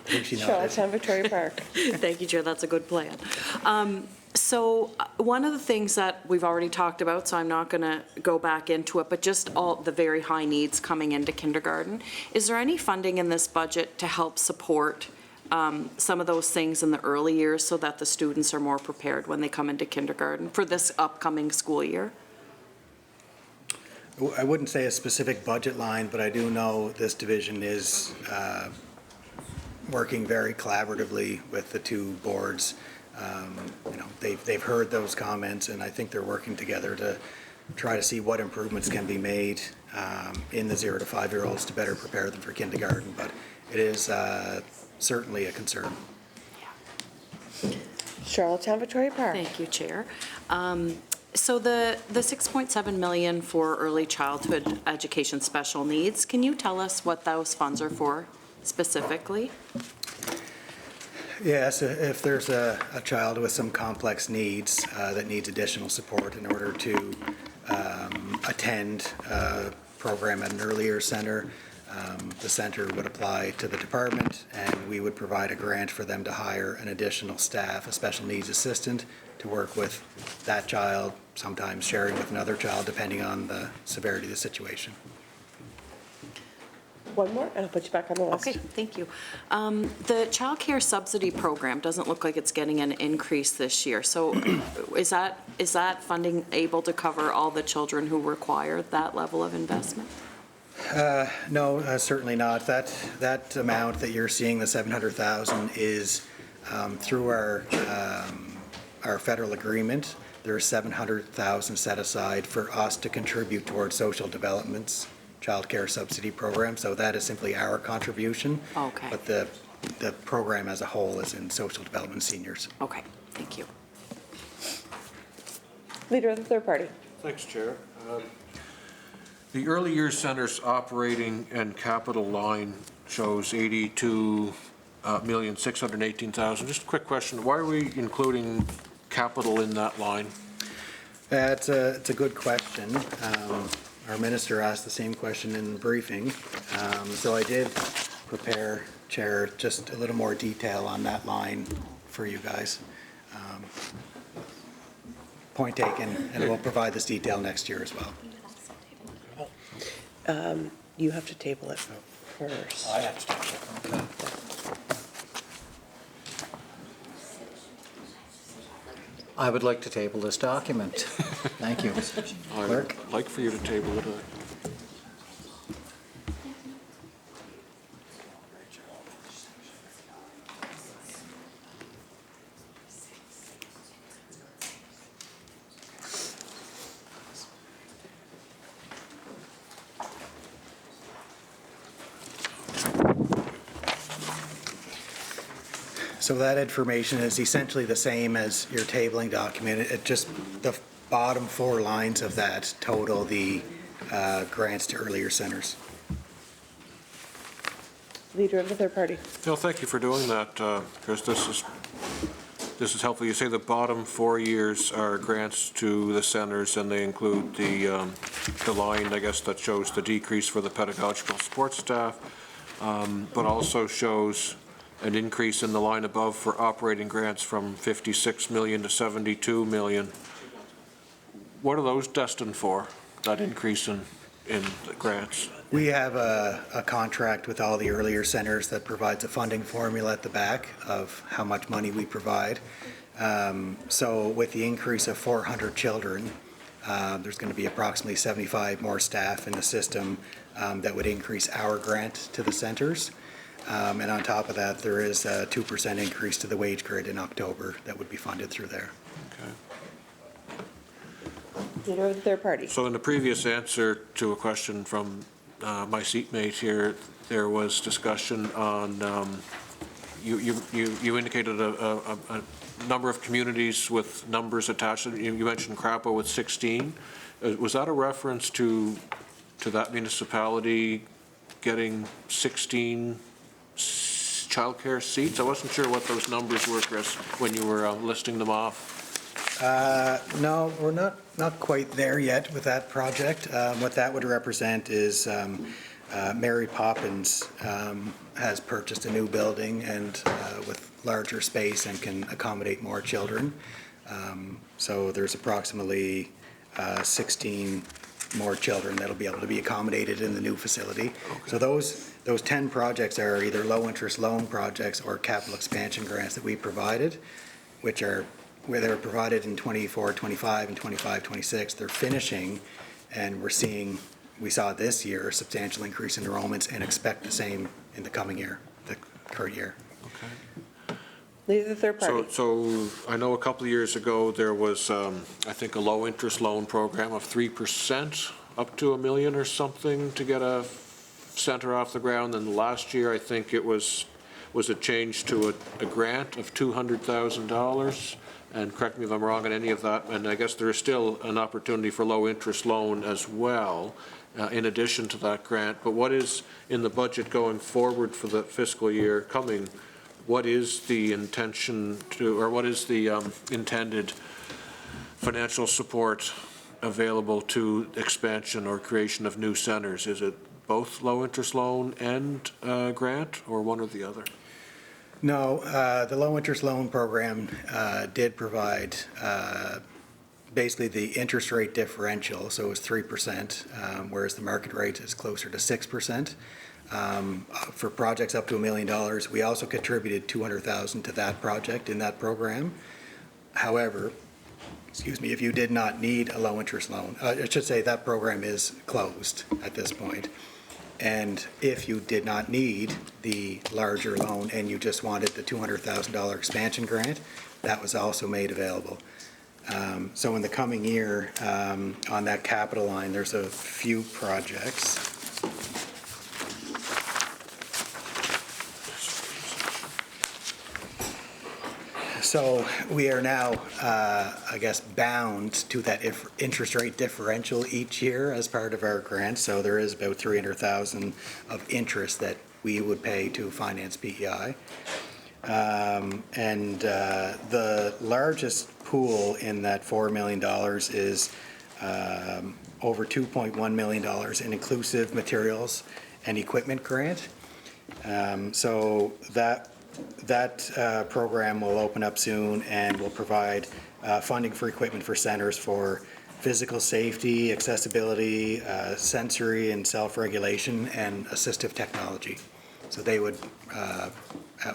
Charlottetown Victoria Park. Thank you, Chair. That's a good plan. So one of the things that we've already talked about, so I'm not going to go back into it, but just all the very high needs coming into kindergarten. Is there any funding in this budget to help support some of those things in the early years so that the students are more prepared when they come into kindergarten for this upcoming school year? I wouldn't say a specific budget line, but I do know this division is working very collaboratively with the two boards. They've heard those comments, and I think they're working together to try to see what improvements can be made in the 0 to 5-year-olds to better prepare them for kindergarten. But it is certainly a concern. Charlottetown Victoria Park. Thank you, Chair. So the $6.7 million for early childhood education special needs, can you tell us what those funds are for specifically? Yes, if there's a child with some complex needs that needs additional support in order to attend a program at an earlier center, the center would apply to the department, and we would provide a grant for them to hire an additional staff, a special needs assistant, to work with that child, sometimes sharing with another child, depending on the severity of the situation. One more, and I'll put you back on the list. Okay, thank you. The child care subsidy program doesn't look like it's getting an increase this year. So is that funding able to cover all the children who require that level of investment? No, certainly not. That amount that you're seeing, the $700,000, is through our federal agreement. There's $700,000 set aside for us to contribute towards social development's child care subsidy program. So that is simply our contribution. Okay. But the program as a whole is in social development seniors. Okay, thank you. Leader of the third party. Thanks, Chair. The early years center's operating and capital line shows $82,618,000. Just a quick question, why are we including capital in that line? It's a good question. Our minister asked the same question in the briefing. So I did prepare, Chair, just a little more detail on that line for you guys. Point taken, and we'll provide this detail next year as well. You have to table it first. I have to table it. Okay. I would like to table this document. Thank you. Clerk? I'd like for you to table it. So that information is essentially the same as your tabling document. It just, the bottom 4 lines of that total the grants to earlier centers. Leader of the third party. No, thank you for doing that, because this is helpful. You say the bottom 4 years are grants to the centers, and they include the line, I guess, that shows the decrease for the pedagogical support staff, but also shows an increase in the line above for operating grants from 56 million to 72 million. What are those destined for, that increase in the grants? We have a contract with all the earlier centers that provides a funding formula at the back of how much money we provide. So with the increase of 400 children, there's going to be approximately 75 more staff in the system that would increase our grant to the centers. And on top of that, there is a 2% increase to the wage grid in October that would be funded through there. Okay. Leader of the third party. So in the previous answer to a question from my seatmate here, there was discussion on, you indicated a number of communities with numbers attached. You mentioned Crapo with 16. Was that a reference to that municipality getting 16 childcare seats? I wasn't sure what those numbers were, Chris, when you were listing them off. No, we're not quite there yet with that project. What that would represent is Mary Poppins has purchased a new building and with larger space and can accommodate more children. So there's approximately 16 more children that'll be able to be accommodated in the new facility. Okay. So those 10 projects are either low-interest loan projects or capital expansion grants that we provided, which are where they were provided in 24, 25, and 25, 26. They're finishing, and we saw this year a substantial increase in enrollments and expect the same in the coming year, the current year. Lead the third party. So I know a couple of years ago, there was, I think, a low-interest loan program of 3% up to $1 million or something to get a center off the ground. And last year, I think it was it changed to a grant of $200,000? And correct me if I'm wrong on any of that. And I guess there is still an opportunity for low-interest loan as well, in addition to that grant. But what is in the budget going forward for the fiscal year coming? What is the intention to, or what is the intended financial support available to expansion or creation of new centers? Is it both low-interest loan and grant, or one or the other? No, the low-interest loan program did provide basically the interest rate differential, so it was 3%, whereas the market rate is closer to 6%. For projects up to $1 million, we also contributed $200,000 to that project in that program. However, if you did not need a low-interest loan, I should say that program is closed at this point. And if you did not need the larger loan and you just wanted the $200,000 expansion grant, that was also made available. So in the coming year, on that capital line, there's a few projects. So we are now, I guess, bound to that interest rate differential each year as part of our grant. So there is about $300,000 of interest that we would pay to finance PEI. And the largest pool in that $4 million is over $2.1 million in inclusive materials and equipment grant. So that program will open up soon and will provide funding for equipment for centers for physical safety, accessibility, sensory and self-regulation, and assistive technology. So they would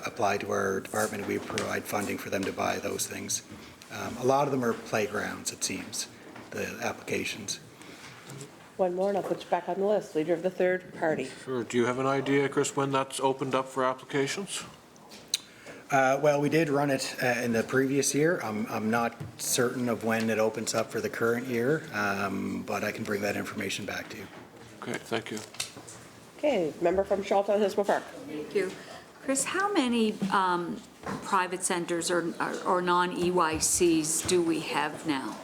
apply to our department, and we provide funding for them to buy those things. A lot of them are playgrounds, it seems, the applications. One more, and I'll put you back on the list. Leader of the third party. Sure. Do you have an idea, Chris, when that's opened up for applications? Well, we did run it in the previous year. I'm not certain of when it opens up for the current year, but I can bring that information back to you. Okay, thank you. Okay, member from Charlottetown Hillsborough Park. Thank you. Chris, how many private centers or non-EYCs do we have now?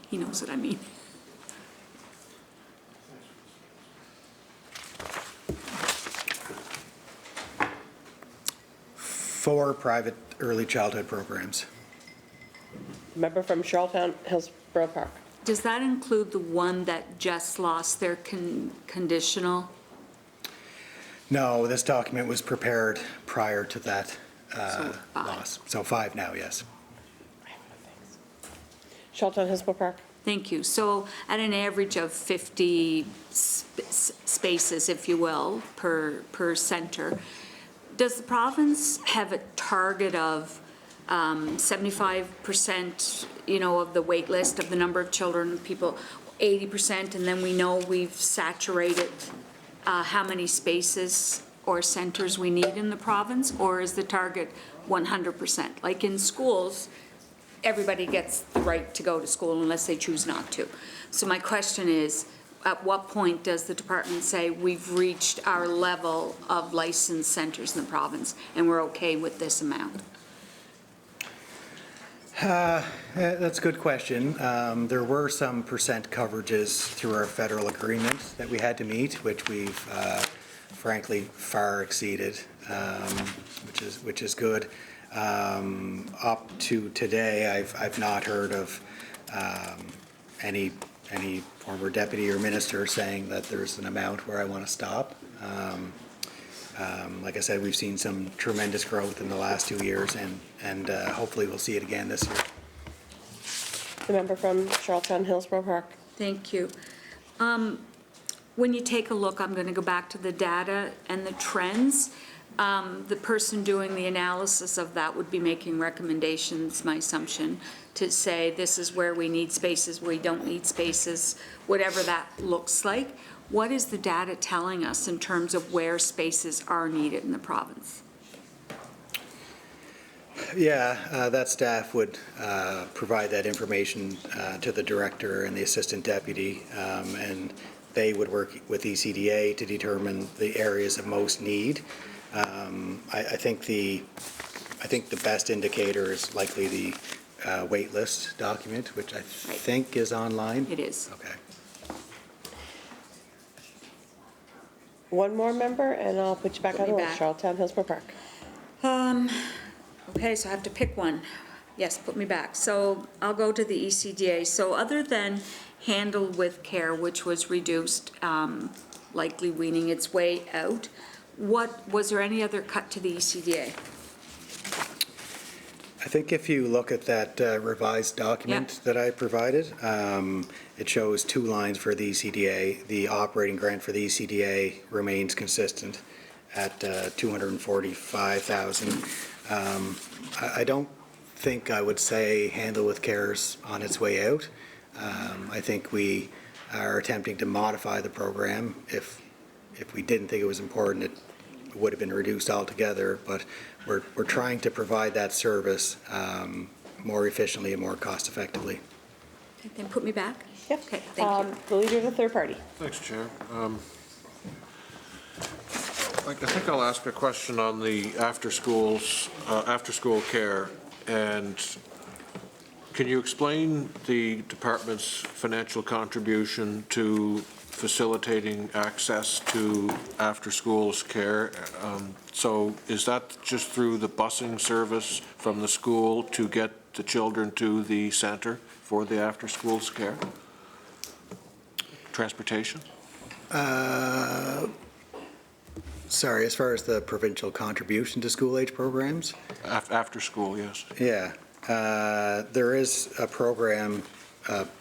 He knows what I mean. Four private early childhood programs. Member from Charlottetown Hillsborough Park. Does that include the one that just lost their conditional? No, this document was prepared prior to that loss. So 5 now, yes. Charlottetown Hillsborough Park. Thank you. So at an average of 50 spaces, if you will, per center, does the province have a target of 75%, of the wait list of the number of children, people, 80%, and then we know we've saturated how many spaces or centers we need in the province, or is the target 100%? Like in schools, everybody gets the right to go to school unless they choose not to. So my question is, at what point does the department say we've reached our level of licensed centers in the province and we're okay with this amount? That's a good question. There were some percent coverages through our federal agreement that we had to meet, which we've frankly far exceeded, which is good. Up to today, I've not heard of any former deputy or minister saying that there's an amount where I want to stop. Like I said, we've seen some tremendous growth in the last 2 years, and hopefully we'll see it again this year. The member from Charlottetown Hillsborough Park. Thank you. When you take a look, I'm going to go back to the data and the trends. The person doing the analysis of that would be making recommendations, my assumption, to say this is where we need spaces, we don't need spaces, whatever that looks like. What is the data telling us in terms of where spaces are needed in the province? Yeah, that staff would provide that information to the director and the assistant deputy, and they would work with ECDA to determine the areas of most need. I think the best indicator is likely the wait list document, which I think is online. It is. Okay. One more member, and I'll put you back on the list. Charlottetown Hillsborough Park. Okay, so I have to pick one. Yes, put me back. So I'll go to the ECDA. So other than Handle with Care, which was reduced, likely weaning its way out, was there any other cut to the ECDA? I think if you look at that revised document that I provided, it shows 2 lines for the ECDA. The operating grant for the ECDA remains consistent at $245,000. I don't think I would say Handle with Care's on its way out. I think we are attempting to modify the program. If we didn't think it was important, it would have been reduced altogether, but we're trying to provide that service more efficiently and more cost effectively. Okay, then put me back. Yep. Okay, thank you. The leader of the third party. Thanks, Chair. I think I'll ask a question on the after-school care. And can you explain the department's financial contribution to facilitating access to after-schools care? So is that just through the busing service from the school to get the children to the center for the after-schools care? Transportation? Sorry, as far as the provincial contribution to school-age programs? After school, yes. Yeah. There is a program,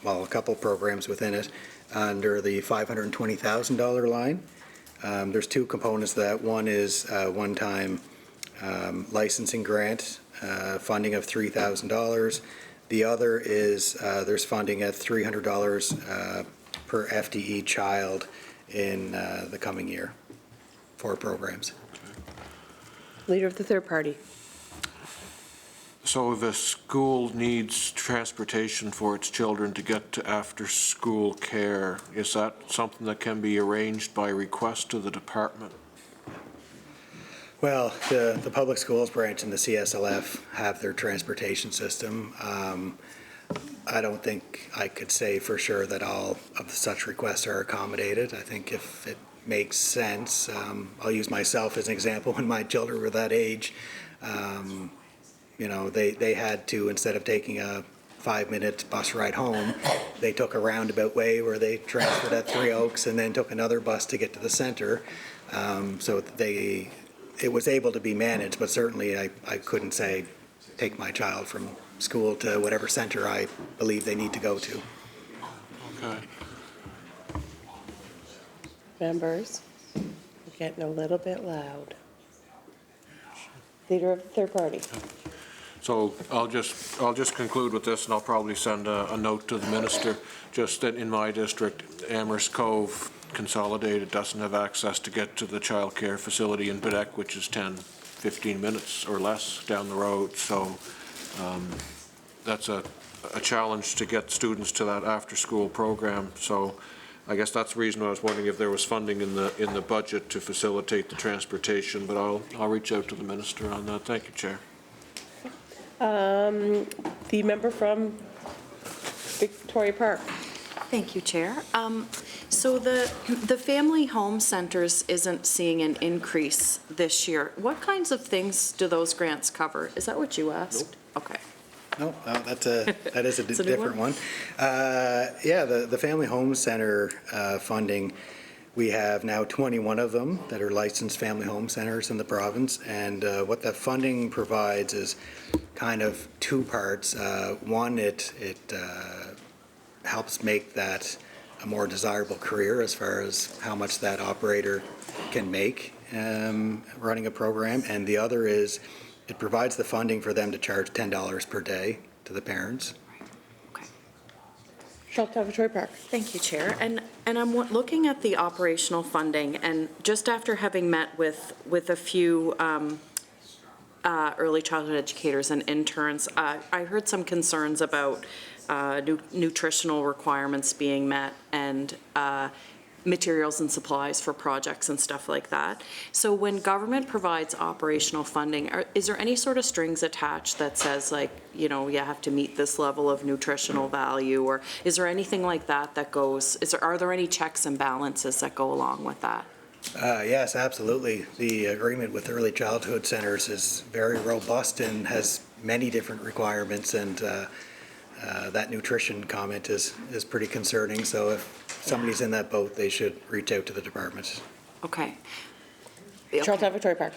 well, a couple programs within it, under the $520,000 line. There's 2 components to that. One is one-time licensing grant, funding of $3,000. The other is there's funding at $300 per FTE child in the coming year for programs. Leader of the third party. So if a school needs transportation for its children to get to after-school care, is that something that can be arranged by request to the department? Well, the public schools branch and the CSLF have their transportation system. I don't think I could say for sure that all of such requests are accommodated. I think if it makes sense, I'll use myself as an example. When my children were that age, you know, they had to, instead of taking a 5-minute bus ride home, they took a roundabout way where they transferred at Three Oaks and then took another bus to get to the center. So it was able to be managed, but certainly I couldn't say, take my child from school to whatever center I believe they need to go to. Okay. Members, we're getting a little bit loud. Leader of the third party. So I'll just conclude with this, and I'll probably send a note to the minister, just that in my district, Amherst Cove Consolidated doesn't have access to get to the child care facility in Badek, which is 10-15 minutes or less down the road. So that's a challenge to get students to that after-school program. So I guess that's the reason I was wondering if there was funding in the budget to facilitate the transportation, but I'll reach out to the minister on that. Thank you, Chair. The member from Victoria Park. Thank you, Chair. So the family home centers isn't seeing an increase this year. What kinds of things do those grants cover? Is that what you asked? Okay. No, that is a It's a new different one. Yeah, the Family Home Center funding, we have now 21 of them that are licensed family home centers in the province. And what that funding provides is kind of two parts. One, it helps make that a more desirable career as far as how much that operator can make running a program. And the other is it provides the funding for them to charge $10 per day to the parents. Charlottetown Victoria Park. Thank you, Chair. And I'm looking at the operational funding, and just after having met with a few early childhood educators and interns, I heard some concerns about nutritional requirements being met and materials and supplies for projects and stuff like that. So when government provides operational funding, is there any sort of strings attached that says, like, you know, you have to meet this level of nutritional value, or is there anything like that that goes, are there any checks and balances that go along with that? Yes, absolutely. The agreement with early childhood centers is very robust and has many different requirements, and that nutrition comment is pretty concerning. So if somebody's in that boat, they should reach out to the department. Okay. Charlottetown Victoria Park.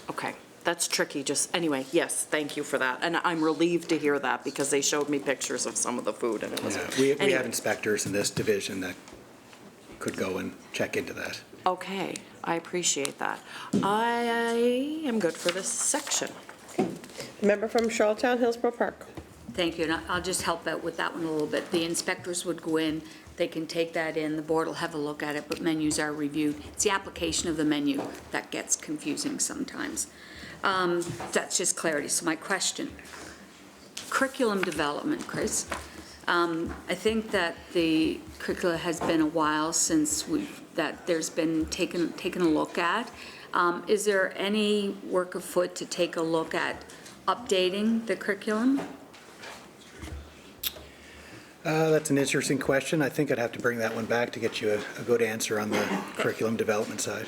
Okay, that's tricky, just, anyway, yes, thank you for that. And I'm relieved to hear that, because they showed me pictures of some of the food, and it was, Yeah, we anyway. have inspectors in this division that could go and check into that. Okay, I appreciate that. I am good for this section. Member from Charlottetown Hillsborough Park. Thank you, and I'll just help out with that one a little bit. The inspectors would go in, they can take that in, the board will have a look at it, but menus are reviewed. It's the application of the menu that gets confusing sometimes. That's just clarity. So my question, curriculum development, Chris. I think that the curricula has been a while since there's been taken a look at. Is there any work afoot to take a look at updating the curriculum? That's an interesting question. I think I'd have to bring that one back to get you a good answer on the curriculum development side.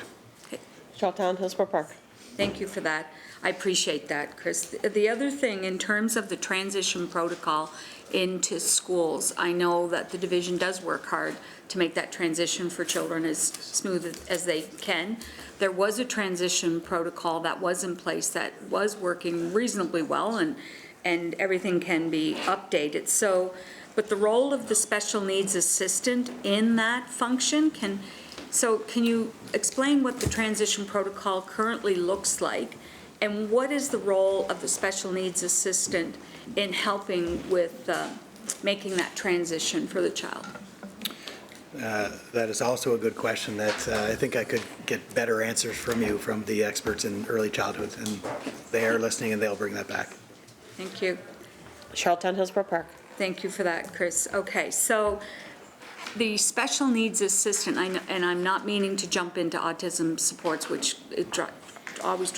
Charlottetown Hillsborough Park. Thank you for that. I appreciate that, Chris. The other thing, in terms of the transition protocol into schools, I know that the division does work hard to make that transition for children as smooth as they can. There was a transition protocol that was in place that was working reasonably well, and everything can be updated. But the role of the special needs assistant in that function, can you explain what the transition protocol currently looks like, and what is the role of the special needs assistant in helping with making that transition for the child? That is also a good question that I think I could get better answers from you, from the experts in early childhood, and they are listening and they'll bring that back. Thank you. Charlottetown Hillsborough Park. Thank you for that, Chris. Okay, so the special needs assistant, and I'm not meaning to jump into autism supports, which always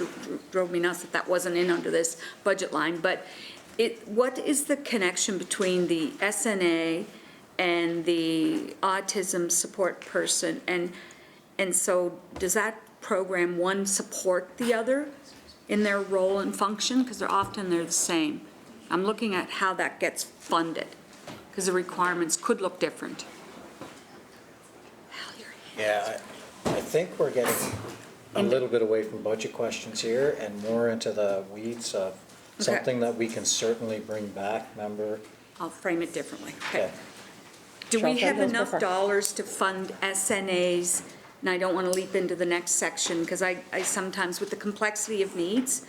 drove me nuts that wasn't in under this budget line, but what is the connection between the SNA and the autism support person? And so does that program, one support the other in their role and function? Because they're the same. I'm looking at how that gets funded, because the requirements could look different. Yeah, I think we're getting a little bit away from budget questions here and more into the weeds of something that we can certainly bring back, member. I'll frame it differently. Okay. Do we have enough dollars to fund SNAs? And I don't want to leap into the next section, because I sometimes, with the complexity of needs,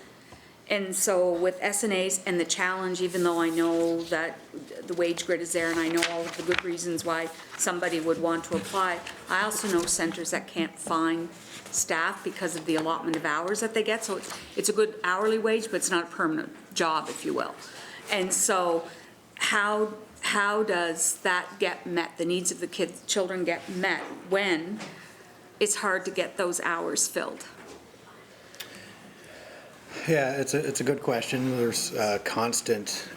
and so with SNAs and the challenge, even though I know that the wage grid is there and I know all of the good reasons why somebody would want to apply, I also know centers that can't find staff because of the allotment of hours that they get. So it's a good hourly wage, but it's not a permanent job, if you will. And so how does that get met? The needs of the children get met when it's hard to get those hours filled? Yeah, it's a good question. There's constant,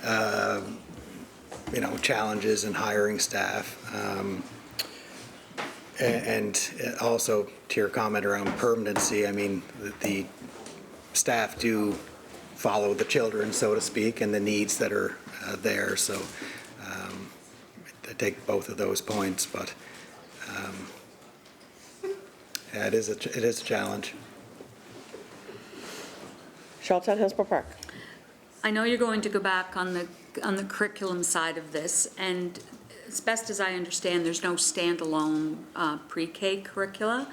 challenges in hiring staff. And also to your comment around permanency, I mean, the staff do follow the children, so to speak, and the needs that are there. So I take both of those points, but yeah, it is a challenge. Charlottetown Hillsborough Park. I know you're going to go back on the curriculum side of this, and as best as I understand, there's no standalone pre-K curricula,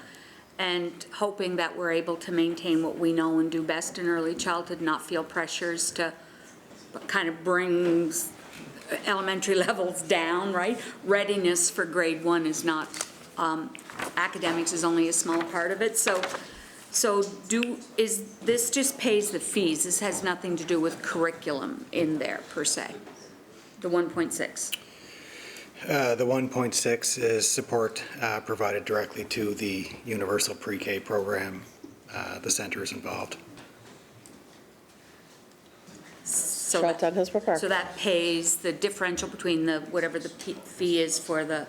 and hoping that we're able to maintain what we know and do best in early childhood, not feel pressures to kind of bring elementary levels down, right? Readiness for grade 1 is not, academics is only a small part of it. So is this just pays the fees? This has nothing to do with curriculum in there per se, the 1.6? The 1.6 is support provided directly to the Universal Pre-K program. The center is involved. So Charlottetown Hillsborough Park. So that pays the differential between whatever the fee is for the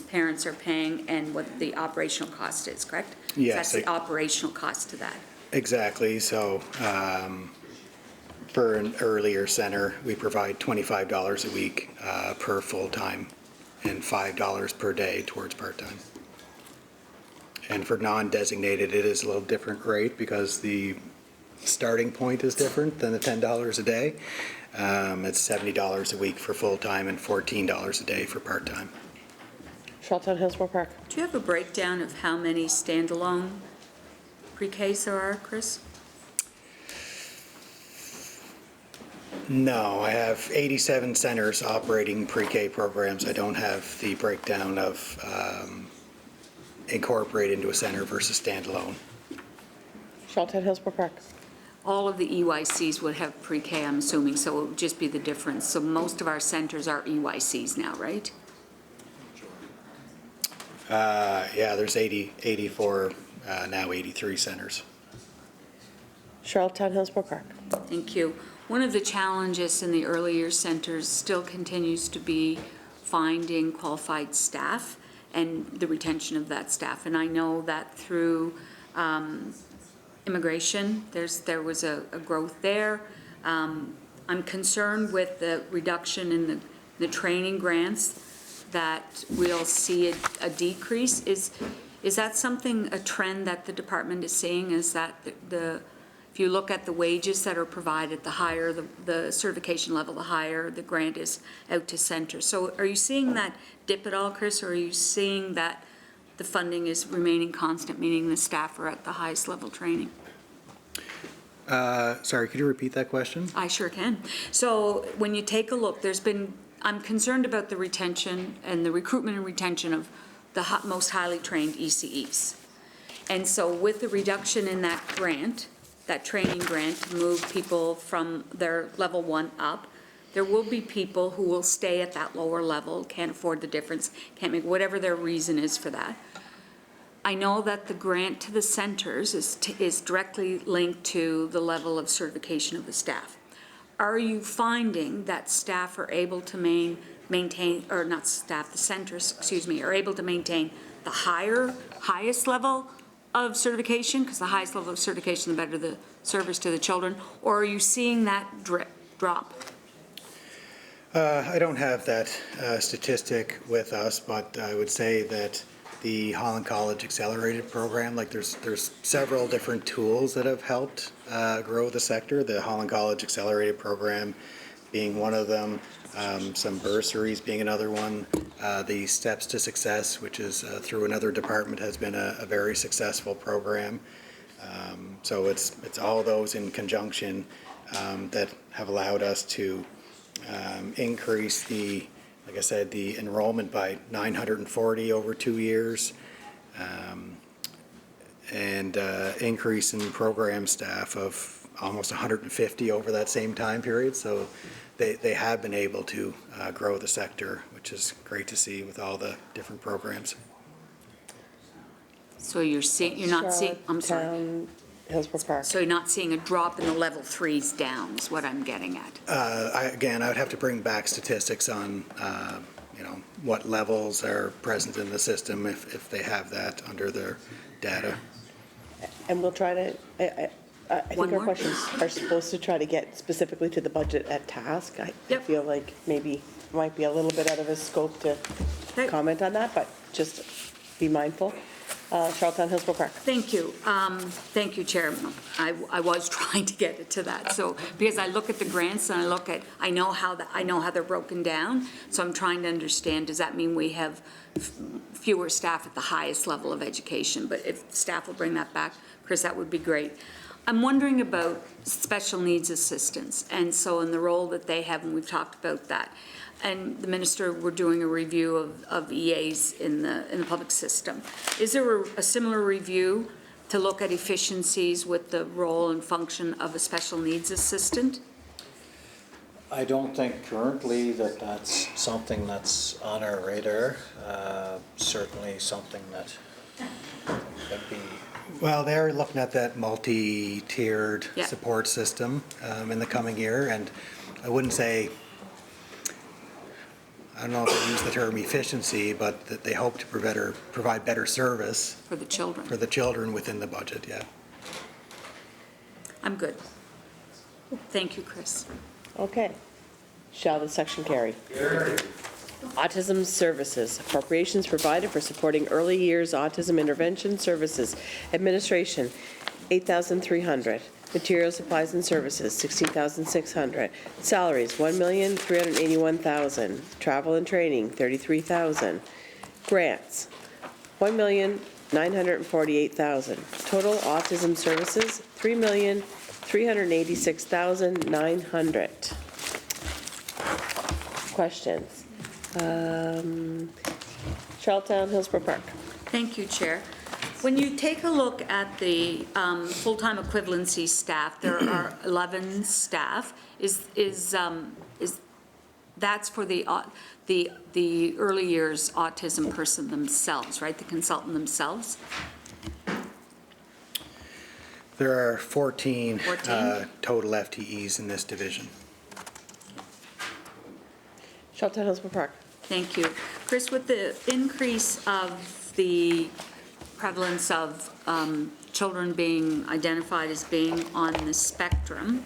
parents are paying and what the operational cost is, correct? Yes. That's the operational cost to that. Exactly. So for an earlier center, we provide $25 a week per full-time and $5 per day towards part-time. And for non-designated, it is a little different rate because the starting point is different than the $10 a day. It's $70 a week for full-time and $14 a day for part-time. Charlottetown Hillsborough Park. Do you have a breakdown of how many standalone pre-Ks there are, Chris? No, I have 87 centers operating pre-K programs. I don't have the breakdown of incorporated into a center versus standalone. Charlottetown Hillsborough Park. All of the EYCs would have pre-K, I'm assuming, so it would just be the difference. So most of our centers are EYCs now, right? Yeah, there's 84, now 83 centers. Charlottetown Hillsborough Park. Thank you. One of the challenges in the earlier centers still continues to be finding qualified staff and the retention of that staff. And I know that through immigration, there was a growth there. I'm concerned with the reduction in the training grants, that we'll see a decrease. Is that something, a trend that the department is seeing, is that if you look at the wages that are provided, the higher the certification level, the higher the grant is out to centers. So are you seeing that dip at all, Chris, or are you seeing that the funding is remaining constant, meaning the staff are at the highest level training? Sorry, could you repeat that question? I sure can. So when you take a look, I'm concerned about the retention and the recruitment and retention of the most highly trained ECEs. And so with the reduction in that grant, that training grant to move people from their level 1 up, there will be people who will stay at that lower level, can't afford the difference, can't make whatever their reason is for that. I know that the grant to the centers is directly linked to the level of certification of the staff. Are you finding that staff are able to maintain, or not staff, the centers, excuse me, are able to maintain the highest level of certification? Because the highest level of certification, the better the service to the children. Or are you seeing that drop? I don't have that statistic with us, but I would say that the Holland College Accelerated Program, like there's several different tools that have helped grow the sector. The Holland College Accelerated Program being one of them, some bursaries being another one. The Steps to Success, which is through another department, has been a very successful program. So it's all those in conjunction that have allowed us to increase like I said, the enrollment by 940 over 2 years, and increase in program staff of almost 150 over that same time period. So they have been able to grow the sector, which is great to see with all the different programs. So you're not seeing, I'm sorry. Hillsborough Park? So you're not seeing a drop in the level 3s down, is what I'm getting at. Again, I would have to bring back statistics on, what levels are present in the system if they have that under their data. And we'll try to, I think our questions are supposed to try to get specifically to the budget at task. I feel like maybe might be a little bit out of his scope to comment on that, but just be mindful. Charlottetown Hillsborough Park. Thank you. Thank you, Chair. I was trying to get it to that. So, because I look at the grants and I know how they're broken down. So I'm trying to understand, does that mean we have fewer staff at the highest level of education? But if staff will bring that back, Chris, that would be great. I'm wondering about special needs assistants, and so in the role that they have, and we've talked about that. And the minister, we're doing a review of EAs in the public system. Is there a similar review to look at efficiencies with the role and function of a special needs assistant? I don't think currently that that's something that's on our radar. Certainly something that could be. Well, they're looking at that multi-tiered Yeah. support system in the coming year, and I wouldn't say, I don't know if they use the term efficiency, but that they hope to provide better service For the children. for the children within the budget, yeah. I'm good. Thank you, Chris. Okay. Shall the section carry? Carry. Autism Services, appropriations provided for supporting early years autism intervention services. Administration, $8,300. Materials, supplies, and services, $16,600. Salaries, $1,381,000. Travel and training, $33,000. Grants, $1,948,000. Total autism services, $3,386,900. Questions? Charlottetown Hillsborough Park. Thank you, Chair. When you take a look at the full-time equivalency staff, there are 11 staff. That's for the early years autism person themselves, right? The consultant themselves? There are 14 total FTEs in this division. Charlottetown Hillsborough Park. Thank you. Chris, with the increase of the prevalence of children being identified as being on the spectrum,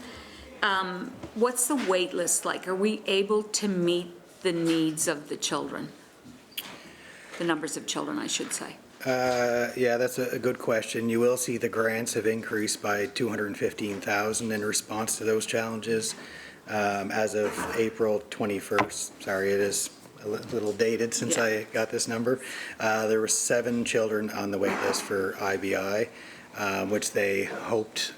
what's the wait list like? Are we able to meet the needs of the children? The numbers of children, I should say. Yeah, that's a good question. You will see the grants have increased by $215,000 in response to those challenges. As of April 21st, sorry, it is a little dated since I got this number, there were 7 children on the wait list for IBI, which they hoped,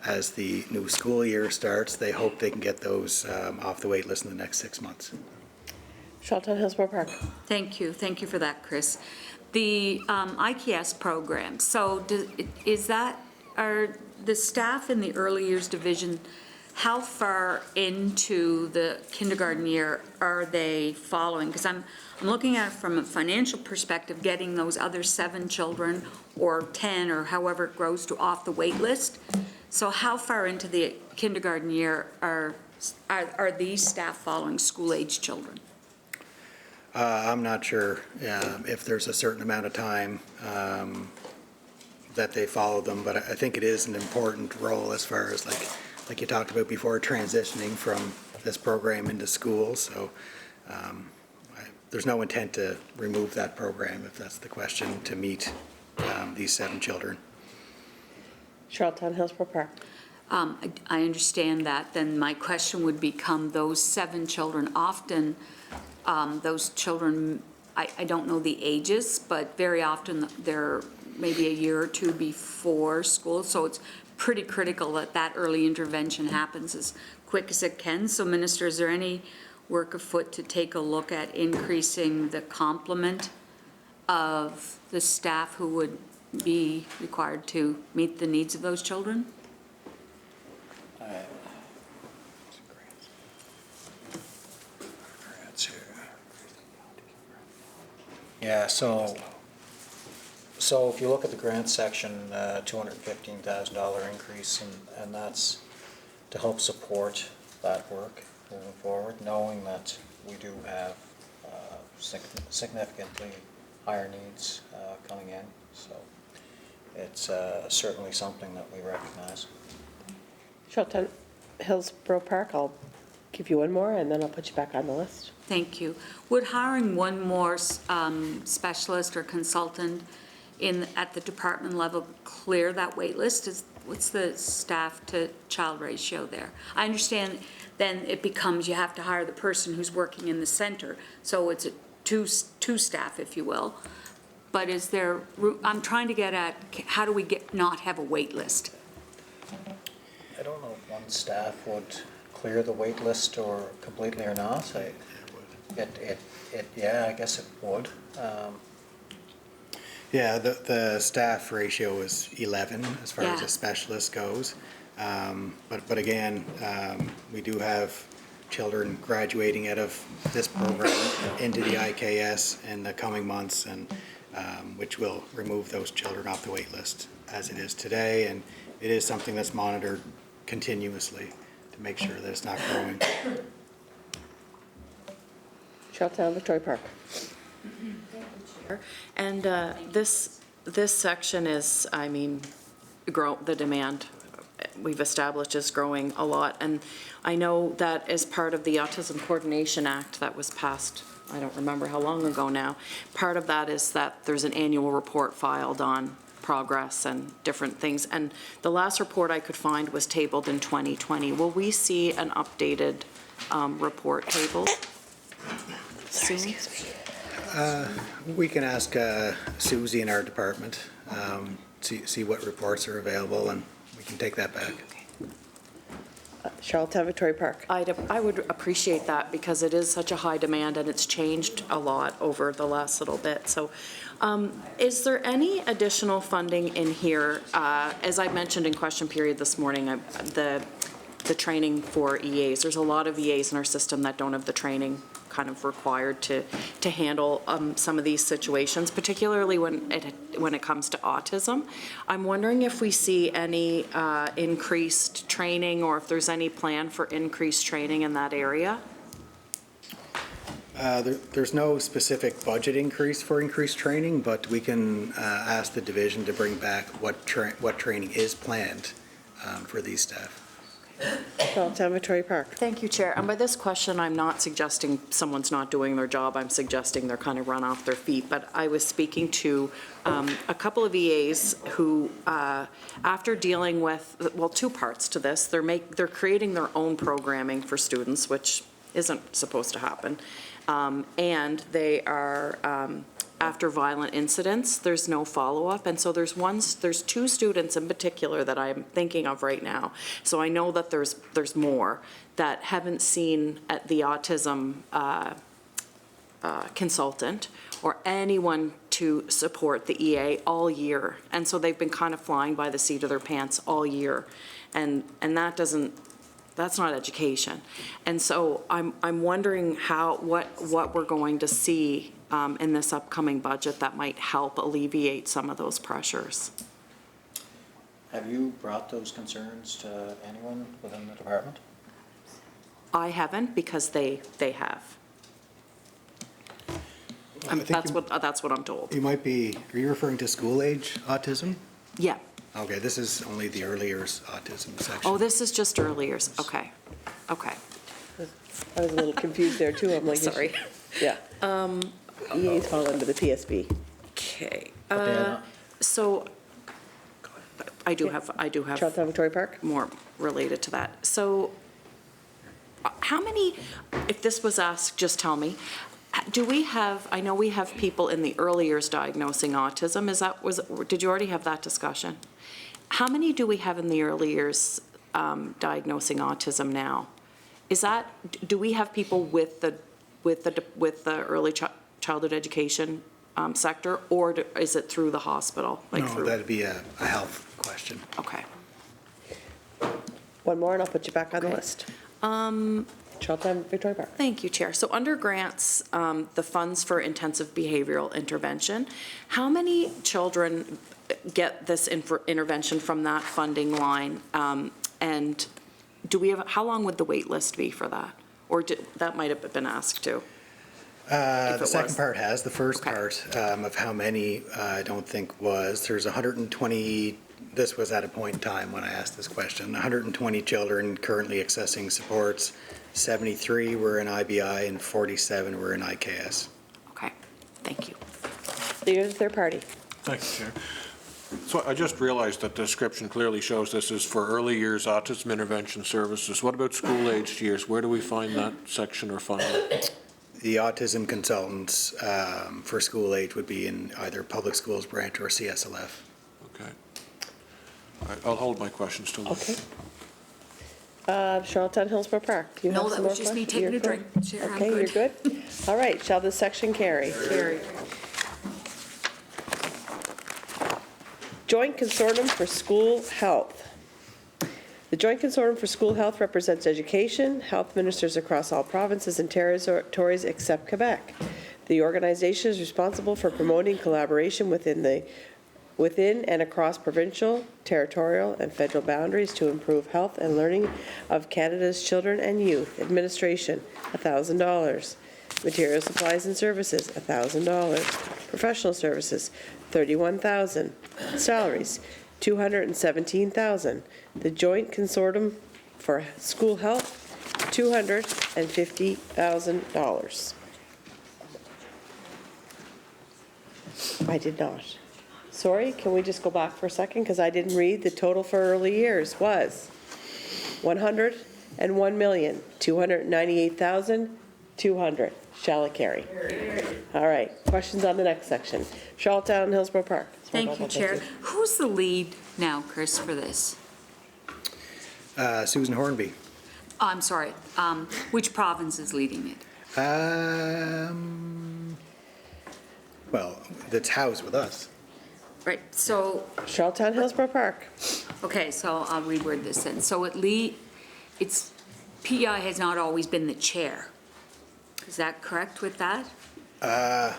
as the new school year starts, they hope they can get those off the wait list in the next 6 months. Charlottetown Hillsborough Park. Thank you. Thank you for that, Chris. The IKS program, so are the staff in the early years division, how far into the kindergarten year are they following? Because I'm looking at it from a financial perspective, getting those other 7 children or 10 or however it grows to off the wait list. So how far into the kindergarten year are these staff following school-age children? I'm not sure if there's a certain amount of time that they follow them, but I think it is an important role as far as like you talked about before, transitioning from this program into schools. So there's no intent to remove that program, if that's the question, to meet these 7 children. Charlottetown Hillsborough Park. I understand that. Then my question would become those 7 children, often those children, I don't know the ages, but very often they're maybe a year or 2 before school. So it's pretty critical that that early intervention happens as quick as it can. So Minister, is there any work afoot to take a look at increasing the complement of the staff who would be required to meet the needs of those children? Yeah, so So if you look at the grant section, $215,000 increase, and that's to help support that work moving forward, knowing that we do have significantly higher needs coming in. So it's certainly something that we recognize. Charlottetown Hillsborough Park, I'll give you one more, and then I'll put you back on the list. Thank you. Would hiring one more specialist or consultant at the department level clear that wait list? What's the staff to child ratio there? I understand then it becomes you have to hire the person who's working in the center, so it's a two staff, if you will. But is there, I'm trying to get at, how do we not have a wait list? I don't know if one staff would clear the wait list or completely or not. Yeah, I guess it would. Yeah, the staff ratio is 11 as far as Yeah. a specialist goes. But again, we do have children graduating out of this program into the IKS in the coming months, and which will remove those children off the wait list as it is today. And it is something that's monitored continuously to make sure that it's not growing. Charlottetown Victoria Park. And this section is, I mean, the demand we've established is growing a lot. And I know that as part of the Autism Coordination Act that was passed, I don't remember how long ago now, part of that is that there's an annual report filed on progress and different things. And the last report I could find was tabled in 2020. Will we see an updated report tabled soon? We can ask Susie in our department, see what reports are available, and we can take that back. Charlottetown Victoria Park. I would appreciate that because it is such a high demand and it's changed a lot over the last little bit. So is there any additional funding in here? As I mentioned in question period this morning, the training for EAs. There's a lot of EAs in our system that don't have the training kind of required to handle some of these situations, particularly when it comes to autism. I'm wondering if we see any increased training or if there's any plan for increased training in that area. There's no specific budget increase for increased training, but we can ask the division to bring back what training is planned for these staff. Charlottetown Victoria Park. Thank you, Chair. And by this question, I'm not suggesting someone's not doing their job. I'm suggesting they're kind of run off their feet. But I was speaking to a couple of EAs who, after dealing with, well, two parts to this. They're creating their own programming for students, which isn't supposed to happen. And they are, after violent incidents, there's no follow-up. And so there's two students in particular that I'm thinking of right now. So I know that there's more that haven't seen the autism consultant or anyone to support the EA all year. And so they've been kind of flying by the seat of their pants all year. And that's not education. And so I'm wondering what we're going to see in this upcoming budget that might help alleviate some of those pressures. Have you brought those concerns to anyone within the department? I haven't, because they have. That's what I'm told. Are you referring to school age autism? Yeah. Okay, this is only the early years autism section. Oh, this is just early years. Okay. Okay. I was a little confused there too. I'm like, Sorry. Yeah. EAs fall under the PSB. Okay. So I do have Charlottetown Victoria Park? More related to that. So how many, if this was asked, just tell me, do we have, I know we have people in the early years diagnosing autism. Did you already have that discussion? How many do we have in the early years diagnosing autism now? Do we have people with the early childhood education sector, or is it through the hospital? No, that'd be a health question. Okay. One more and I'll put you back on the list. Charlottetown Victoria Park. Thank you, Chair. So under grants, the funds for intensive behavioral intervention, how many children get this intervention from that funding line? And do we have, how long would the wait list be for that? Or that might have been asked too. The second part has. The first part of how many, I don't think was. There's 120, this was at a point in time when I asked this question, 120 children currently accessing supports, 73 were in IBI and 47 were in IKS. Okay, thank you. Leader of the third party. Thank you, Chair. So I just realized that the description clearly shows this is for early years autism intervention services. What about school-aged years? Where do we find that section or fund it? The autism consultants for school age would be in either public schools branch or CSLF. Okay. All right, I'll hold my questions till then. Okay. Charlottetown Hillsborough Park. Do you No, have that some was more just me questions? taking You're a drink, good? Chair, I'm Okay, you're good? All right, shall this section carry? Carry. Joint Consortium for School Health. The Joint Consortium for School Health represents education, health ministers across all provinces and territories except Quebec. The organization is responsible for promoting collaboration within and across provincial, territorial, and federal boundaries to improve health and learning of Canada's children and youth. Administration, $1,000. Material supplies and services, $1,000. Professional services, $31,000. Salaries, $217,000. The Joint Consortium for School Health, $250,000. I did not. Sorry, can we just go back for a second? Because I didn't read. The total for early years was $101,298,200. Shall it carry? All right, questions on the next section. Charlottetown, Hillsborough Park. Thank you, Chair. Who's the lead now, Chris, for this? Susan Hornby. I'm sorry, which province is leading it? Well, that's housed with us. Right, so, Charlottetown, Hillsborough Park. okay, so I'll reword this then. So it's, PEI has not always been the chair. Is that correct with that? I'm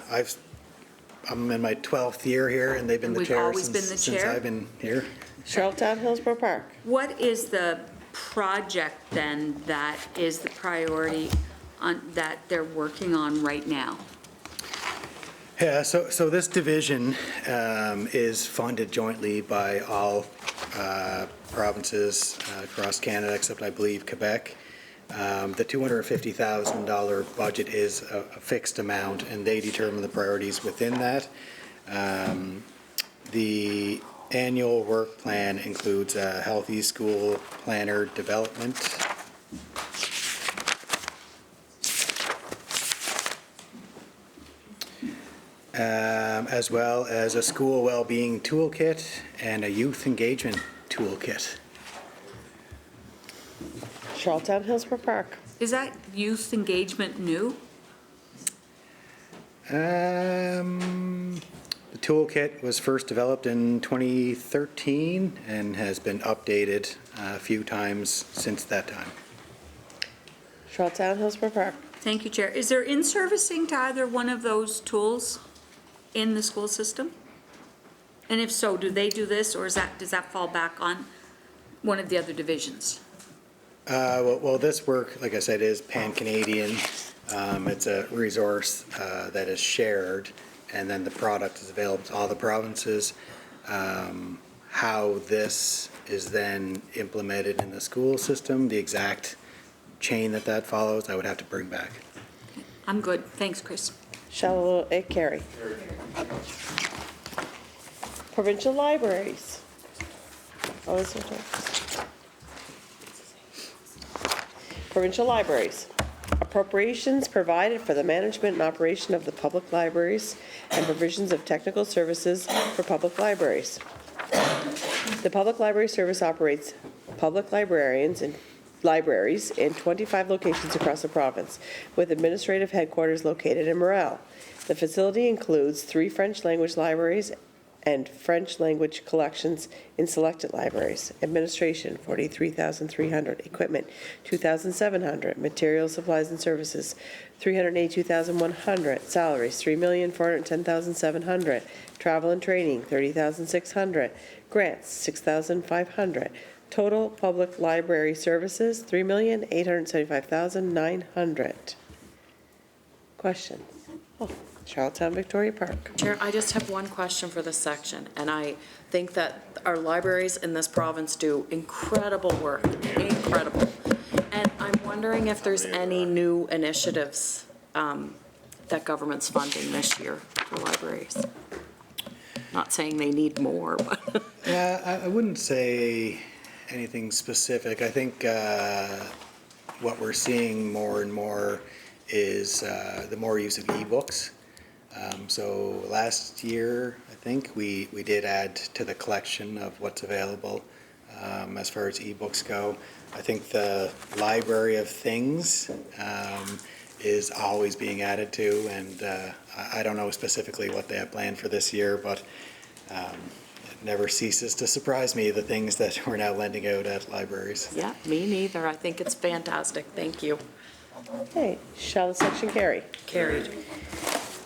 in my 12th year here, and they've been the We've chair always been the since chair? I've been here. Charlottetown, Hillsborough Park. What is the project then that is the priority that they're working on right now? Yeah, so this division is funded jointly by all provinces across Canada, except I believe Quebec. The $250,000 budget is a fixed amount, and they determine the priorities within that. The annual work plan includes a healthy school planner development. As well as a school well-being toolkit and a youth engagement toolkit. Charlottetown, Hillsborough Park. Is that youth engagement new? The toolkit was first developed in 2013 and has been updated a few times since that time. Charlottetown, Hillsborough Park. Thank you, Chair. Is there in-servicing to either one of those tools in the school system? And if so, do they do this, or does that fall back on one of the other divisions? Well, this work, like I said, is pan-Canadian. It's a resource that is shared, and then the product is available to all the provinces. How this is then implemented in the school system, the exact chain that follows, I would have to bring back. I'm good. Thanks, Chris. Shall it carry? Provincial libraries. Oh, this one. Provincial libraries. Appropriations provided for the management and operation of the public libraries and provisions of technical services for public libraries. The Public Library Service operates public librarians and libraries in 25 locations across the province, with administrative headquarters located in Morel. The facility includes 3 French language libraries and French language collections in selected libraries. Administration, $43,300. Equipment, $2,700. Materials, supplies, and services, $382,100. Salaries, $3,410,700. Travel and training, $30,600. Grants, $6,500. Total public library services, $3,875,900. Questions? Charlottetown Victoria Park. Chair, I just have one question for this section, and I think that our libraries in this province do incredible work, incredible. And I'm wondering if there's any new initiatives that government's funding this year for libraries. Not saying they need more, but. Yeah, I wouldn't say anything specific. I think what we're seeing more and more is the more use of ebooks. So last year, I think, we did add to the collection of what's available as far as ebooks go. I think the Library of Things is always being added to, and I don't know specifically what they have planned for this year, but it never ceases to surprise me, the things that we're now lending out at libraries. Yeah, me neither. I think it's fantastic. Thank you. Okay, shall the section carry? Carried.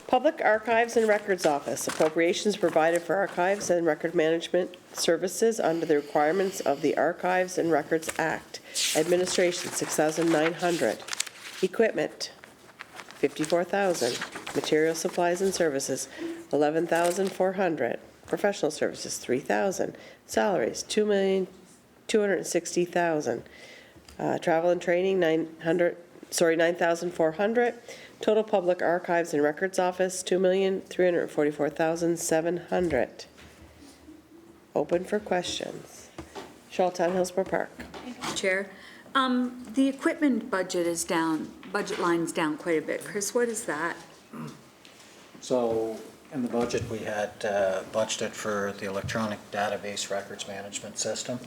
Public Archives and Records Office, appropriations provided for archives and record management services under the requirements of the Archives and Records Act. Administration, $6,900. Equipment, $54,000. Material, supplies, and services, $11,400. Professional services, $3,000. Salaries, $2,260,000. Travel and training, $9,400. Total Public Archives and Records Office, $2,344,700. Open for questions. Charlottetown Hillsborough Park. Chair, the equipment budget is down, budget line's down quite a bit. Chris, what is that? So in the budget, we had budgeted for the electronic database records management system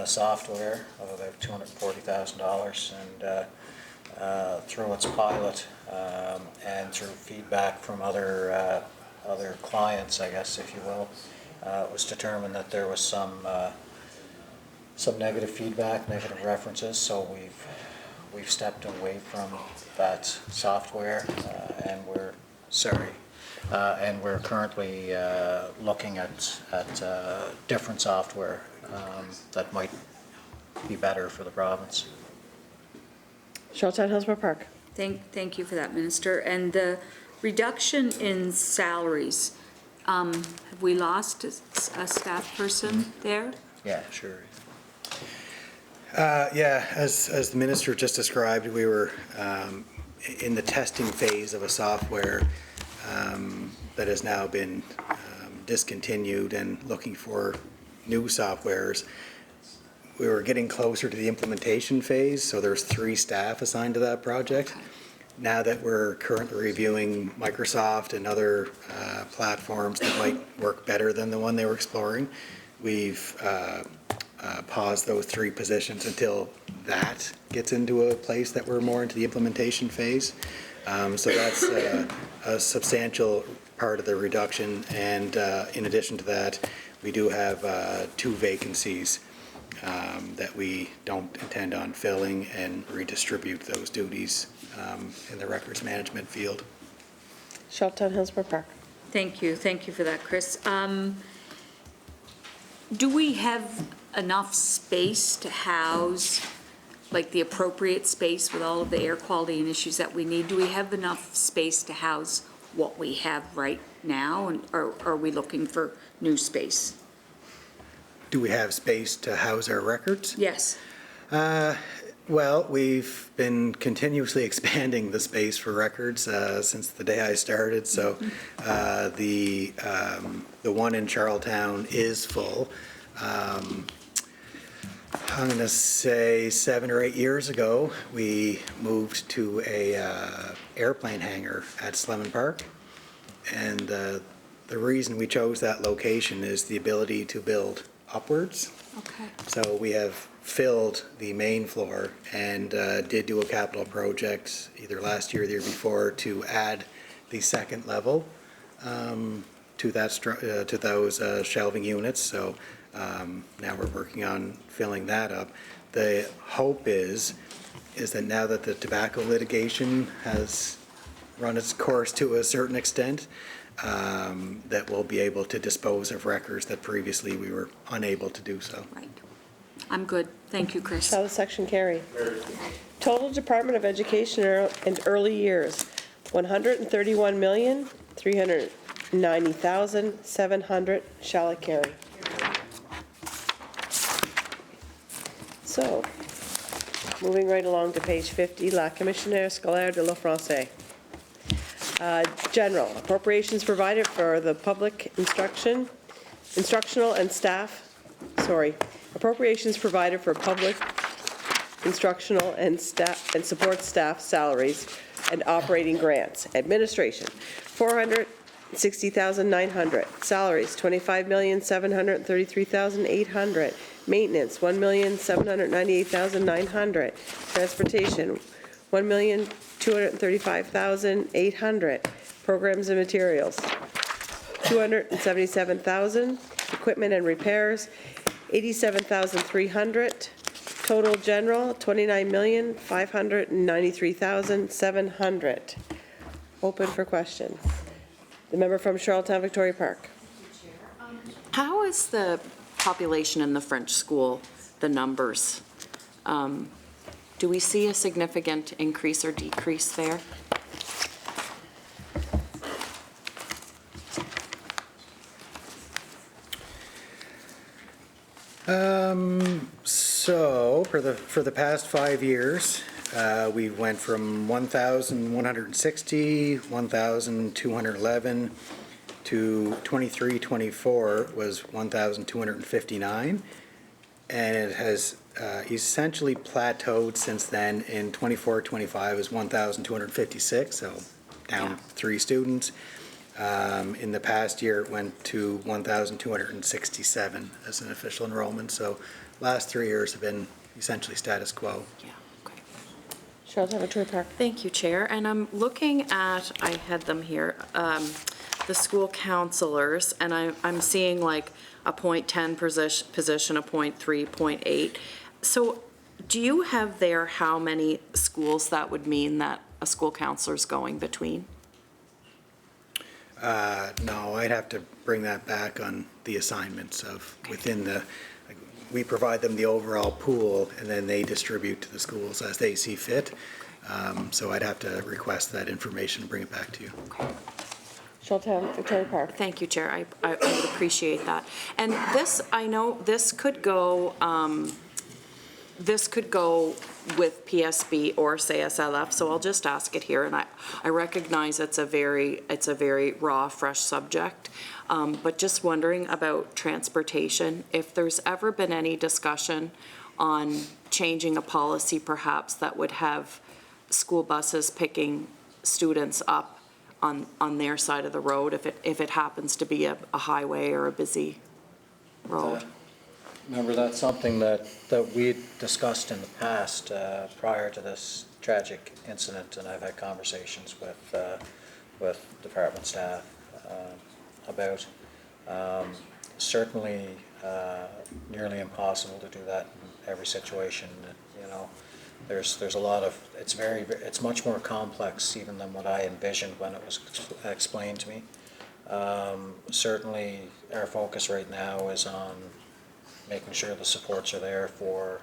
software of about $240,000, and through its pilot and through feedback from other clients, I guess, if you will, it was determined that there was some negative feedback, negative references, so we've stepped away from that software, and we're currently looking at different software that might be better for the province. Charlottetown Hillsborough Park. Thank you for that, Minister. And the reduction in salaries, have we lost a staff person there? Yeah, sure. Yeah, as the minister just described, we were in the testing phase of a software that has now been discontinued and looking for new softwares. We were getting closer to the implementation phase, so there's 3 staff assigned to that project. Now that we're currently reviewing Microsoft and other platforms that might work better than the one they were exploring, we've paused those 3 positions until that gets into a place that we're more into the implementation phase. So that's a substantial part of the reduction, and in addition to that, we do have 2 vacancies that we don't intend on filling, and redistribute those duties in the records management field. Charlottetown Hillsborough Park. Thank you for that, Chris. Do we have enough space to house, like the appropriate space with all of the air quality and issues that we need? Do we have enough space to house what we have right now, or are we looking for new space? Do we have space to house our records? Yes. Well, we've been continuously expanding the space for records since the day I started. So the one in Charlottetown is full. I'm going to say 7 or 8 years ago, we moved to a airplane hangar at Slemon Park, and the reason we chose that location is the ability to build upwards. Okay. So we have filled the main floor and did do a capital project either last year or the year before to add the second level to to those shelving units. So now we're working on filling that up. The hope is that now that the tobacco litigation has run its course to a certain extent, that we'll be able to dispose of records that previously we were unable to do so. Right. I'm good. Thank you, Chris. Shall the section carry? Total Department of Education and Early Years, $131,390,700. Shall it carry? So, moving right along to page 50, La Commissaire Scolaire de la Français. General, appropriations provided for the public instructional and staff, appropriations provided for public instructional and staff and support staff salaries and operating grants. Administration, $460,900. Salaries, $25,733,800. Maintenance, $1,798,900. Transportation, $1,235,800. Programs and materials, $277,000. Equipment and repairs, $87,300. Total general, $29,593,700. Open for questions. The member from Charlottetown Victoria Park. How is the population in the French school, the numbers? Do we see a significant increase or decrease there? So for the past 5 years, we went from 1,160, 1,211 to 23-24 was 1,259, and it has essentially plateaued since then. In 24-25 is 1,256, so down 3 students. In the past year, it went to 1,267 as an official enrollment. So last 3 years have been essentially status quo. Charlottetown Victoria Park. Thank you, Chair. And I'm looking at, I had them here, the school counselors, and I'm seeing like a .10 position, a .3, .8. So do you have there how many schools that would mean that a school counselor is going between? No, I'd have to bring that back on the assignments of within the, we provide them the overall pool and then they distribute to the schools as they see fit. So I'd have to request that information and bring it back to you. Charlottetown Victoria Park. Thank you, Chair. I would appreciate that. And this, I know this could go with PSB or say SLF, so I'll just ask it here. And I recognize it's a very raw, fresh subject, but just wondering about transportation. If there's ever been any discussion on changing a policy perhaps that would have school buses picking students up on their side of the road if it happens to be a highway or a busy road. Remember, that's something that we discussed in the past prior to this tragic incident, and I've had conversations with department staff about. Certainly nearly impossible to do that in every situation. You know, there's a lot of, it's much more complex even than what I envisioned when it was explained to me. Certainly our focus right now is on making sure the supports are there for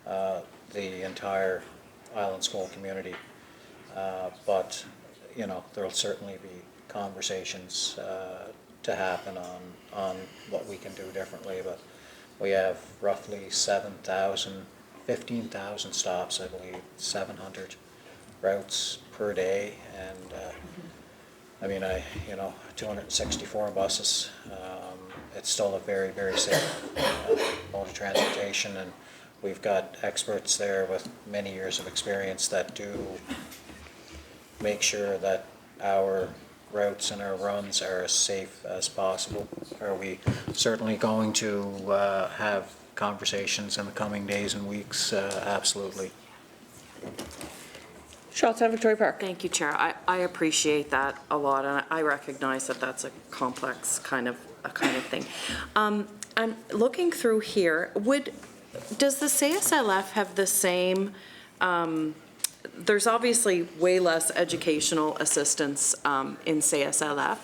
the entire Island School community. But, you know, there'll certainly be conversations to happen on what we can do differently. But we have roughly 15,000 stops, I believe, 700 routes per day. And I mean, 264 buses. It's still a very, very safe mode of transportation, and we've got experts there with many years of experience that do make sure that our routes and our runs are as safe as possible. Are we certainly going to have conversations in the coming days and weeks? Absolutely. Charlottetown Victoria Park. Thank you, Chair. I appreciate that a lot, and I recognize that that's a complex kind of thing. And looking through here, does the CSLF have the same, there's obviously way less educational assistance in CSLF.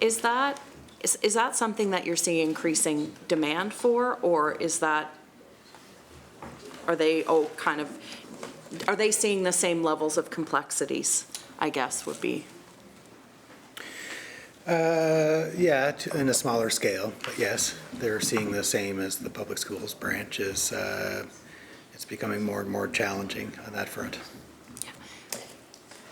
Is that something that you're seeing increasing demand for, or are they seeing the same levels of complexities, I guess, would be? Yeah, in a smaller scale, but yes, they're seeing the same as the public schools branch is, it's becoming more and more challenging on that front.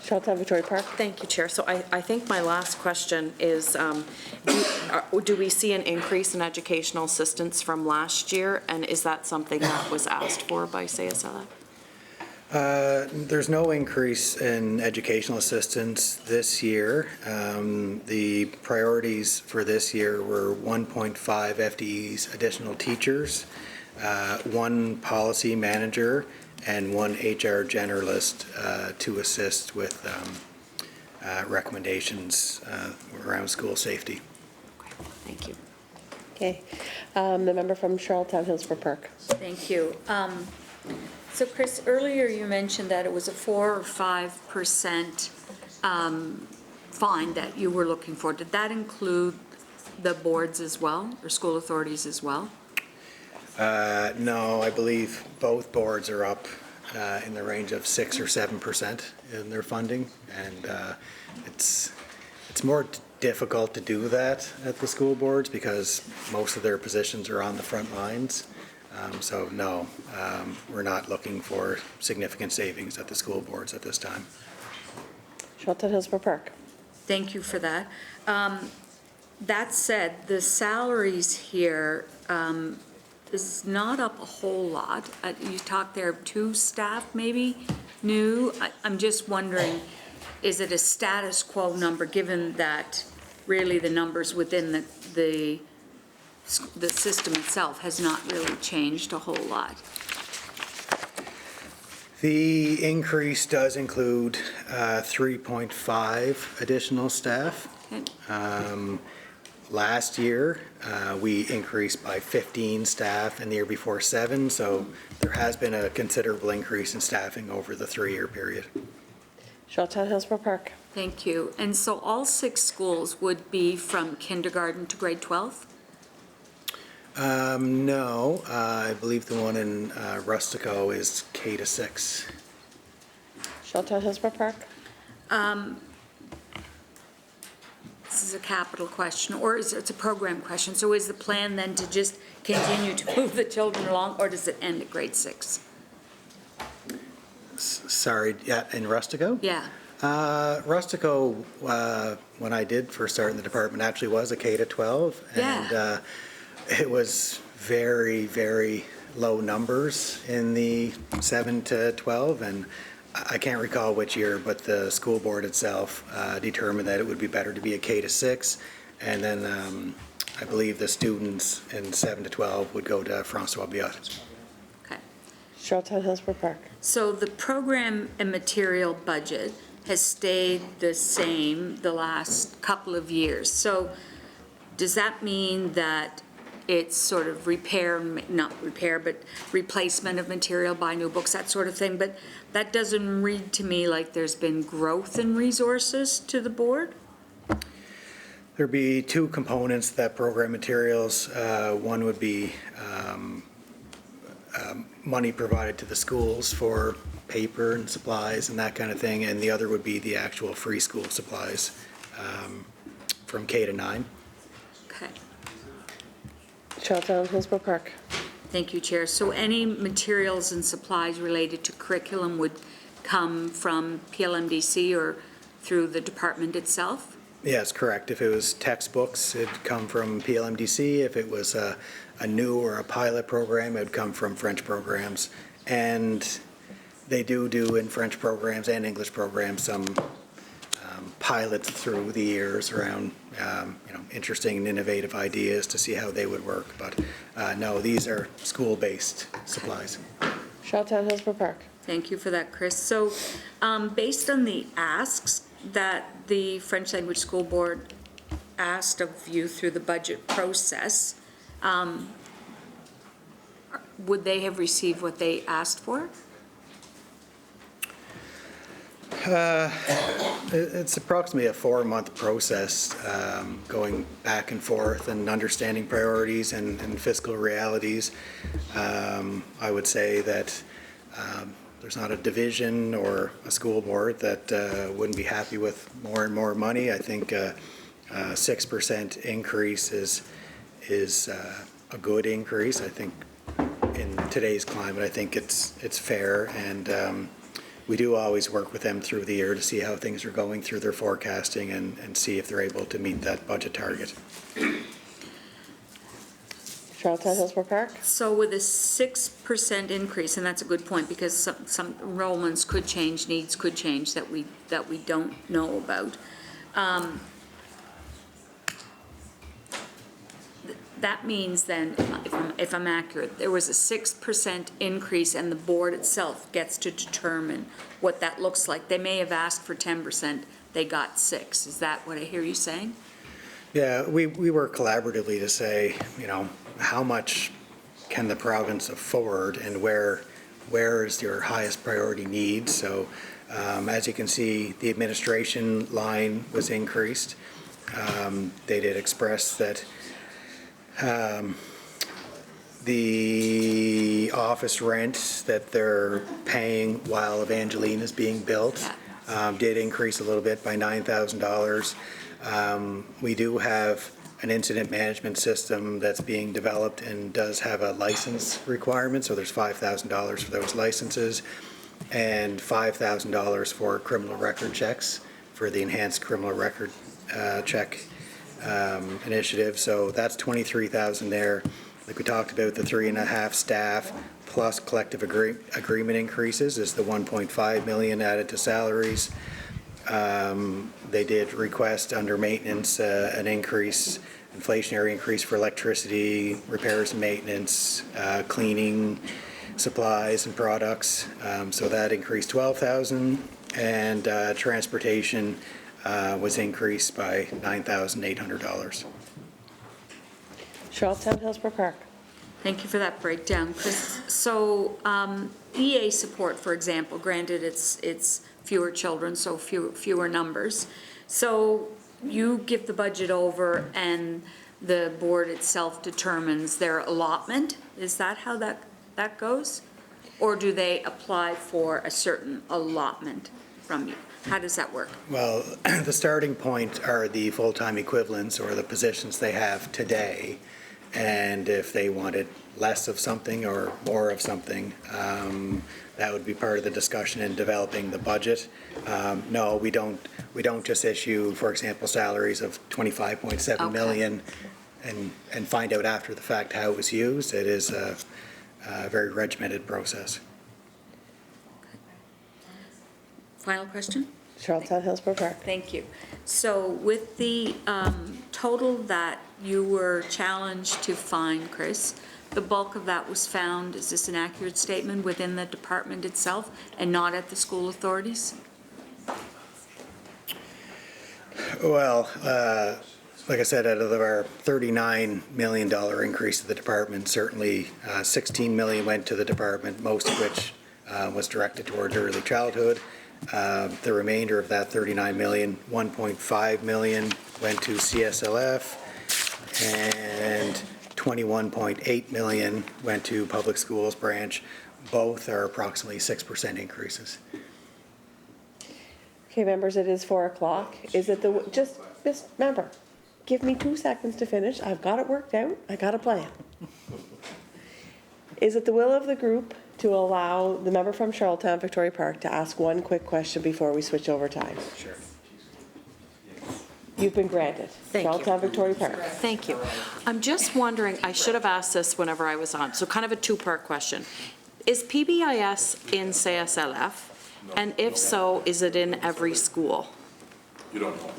Charlottetown Victoria Park. Thank you, Chair. So I think my last question is, do we see an increase in educational assistance from last year? And is that something that was asked for by CSLF? There's no increase in educational assistance this year. The priorities for this year were 1.5 FTEs additional teachers, 1 policy manager, and 1 HR generalist to assist with recommendations around school safety. Thank you. Okay. The member from Charlottetown Hillsborough Park. Thank you. So Chris, earlier you mentioned that it was a 4 or 5% fine that you were looking for. Did that include the boards as well, or school authorities as well? No, I believe both boards are up in the range of 6 or 7% in their funding, and it's more difficult to do that at the school boards because most of their positions are on the front lines. So no, we're not looking for significant savings at the school boards at this time. Charlottetown Hillsborough Park. Thank you for that. That said, the salaries here is not up a whole lot. You talked there of 2 staff maybe new. I'm just wondering, is it a status quo number given that really the numbers within the system itself has not really changed a whole lot? The increase does include 3.5 additional staff. Okay. Last year, we increased by 15 staff, and the year before 7, so there has been a considerable increase in staffing over the 3-year period. Charlottetown Hillsborough Park. Thank you. And so all 6 schools would be from kindergarten to grade 12? No, I believe the one in Rustico is K to 6. Charlottetown Hillsborough Park. This is a capital question, or it's a program question. So is the plan then to just continue to move the children along, or does it end at grade 6? Sorry, yeah, in Rustico? Yeah. Rustico, when I did first start in the department, actually was a K to 12. Yeah. And it was very, very low numbers in the 7 to 12, and I can't recall which year, but the school board itself determined that it would be better to be a K to 6, and then I believe the students in 7 to 12 would go to Francois Biot. Okay. Charlottetown Hillsborough Park. So the program and material budget has stayed the same the last couple of years. So does that mean that it's sort of not repair, but replacement of material, buy new books, that sort of thing? But that doesn't read to me like there's been growth in resources to the board? There'd be 2 components to that program materials. One would be money provided to the schools for paper and supplies and that kind of thing, and the other would be the actual free school supplies from K to 9. Okay. Charlottetown Hillsborough Park. Thank you, Chair. So any materials and supplies related to curriculum would come from PLMDC or through the department itself? Yes, correct. If it was textbooks, it'd come from PLMDC. If it was a new or a pilot program, it'd come from French programs. And they do in French programs and English programs some pilots through the years around interesting and innovative ideas to see how they would work. But no, these are school-based supplies. Charlottetown Hillsborough Park. Thank you for that, Chris. So, based on the asks that the French Language School Board asked of you through the budget process, would they have received what they asked for? It's approximately a 4-month process, going back and forth and understanding priorities and fiscal realities. I would say that there's not a division or a school board that wouldn't be happy with more and more money. I think a 6% increase is a good increase. I think in today's climate, I think it's fair, and we do always work with them through the year to see how things are going through their forecasting and see if they're able to meet that budget target. Charlottetown Hillsborough Park? So with a 6% increase, and that's a good point, because some enrollments could change, needs could change that we don't know about. That means then, if I'm accurate, there was a 6% increase and the board itself gets to determine what that looks like. They may have asked for 10%, they got 6. Is that what I hear you saying? Yeah, we work collaboratively to say, how much can the province afford and where is your highest priority need? So as you can see, the administration line was increased. They did express that the office rent that they're paying while Evangeline is being built did increase a little bit by $9,000. We do have an incident management system that's being developed and does have a license requirement, so there's $5,000 for those licenses and $5,000 for criminal record checks for the enhanced criminal record check initiative. So that's $23,000 there. Like we talked about, the 3.5 staff plus collective agreement increases is the $1.5 million added to salaries. They did request under maintenance an increase, inflationary increase for electricity, repairs and maintenance, cleaning supplies and products. So that increased $12,000, and transportation was increased by $9,800. Charlottetown Hillsborough Park. Thank you for that breakdown, Chris. So EA support, for example, granted it's fewer children, so fewer numbers. So you give the budget over and the board itself determines their allotment? Is that how that goes? Or do they apply for a certain allotment from you? How does that work? Well, the starting point are the full-time equivalents or the positions they have today. And if they wanted less of something or more of something, that would be part of the discussion in developing the budget. No, we don't just issue, for example, salaries of $25.7 million and find out after the fact how it was used. It is a very regimented process. Final question? Charlottetown Hillsborough Park. Thank you. So with the total that you were challenged to find, Chris, the bulk of that was found, is this an accurate statement, within the department itself and not at the school authorities? Well, like I said, out of our $39 million increase to the department, certainly $16 million went to the department, most of which was directed towards early childhood. The remainder of that $39 million, $1.5 million went to CSLF, and $21.8 million went to public schools branch. Both are approximately 6% increases. Okay, members, it is 4 o'clock. Is it just remember, give me 2 seconds to finish. I've got it worked out. I got a plan. Is it the will of the group to allow the member from Charlottetown Victoria Park to ask one quick question before we switch over time? Sure. You've been granted. Thank you. Charlottetown Victoria Park. Thank you. I'm just wondering, I should have asked this whenever I was on, so kind of a two-part question. Is PBIS in CSLF? And if so, is it in every school? You don't know.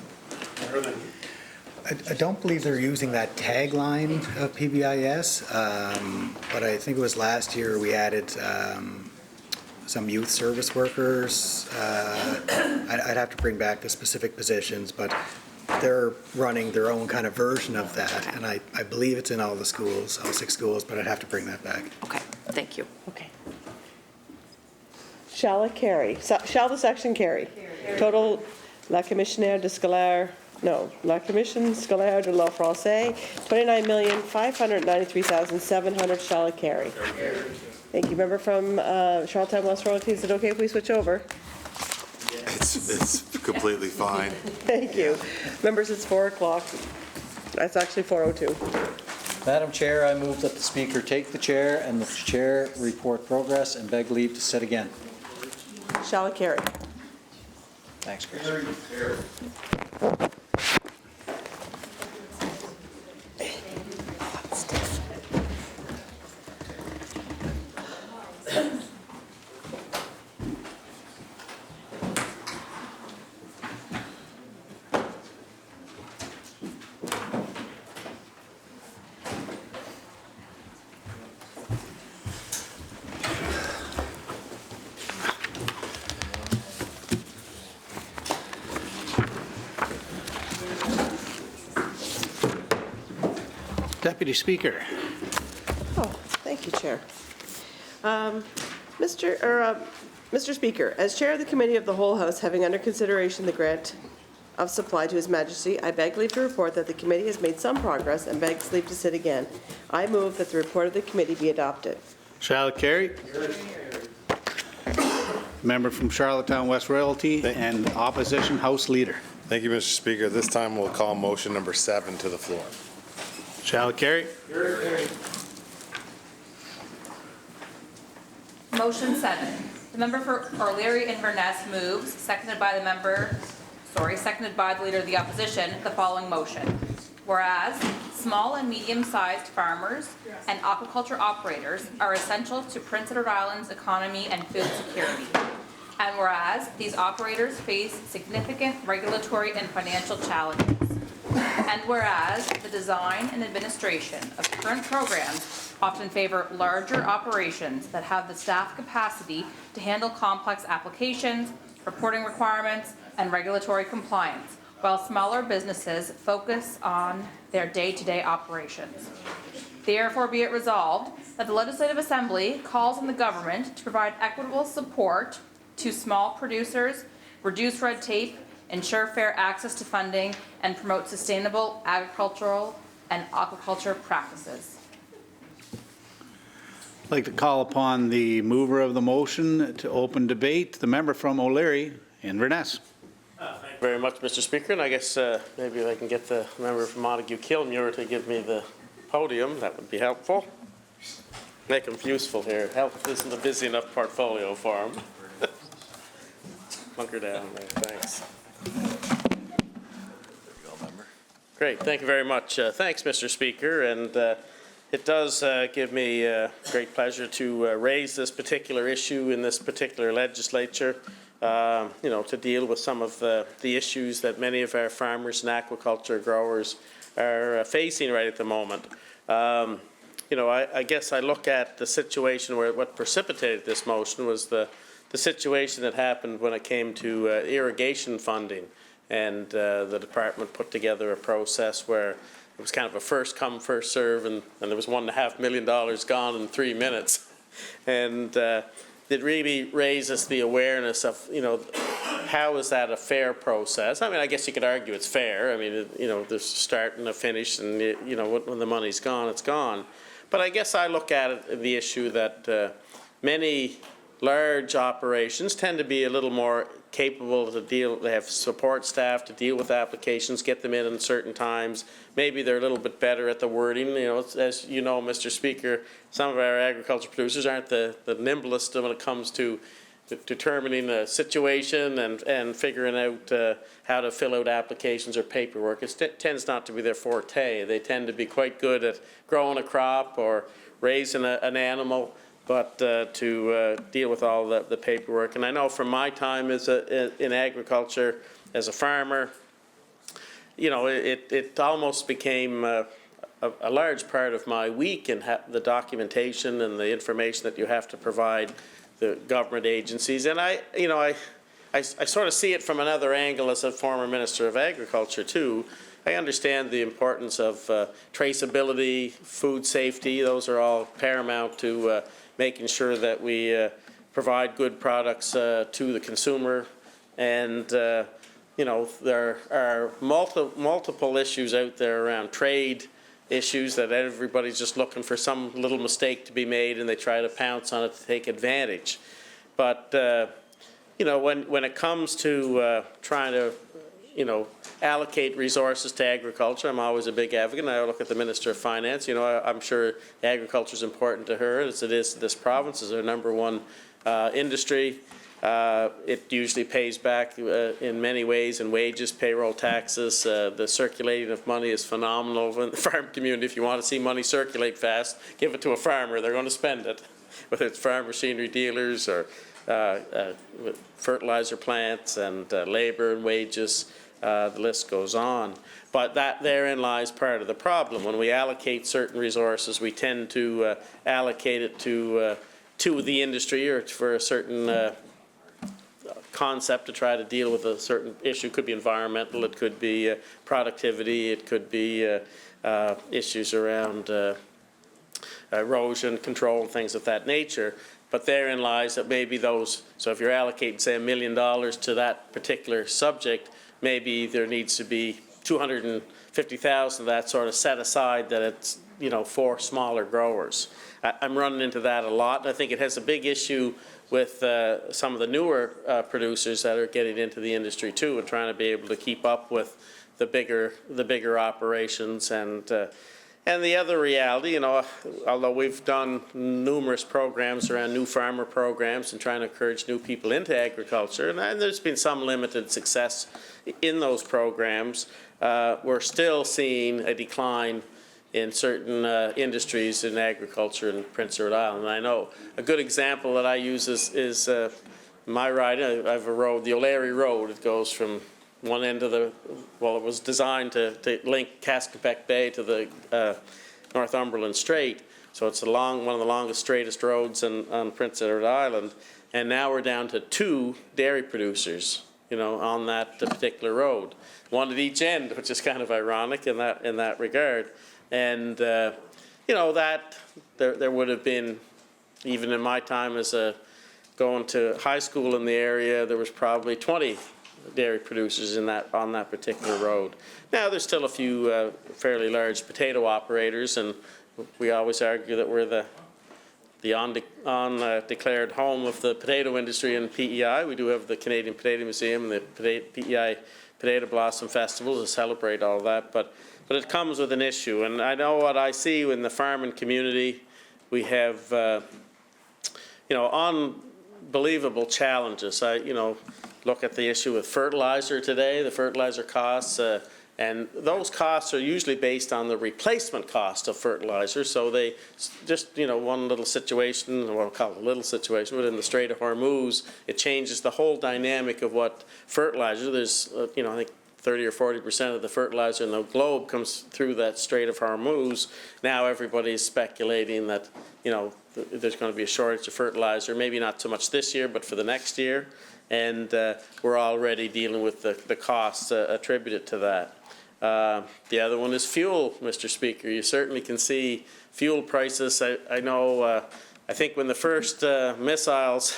I don't believe they're using that tagline of PBIS, but I think it was last year we added some youth service workers. I'd have to bring back the specific positions, but they're running their own kind of version of that. And I believe it's in all the schools, all 6 schools, but I'd have to bring that back. Okay, thank you. Okay. Shall it carry? Shall the section carry? Total, la commissaire de scolaire, no, la commission scolaire de la français, 29,593,700. Shall it carry? Thank you. Member from Charlottetown West Royalty, is it okay if we switch over? It's completely fine. Thank you. Members, it's 4 o'clock. That's actually 4:02. Madam Chair, I move that the Speaker take the chair and the chair report progress and beg leave to sit again. Shall it carry? Thanks, Chris. Deputy Speaker. Oh, thank you, Chair. Mr. Speaker, as Chair of the Committee of the Whole House, having under consideration the grant of supply to His Majesty, I beg leave to report that the committee has made some progress and begs leave to sit again. I move that the report of the committee be adopted. Shall it carry? Member from Charlottetown West Royalty and Opposition House Leader. Thank you, Mr. Speaker. This time we'll call motion number 7 to the floor. Shall it carry? Motion 7. The member for O'Leary Inverness moves, seconded by the Leader of the Opposition, the following motion. Whereas small and medium-sized farmers and aquaculture operators are essential to Prince Edward Island's economy and food security. And whereas these operators face significant regulatory and financial challenges. And whereas the design and administration of current programs often favor larger operations that have the staff capacity to handle complex applications, reporting requirements, and regulatory compliance, while smaller businesses focus on their day-to-day operations. Therefore, be it resolved that the Legislative Assembly calls on the government to provide equitable support to small producers, reduce red tape, ensure fair access to funding, and promote sustainable agricultural and aquaculture practices. I'd like to call upon the mover of the motion to open debate, the member from O'Leary, Inverness. Thank you very much, Mr. Speaker, and I guess maybe if I can get the member from Montague-Kilmuir to give me the podium, that would be helpful. Make him useful here. Health isn't a busy enough portfolio for him. Bunker down there, thanks. Great, thank you very much. Thanks, Mr. Speaker, and it does give me great pleasure to raise this particular issue in this particular legislature, to deal with some of the issues that many of our farmers and aquaculture growers are facing right at the moment. I guess I look at the situation where what precipitated this motion was the situation that happened when it came to irrigation funding. And the department put together a process where it was kind of a first come, first serve, and there was $1.5 million gone in 3 minutes. And it really raises the awareness of, how is that a fair process? I mean, I guess you could argue it's fair. I mean, there's a start and a finish, and, when the money's gone, it's gone. But I guess I look at it, the issue that many large operations tend to be a little more capable to deal, they have support staff to deal with applications, get them in certain times. Maybe they're a little bit better at the wording. As you know, Mr. Speaker, some of our agriculture producers aren't the nimblest when it comes to determining a situation and figuring out how to fill out applications or paperwork. It tends not to be their forte. They tend to be quite good at growing a crop or raising an animal, but to deal with all the paperwork. And I know from my time in agriculture as a farmer, it almost became a large part of my week in the documentation and the information that you have to provide the government agencies. And I sort of see it from another angle as a former Minister of Agriculture too. I understand the importance of traceability, food safety. Those are all paramount to making sure that we provide good products to the consumer. And there are multiple issues out there around trade issues that everybody's just looking for some little mistake to be made, and they try to pounce on it to take advantage. But when it comes to trying to allocate resources to agriculture, I'm always a big advocate. And I look at the Minister of Finance. I'm sure agriculture is important to her, as it is to this province. It's our #1 industry. It usually pays back in many ways in wages, payroll, taxes. The circulating of money is phenomenal in the farm community. If you want to see money circulate fast, give it to a farmer. They're going to spend it, whether it's farm machinery dealers or fertilizer plants and labor and wages. The list goes on. But therein lies part of the problem. When we allocate certain resources, we tend to allocate it to the industry or for a certain concept to try to deal with a certain issue. It could be environmental, it could be productivity, it could be issues around erosion control and things of that nature. But therein lies that maybe those, so if you're allocating, say, $1 million to that particular subject, maybe there needs to be $250,000 of that sort of set aside that it's, for smaller growers. I'm running into that a lot, and I think it has a big issue with some of the newer producers that are getting into the industry too, and trying to be able to keep up with the bigger operations. And the other reality, although we've done numerous programs around new farmer programs and trying to encourage new people into agriculture, and there's been some limited success in those programs, we're still seeing a decline in certain industries in agriculture in Prince Edward Island. And I know a good example that I use is my ride. I have a road, the O'Leary Road. It goes from one end of it was designed to link Cascapec Bay to the Northumberland Strait. So it's one of the longest, straightest roads on Prince Edward Island. And now we're down to 2 dairy producers, on that particular road. One at each end, which is kind of ironic in that regard. And, that there would have been, even in my time as going to high school in the area, there was probably 20 dairy producers on that particular road. Now, there's still a few fairly large potato operators, and we always argue that we're the declared home of the potato industry in PEI. We do have the Canadian Potato Museum and the PEI Potato Blossom Festival to celebrate all that, but it comes with an issue. And I know what I see in the farming community. We have, unbelievable challenges. I, look at the issue with fertilizer today, the fertilizer costs, and those costs are usually based on the replacement cost of fertilizer. So they just, one little situation, well, I'll call it a little situation, but in the Strait of Hormuz, it changes the whole dynamic of what fertilizer. There's, I think 30 or 40% of the fertilizer in the globe comes through that Strait of Hormuz. Now everybody's speculating that, there's going to be a shortage of fertilizer, maybe not so much this year, but for the next year. And we're already dealing with the costs attributed to that. The other one is fuel, Mr. Speaker. You certainly can see fuel prices. I know, I think when the first missiles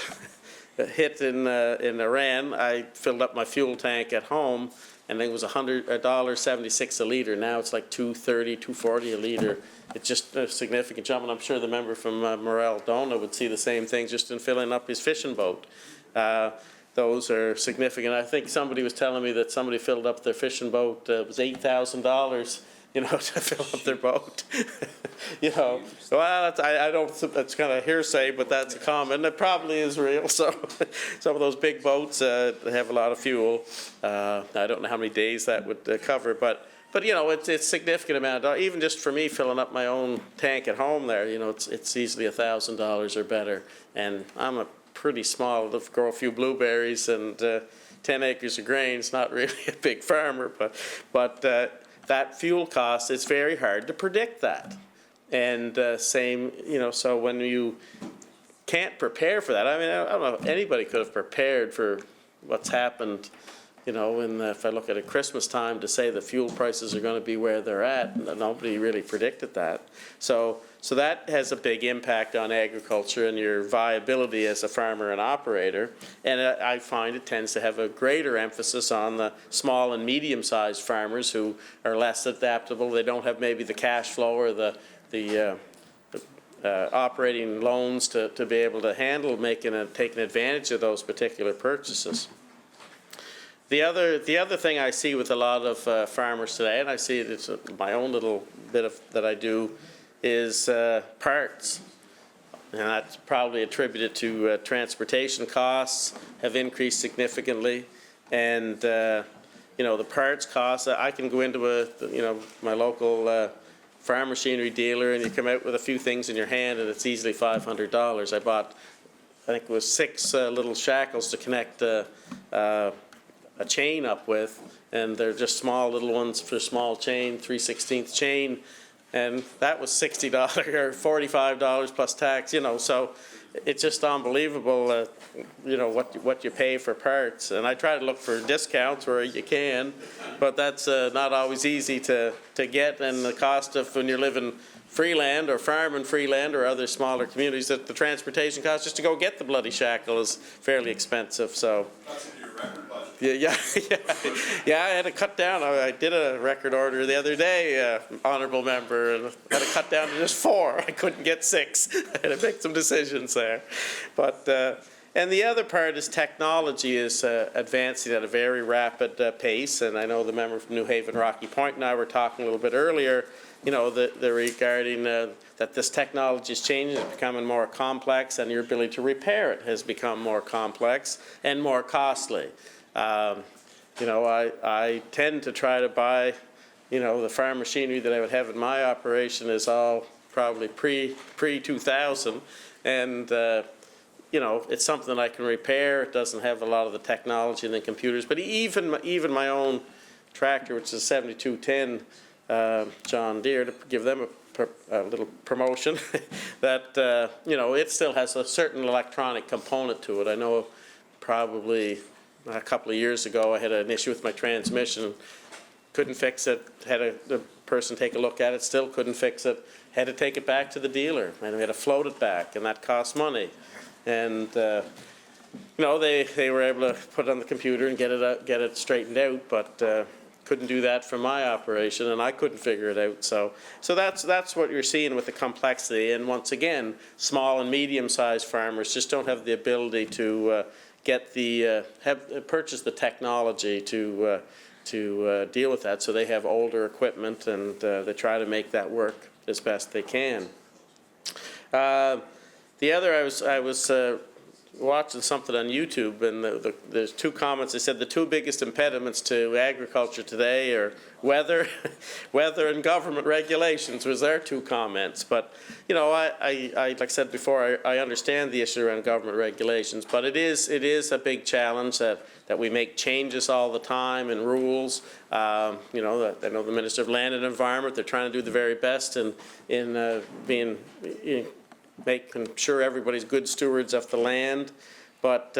hit in Iran, I filled up my fuel tank at home, and it was $1.76 a liter. Now it's like $2.30, $2.40 a liter. It's just a significant jump, and I'm sure the member from Morel Donagh would see the same thing just in filling up his fishing boat. Those are significant. I think somebody was telling me that somebody filled up their fishing boat. It was $8,000, to fill up their boat. Well, I don't. That's kind of hearsay, but that's a comment. It probably is real. So, some of those big boats have a lot of fuel. I don't know how many days that would cover, but it's a significant amount. Even just for me filling up my own tank at home, there, it's easily $1,000 or better, and I'm a pretty small, grow a few blueberries and 10 acres of grain. It's not really a big farmer, but that fuel cost, it's very hard to predict that. And same, so when you can't prepare for that. I mean, I don't know if anybody could have prepared for what's happened, you know, if I look at it Christmas time, to say the fuel prices are going to be where they're at. Nobody really predicted that. So that has a big impact on agriculture and your viability as a farmer and operator. And I find it tends to have a greater emphasis on the small and medium-sized farmers who are less adaptable. They don't have maybe the cash flow or the operating loans to be able to handle taking advantage of those particular purchases. The other thing I see with a lot of farmers today, and I see it, it's my own little bit of that I do, is parts. And that's probably attributed to transportation costs have increased significantly. And, you know, the parts costs, I can go into my local farm machinery dealer and you come out with a few things in your hand and it's easily $500. I bought, I think it was 6 little shackles to connect a chain up with, and they're just small little ones for small chain, 3/16 chain, and that was $60 or $45 plus tax, you know, so it's just unbelievable, you know, what you pay for parts. And I try to look for discounts where you can, but that's not always easy to get, and the cost of when you're living freeland or farming freeland or other smaller communities, that the transportation cost just to go get the bloody shackle is fairly expensive, so. Yeah, I had to cut down. I did a record order the other day, honorable member, and I had to cut down to just 4. I couldn't get 6. I had to make some decisions there. But and the other part is technology is advancing at a very rapid pace. And I know the member from New Haven, Rocky Point, and I were talking a little bit earlier. You know, regarding that this technology is changing, it's becoming more complex, and your ability to repair it has become more complex and more costly. You know, I tend to try to buy, you know, the farm machinery that I would have in my operation is all probably pre-2000, and you know, it's something that I can repair. It doesn't have a lot of the technology and the computers, but even my own tractor, which is a 7210 John Deere, to give them a little promotion, that you know, it still has a certain electronic component to it. I know probably a couple of years ago I had an issue with my transmission, couldn't fix it, had the person take a look at it, still couldn't fix it, had to take it back to the dealer, and we had to float it back, and that cost money. And you know, they were able to put it on the computer and get it straightened out, but couldn't do that for my operation, and I couldn't figure it out. So that's what you're seeing with the complexity. And once again, small and medium-sized farmers just don't have the ability to purchase the technology to deal with that. So they have older equipment, and they try to make that work as best they can. The other, I was watching something on YouTube, and there's 2 comments. They said the 2 biggest impediments to agriculture today are weather and government regulations was their 2 comments. But, you know, I like I said before, I understand the issue around government regulations, but it is a big challenge that we make changes all the time and rules. You know, I know the Minister of Land and Environment, they're trying to do the very best in making sure everybody's good stewards of the land, but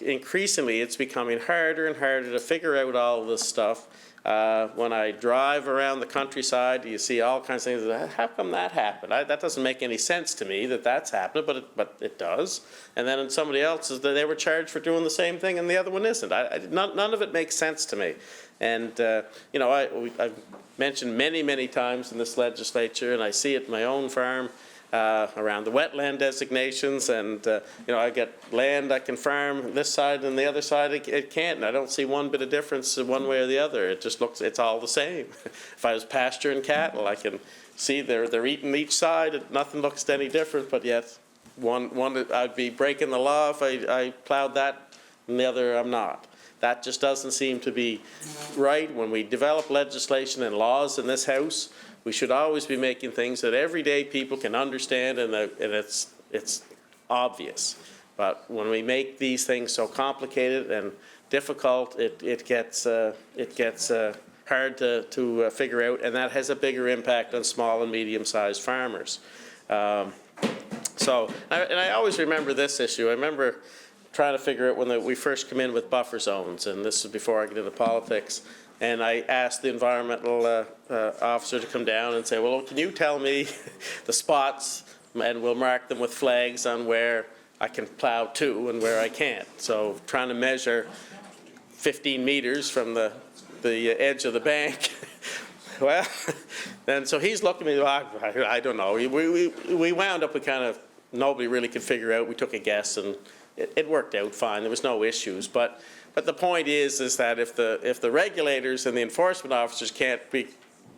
increasingly it's becoming harder and harder to figure out all of this stuff. When I drive around the countryside, you see all kinds of things. How come that happened? That doesn't make any sense to me that that's happened, but it does. And then in somebody else's, they were charged for doing the same thing, and the other one isn't. None of it makes sense to me. And you know, I've mentioned many times in this legislature, and I see it in my own farm. Around the wetland designations, and you know, I get land I can farm this side and the other side it can't, and I don't see one bit of difference one way or the other. It just looks, it's all the same. If I was pasturing cattle, I can see they're eating each side, and nothing looks any different, but yet one I'd be breaking the law if I plowed that, and the other I'm not. That just doesn't seem to be right. When we develop legislation and laws in this House, we should always be making things that everyday people can understand, and it's obvious. But when we make these things so complicated and difficult, it gets hard to figure out, and that has a bigger impact on small and medium-sized farmers. So, and I always remember this issue. I remember trying to figure out when we first come in with buffer zones, and this is before I get into politics, and I asked the environmental officer to come down and say, well, can you tell me the spots, and we'll mark them with flags on where I can plow to and where I can't. So trying to measure 15 meters from the edge of the bank. Well, and so he's looking at me, I don't know. We wound up with kind of, nobody really could figure out. We took a guess, and it worked out fine. There was no issues. But the point is that if the regulators and the enforcement officers can't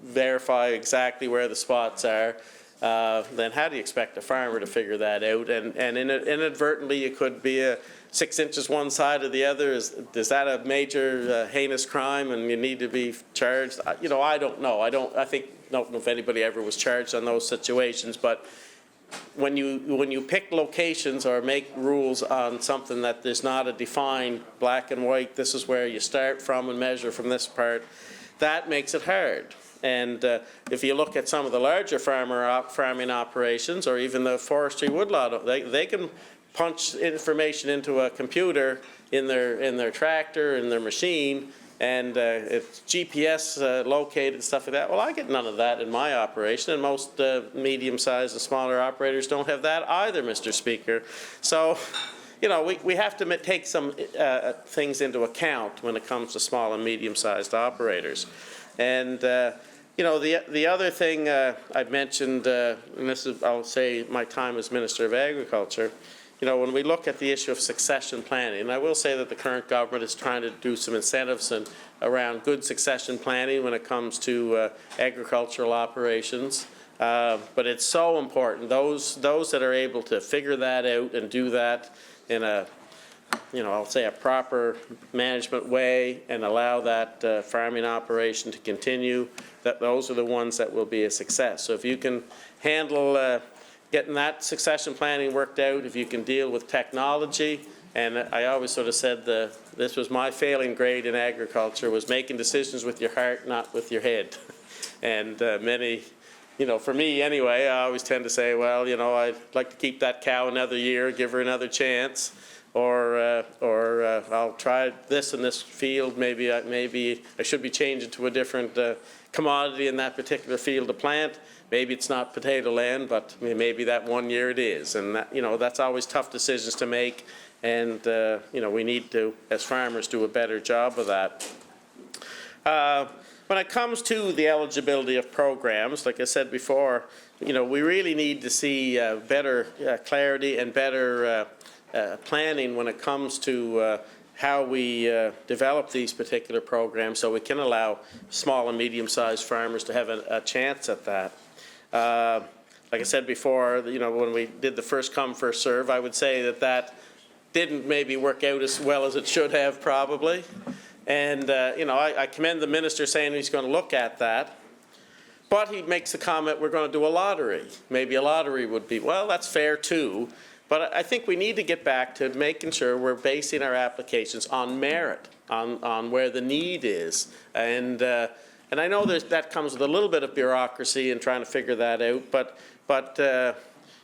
verify exactly where the spots are, then how do you expect a farmer to figure that out? And inadvertently, it could be 6 inches one side or the other. Is that a major heinous crime and you need to be charged? You know, I don't know. I don't know if anybody ever was charged on those situations. But when you pick locations or make rules on something that there's not a defined black and white, this is where you start from and measure from this part, that makes it hard. And if you look at some of the larger farming operations, or even the forestry woodlot, they can punch information into a computer in their tractor, in their machine, and it's GPS located, stuff like that. Well, I get none of that in my operation, and most medium-sized and smaller operators don't have that either, Mr. Speaker. So, you know, we have to take some things into account when it comes to small and medium-sized operators. And you know, the other thing I've mentioned, and this is, I'll say, my time as Minister of Agriculture, you know, when we look at the issue of succession planning, and I will say that the current government is trying to do some incentives around good succession planning when it comes to agricultural operations. But it's so important. Those that are able to figure that out and do that in a, you know, I'll say a proper management way and allow that farming operation to continue, that those are the ones that will be a success. So if you can handle getting that succession planning worked out, if you can deal with technology, and I always sort of said this was my failing grade in agriculture, was making decisions with your heart, not with your head. And many, you know, for me anyway, I always tend to say, well, you know, I'd like to keep that cow another year, give her another chance. Or I'll try this in this field. Maybe I should be changing to a different commodity in that particular field to plant. Maybe it's not potato land, but maybe that one year it is. And that, you know, that's always tough decisions to make. And you know, we need to, as farmers, do a better job of that. When it comes to the eligibility of programs, like I said before, you know, we really need to see better clarity and better planning when it comes to how we develop these particular programs, so we can allow small and medium-sized farmers to have a chance at that. Like I said before, you know, when we did the first come, first serve, I would say that didn't maybe work out as well as it should have, probably. And you know, I commend the minister saying he's going to look at that. But he makes the comment, we're going to do a lottery. Maybe a lottery would be, well, that's fair too. But I think we need to get back to making sure we're basing our applications on merit, on where the need is. And I know that comes with a little bit of bureaucracy in trying to figure that out, but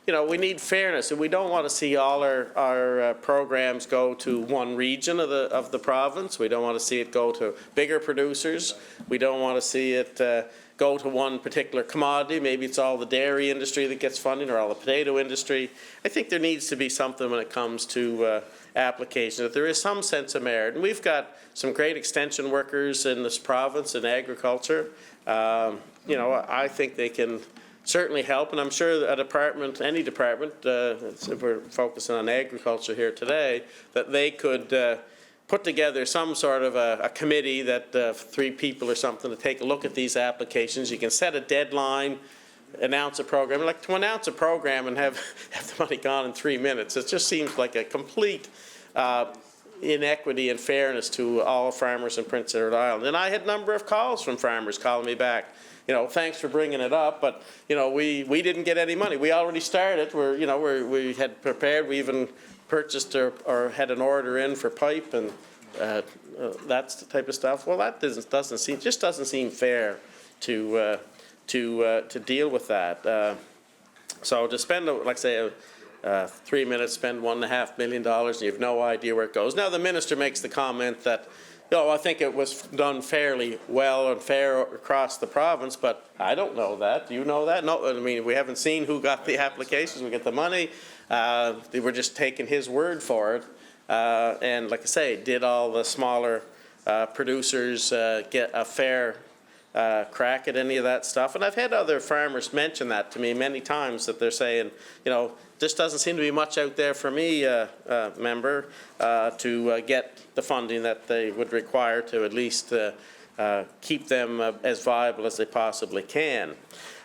you know, we need fairness, and we don't want to see all our programs go to one region of the province. We don't want to see it go to bigger producers. We don't want to see it go to one particular commodity. Maybe it's all the dairy industry that gets funding, or all the potato industry. I think there needs to be something when it comes to applications, that there is some sense of merit. And we've got some great extension workers in this province in agriculture. You know, I think they can certainly help, and I'm sure a department, any department, if we're focusing on agriculture here today, that they could put together some sort of a committee that 3 people or something to take a look at these applications. You can set a deadline, announce a program. Like, to announce a program and have the money gone in 3 minutes, it just seems like a complete inequity and fairness to all farmers in Prince Edward Island. And I had a number of calls from farmers calling me back. You know, thanks for bringing it up, but you know, we didn't get any money. We already started. We had prepared. We even purchased or had an order in for pipe and that's the type of stuff. Well, that doesn't seem fair to deal with that. So to spend, like I say, 3 minutes, spend $1.5 million, and you have no idea where it goes. Now, the minister makes the comment that, I think it was done fairly well and fair across the province, but I don't know that. Do you know that? No, I mean, we haven't seen who got the applications, we get the money. They were just taking his word for it. And like I say, did all the smaller producers get a fair crack at any of that stuff? And I've had other farmers mention that to me many times, that they're saying, this doesn't seem to be much out there for me, member, to get the funding that they would require to at least keep them as viable as they possibly can.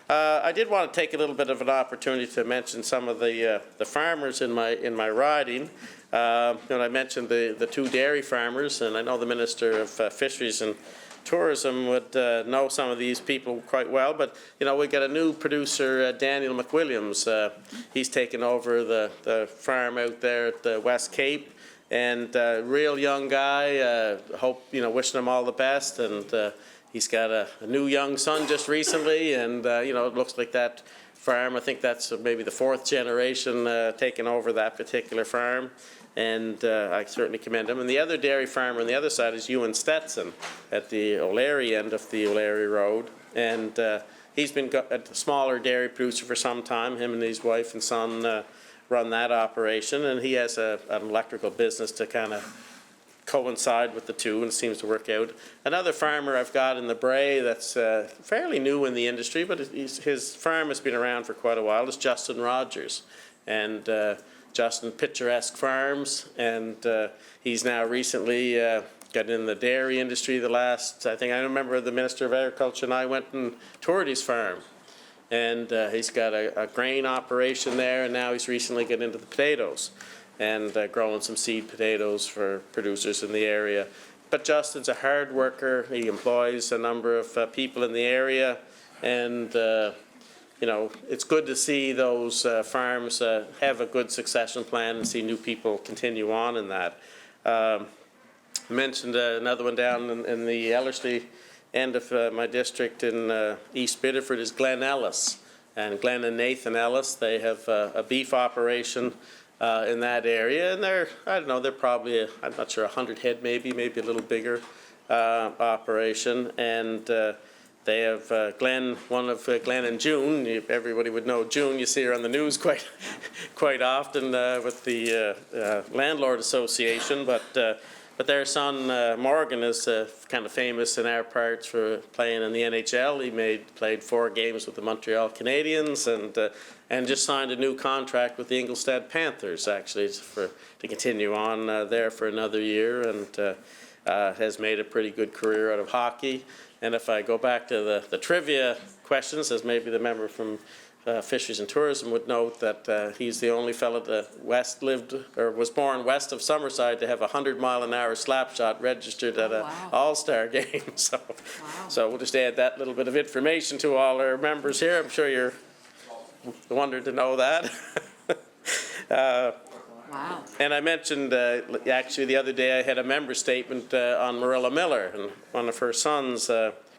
I did want to take a little bit of an opportunity to mention some of the farmers in my riding. I mentioned the 2 dairy farmers, and I know the Minister of Fisheries and Tourism would know some of these people quite well, but we got a new producer, Daniel McWilliams. He's taken over the farm out there at the West Cape, and real young guy. Wishing him all the best, and he's got a new young son just recently, and it looks like that farm, I think that's maybe the 4th generation taking over that particular farm. And I certainly commend him. And the other dairy farmer on the other side is Ewan Stetson at the O'Leary end of the O'Leary Road. And he's been a smaller dairy producer for some time. Him and his wife and son run that operation. And he has an electrical business to kind of coincide with the two, and it seems to work out. Another farmer I've got in the Bray that's fairly new in the industry, but his farm has been around for quite a while, is Justin Rogers. And Justin Picturesque Farms, and he's now recently got in the dairy industry. I remember the Minister of Agriculture and I went and toured his farm, and he's got a grain operation there, and now he's recently got into the potatoes and growing some seed potatoes for producers in the area. But Justin's a hard worker. He employs a number of people in the area, and it's good to see those farms have a good succession plan and see new people continue on in that. I mentioned another one down in the Ellerslie end of my district in East Biddeford is Glen Ellis. And Glen and Nathan Ellis, they have a beef operation in that area. And they're probably, I'm not sure, 100 head maybe a little bigger operation. And they have one of Glen and June. Everybody would know June. You see her on the news quite often with the Landlord Association. But their son Morgan is kind of famous in our parts for playing in the NHL. He played 4 games with the Montreal Canadiens and just signed a new contract with the Ingolstadt Panthers actually to continue on there for another year, and has made a pretty good career out of hockey. And if I go back to the trivia questions, as maybe the member from Fisheries and Tourism would note, that he's the only fellow that was born west of Summerside to have a 100-mile-an-hour slap shot registered at an All-Star game. So we'll just add that little bit of information to all our members here. I'm sure you're wondering to know that. Wow. And I mentioned, actually, the other day I had a member statement on Marilla Miller, and one of her sons,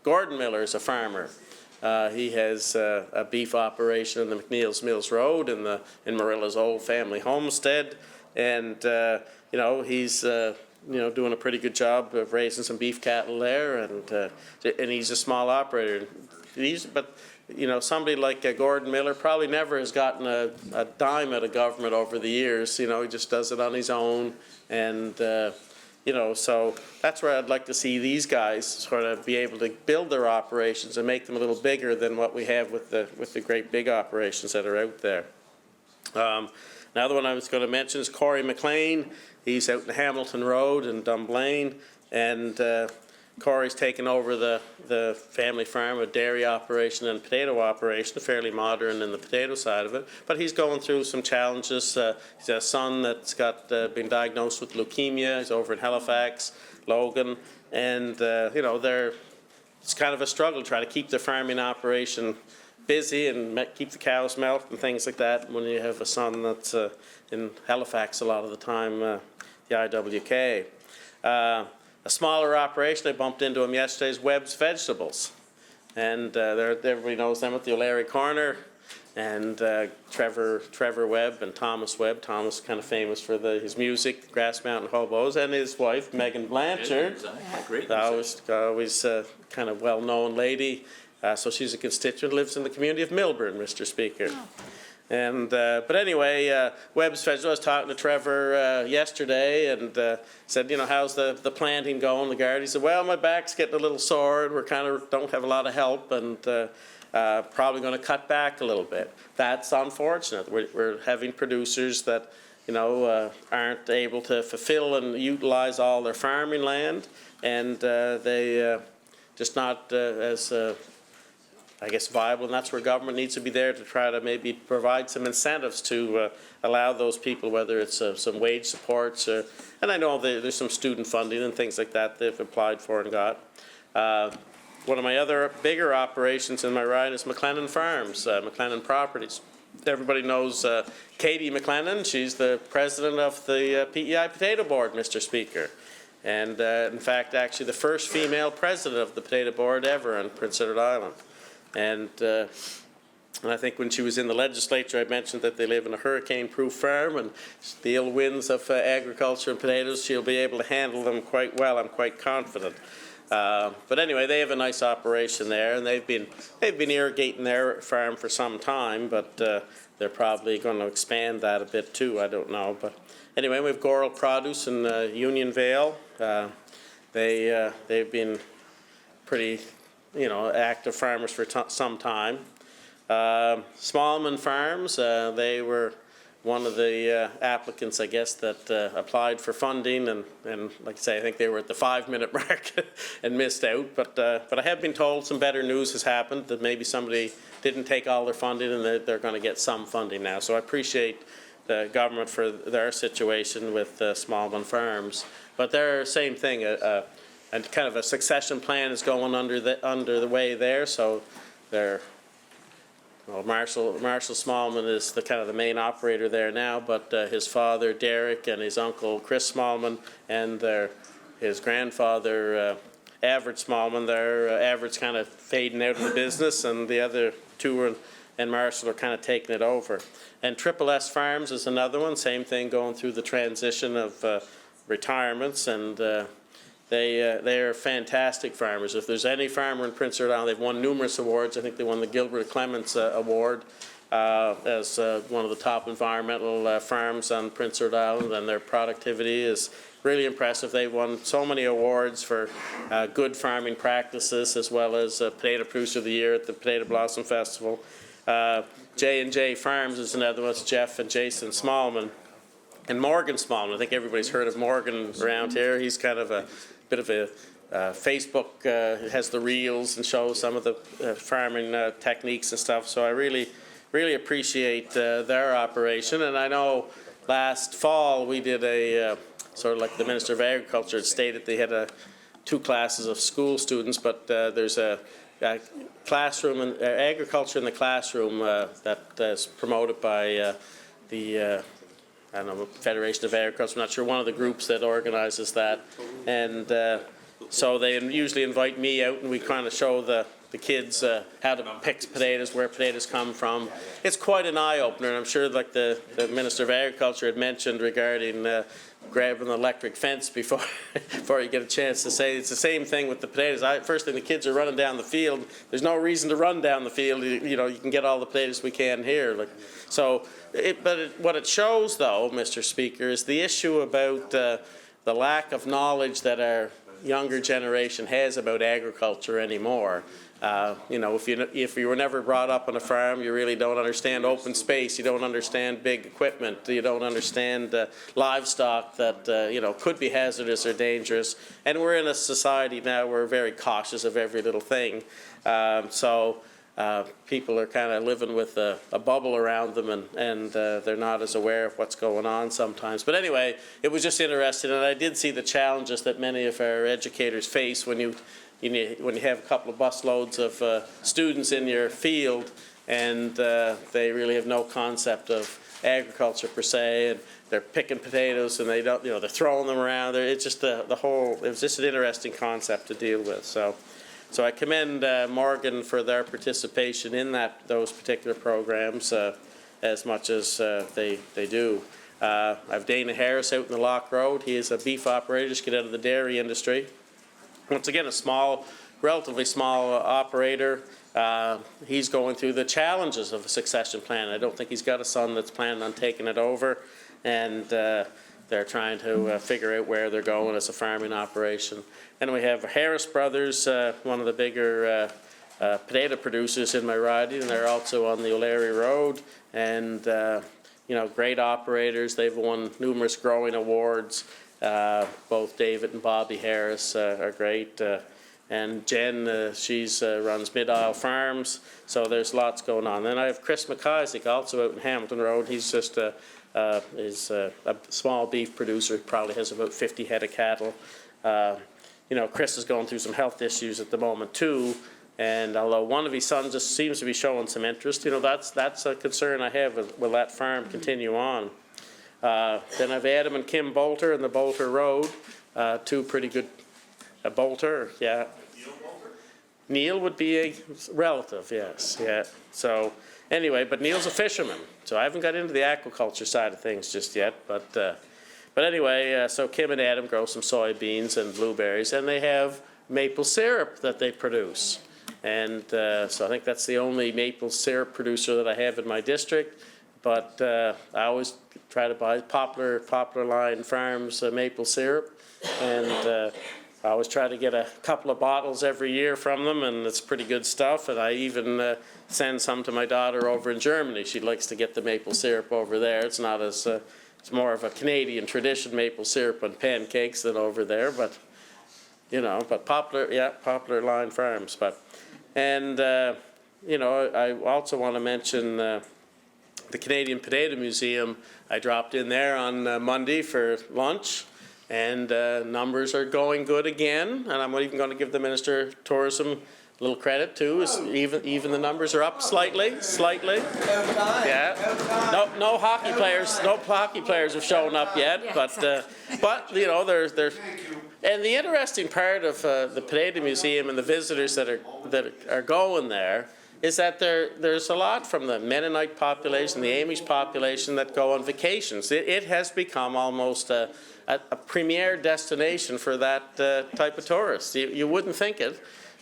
Gordon Miller, is a farmer. He has a beef operation in the McNeil's Mills Road in Marilla's old family homestead, and he's doing a pretty good job of raising some beef cattle there, and he's a small operator. Somebody like Gordon Miller probably never has gotten a dime out of government over the years. He just does it on his own, and so that's where I'd like to see these guys sort of be able to build their operations and make them a little bigger than what we have with the great big operations that are out there. Another one I was going to mention is Corey McLean. He's out in Hamilton Road in Dunblane, and Corey's taken over the family farm, a dairy operation and potato operation, fairly modern in the potato side of it. But he's going through some challenges. He's a son that's been diagnosed with leukemia. He's over in Halifax, Logan, and it's kind of a struggle to try to keep the farming operation busy and keep the cows milked and things like that when you have a son that's in Halifax a lot of the time, the IWK. A smaller operation, I bumped into him yesterday, is Webb's Vegetables. And everybody knows them at the O'Leary Corner. and Trevor Webb and Thomas Webb. Thomas kind of famous for his music, Grass Mountain Hobos, and his wife, Megan Blanchard. Great. Always kind of well-known lady. So she's a constituent, lives in the community of Millburn, Mr. Speaker. And, but anyway, Webb's Festival, I was talking to Trevor yesterday and said, how's the planting going, the garden? He said, well, my back's getting a little sore and we're kind of don't have a lot of help and probably going to cut back a little bit. That's unfortunate. We're having producers that, aren't able to fulfill and utilize all their farming land, and they just not as I guess viable, and that's where government needs to be there to try to maybe provide some incentives to allow those people, whether it's some wage supports, and I know there's some student funding and things like that they've applied for and got. One of my other bigger operations in my ride is McLennan Farms, McLennan Properties. Everybody knows Katie McLennan. She's the president of the PEI Potato Board, Mr. Speaker. And in fact, actually the first female president of the Potato Board ever on Prince Edward Island. And I think when she was in the legislature, I mentioned that they live in a hurricane-proof farm, and the ill winds of agriculture and potatoes, she'll be able to handle them quite well, I'm quite confident. But anyway, they have a nice operation there, and they've been irrigating their farm for some time, but they're probably going to expand that a bit too, I don't know. But anyway, we have Goral Produce in Union Vale. They've been pretty active farmers for some time. Smallman Farms, they were one of the applicants, I guess, that applied for funding, and like I say, I think they were at the 5-minute mark and missed out. But I have been told some better news has happened, that maybe somebody didn't take all their funding and they're going to get some funding now. So I appreciate the government for their situation with Smallman Farms. But they're same thing. And kind of a succession plan is going under the way there, so Marshall Smallman is the kind of the main operator there now, but his father Derek and his uncle Chris Smallman and his grandfather Everett Smallman, Everett's kind of fading out of the business, and the other two and Marshall are kind of taking it over. And Triple S Farms is another one, same thing, going through the transition of retirements, and they are fantastic farmers. If there's any farmer in Prince Edward Island, they've won numerous awards. I think they won the Gilbert Clements Award as one of the top environmental farms on Prince Edward Island, and their productivity is really impressive. They've won so many awards for good farming practices, as well as Potato Producer of the Year at the Potato Blossom Festival. J&J Farms is another one. It's Jeff and Jason Smallman. And Morgan Smallman, I think everybody's heard of Morgan around here. He's kind of a bit of a Facebook, has the reels and shows some of the farming techniques and stuff. So I really appreciate their operation. And I know last fall we did a sort of like the Minister of Agriculture had stated, they had 2 classes of school students, but there's a classroom and agriculture in the classroom that is promoted by the I don't know, Federation of Agriculture, I'm not sure, one of the groups that organizes that. And so they usually invite me out and we kind of show the kids how to pick potatoes, where potatoes come from. It's quite an eye-opener, and I'm sure like the Minister of Agriculture had mentioned regarding grabbing the electric fence before you get a chance to say. It's the same thing with the potatoes. First thing, the kids are running down the field. There's no reason to run down the field. You can get all the potatoes we can here. What it shows, though, Mr. Speaker, is the issue about the lack of knowledge that our younger generation has about agriculture anymore. If you were never brought up on a farm, you really don't understand open space. You don't understand big equipment. You don't understand livestock that could be hazardous or dangerous. And we're in a society now where we're very cautious of every little thing. People are kind of living with a bubble around them, and they're not as aware of what's going on sometimes. But anyway, it was just interesting, and I did see the challenges that many of our educators face when you have a couple of busloads of students in your field, and they really have no concept of agriculture per se, and they're picking potatoes and they don't, they're throwing them around. It's just it was just an interesting concept to deal with. So So I commend Morgan for their participation in those particular programs as much as they do. I have Dana Harris out in the Lock Road. He is a beef operator, just get out of the dairy industry. Once again, a small, relatively small operator. He's going through the challenges of a succession plan. I don't think he's got a son that's planning on taking it over, and they're trying to figure out where they're going as a farming operation. And we have Harris Brothers, one of the bigger potato producers in my riding, and they're also on the O'Leary Road, and you know, great operators. They've won numerous growing awards. Both David and Bobby Harris are great. And Jen, she's runs Mid-Isle Farms, so there's lots going on. Then I have Chris McIsaac, also out in Hamilton Road. He's just a small beef producer, probably has about 50 head of cattle. You know, Chris is going through some health issues at the moment too, and although one of his sons just seems to be showing some interest, you know, that's a concern I have. Will that farm continue on? Then I have Adam and Kim Bolter in the Bolter Road, two pretty good. Bolter, yeah. Neil would be a relative, yes, yeah. So anyway, but Neil's a fisherman, so I haven't got into the aquaculture side of things just yet. But anyway, so Kim and Adam grow some soybeans and blueberries, and they have maple syrup that they produce. And so I think that's the only maple syrup producer that I have in my district. But I always try to buy Poplar Line Farms maple syrup, and I always try to get a couple of bottles every year from them, and it's pretty good stuff. And I even send some to my daughter over in Germany. She likes to get the maple syrup over there. It's not as it's more of a Canadian tradition, maple syrup on pancakes, than over there. But you know, but Poplar Line Farms. And you know, I also want to mention the Canadian Potato Museum. I dropped in there on Monday for lunch. And numbers are going good again, and I'm even going to give the Minister of Tourism a little credit too. Even the numbers are up slightly. Yeah. No hockey players have shown up yet, but you know they're. And the interesting part of the Potato Museum and the visitors that are going there is that there's a lot from the Mennonite population, the Amish population that go on vacations. It has become almost a premier destination for that type of tourist. You wouldn't think it,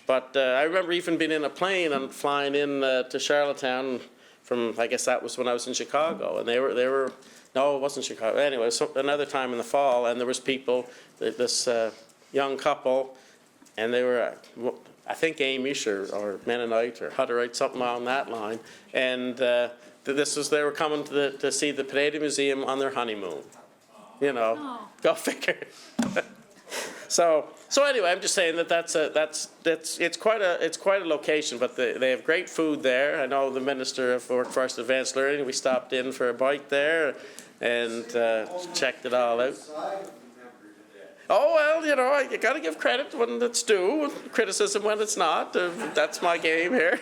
but I remember even being in a plane and flying in to Charlottetown from, I guess that was when I was in Chicago, and they were no, it wasn't Chicago. Anyway, so another time in the fall, and there was people, this young couple, and they were, I think Amish or Mennonite or Hutterite, something along that line, and they were coming to see the Potato Museum on their honeymoon. You know, go figure. So anyway, I'm just saying it's quite a location, but they have great food there. I know the Minister of Workforce Advanced Learning. We stopped in for a bite there and checked it all out. Oh well, you know, you got to give credit when it's due, criticism when it's not. That's my game here,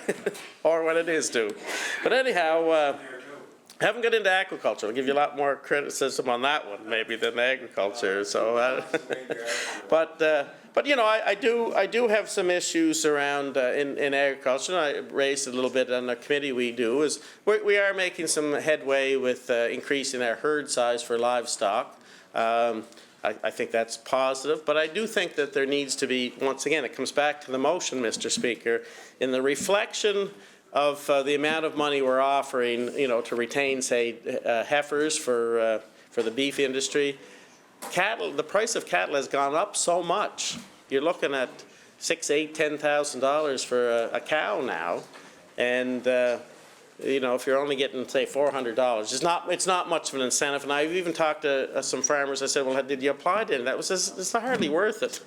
or when it is due. But anyhow. I haven't got into aquaculture. I'll give you a lot more criticism on that one, maybe, than agriculture. So, but you know, I do have some issues around in agriculture. I raised a little bit on the committee. We are making some headway with increasing our herd size for livestock. I think that's positive, but I do think that there needs to be, once again, it comes back to the motion, Mr. Speaker, in the reflection of the amount of money we're offering, you know, to retain, say, heifers for the beef industry. Cattle, the price of cattle has gone up so much. You're looking at $6,000, $8,000, $10,000 for a cow now, and you know, if you're only getting, say, $400, it's not much of an incentive. And I've even talked to some farmers. I said, well, did you apply to it? That was just, it's hardly worth it.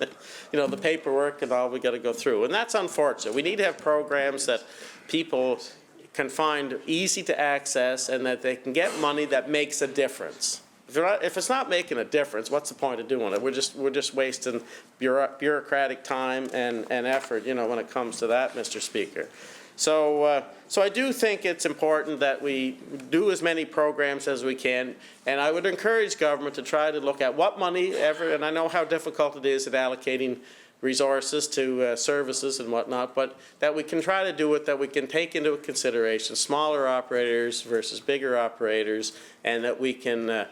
You know, the paperwork and all we got to go through, and that's unfortunate. We need to have programs that people can find easy to access, and that they can get money that makes a difference. If it's not making a difference, what's the point of doing it? We're just wasting bureaucratic time and effort, you know, when it comes to that, Mr. Speaker. So I do think it's important that we do as many programs as we can, and I would encourage government to try to look at what money ever, and I know how difficult it is at allocating resources to services and whatnot, but that we can try to do it, that we can take into consideration smaller operators versus bigger operators, and that we can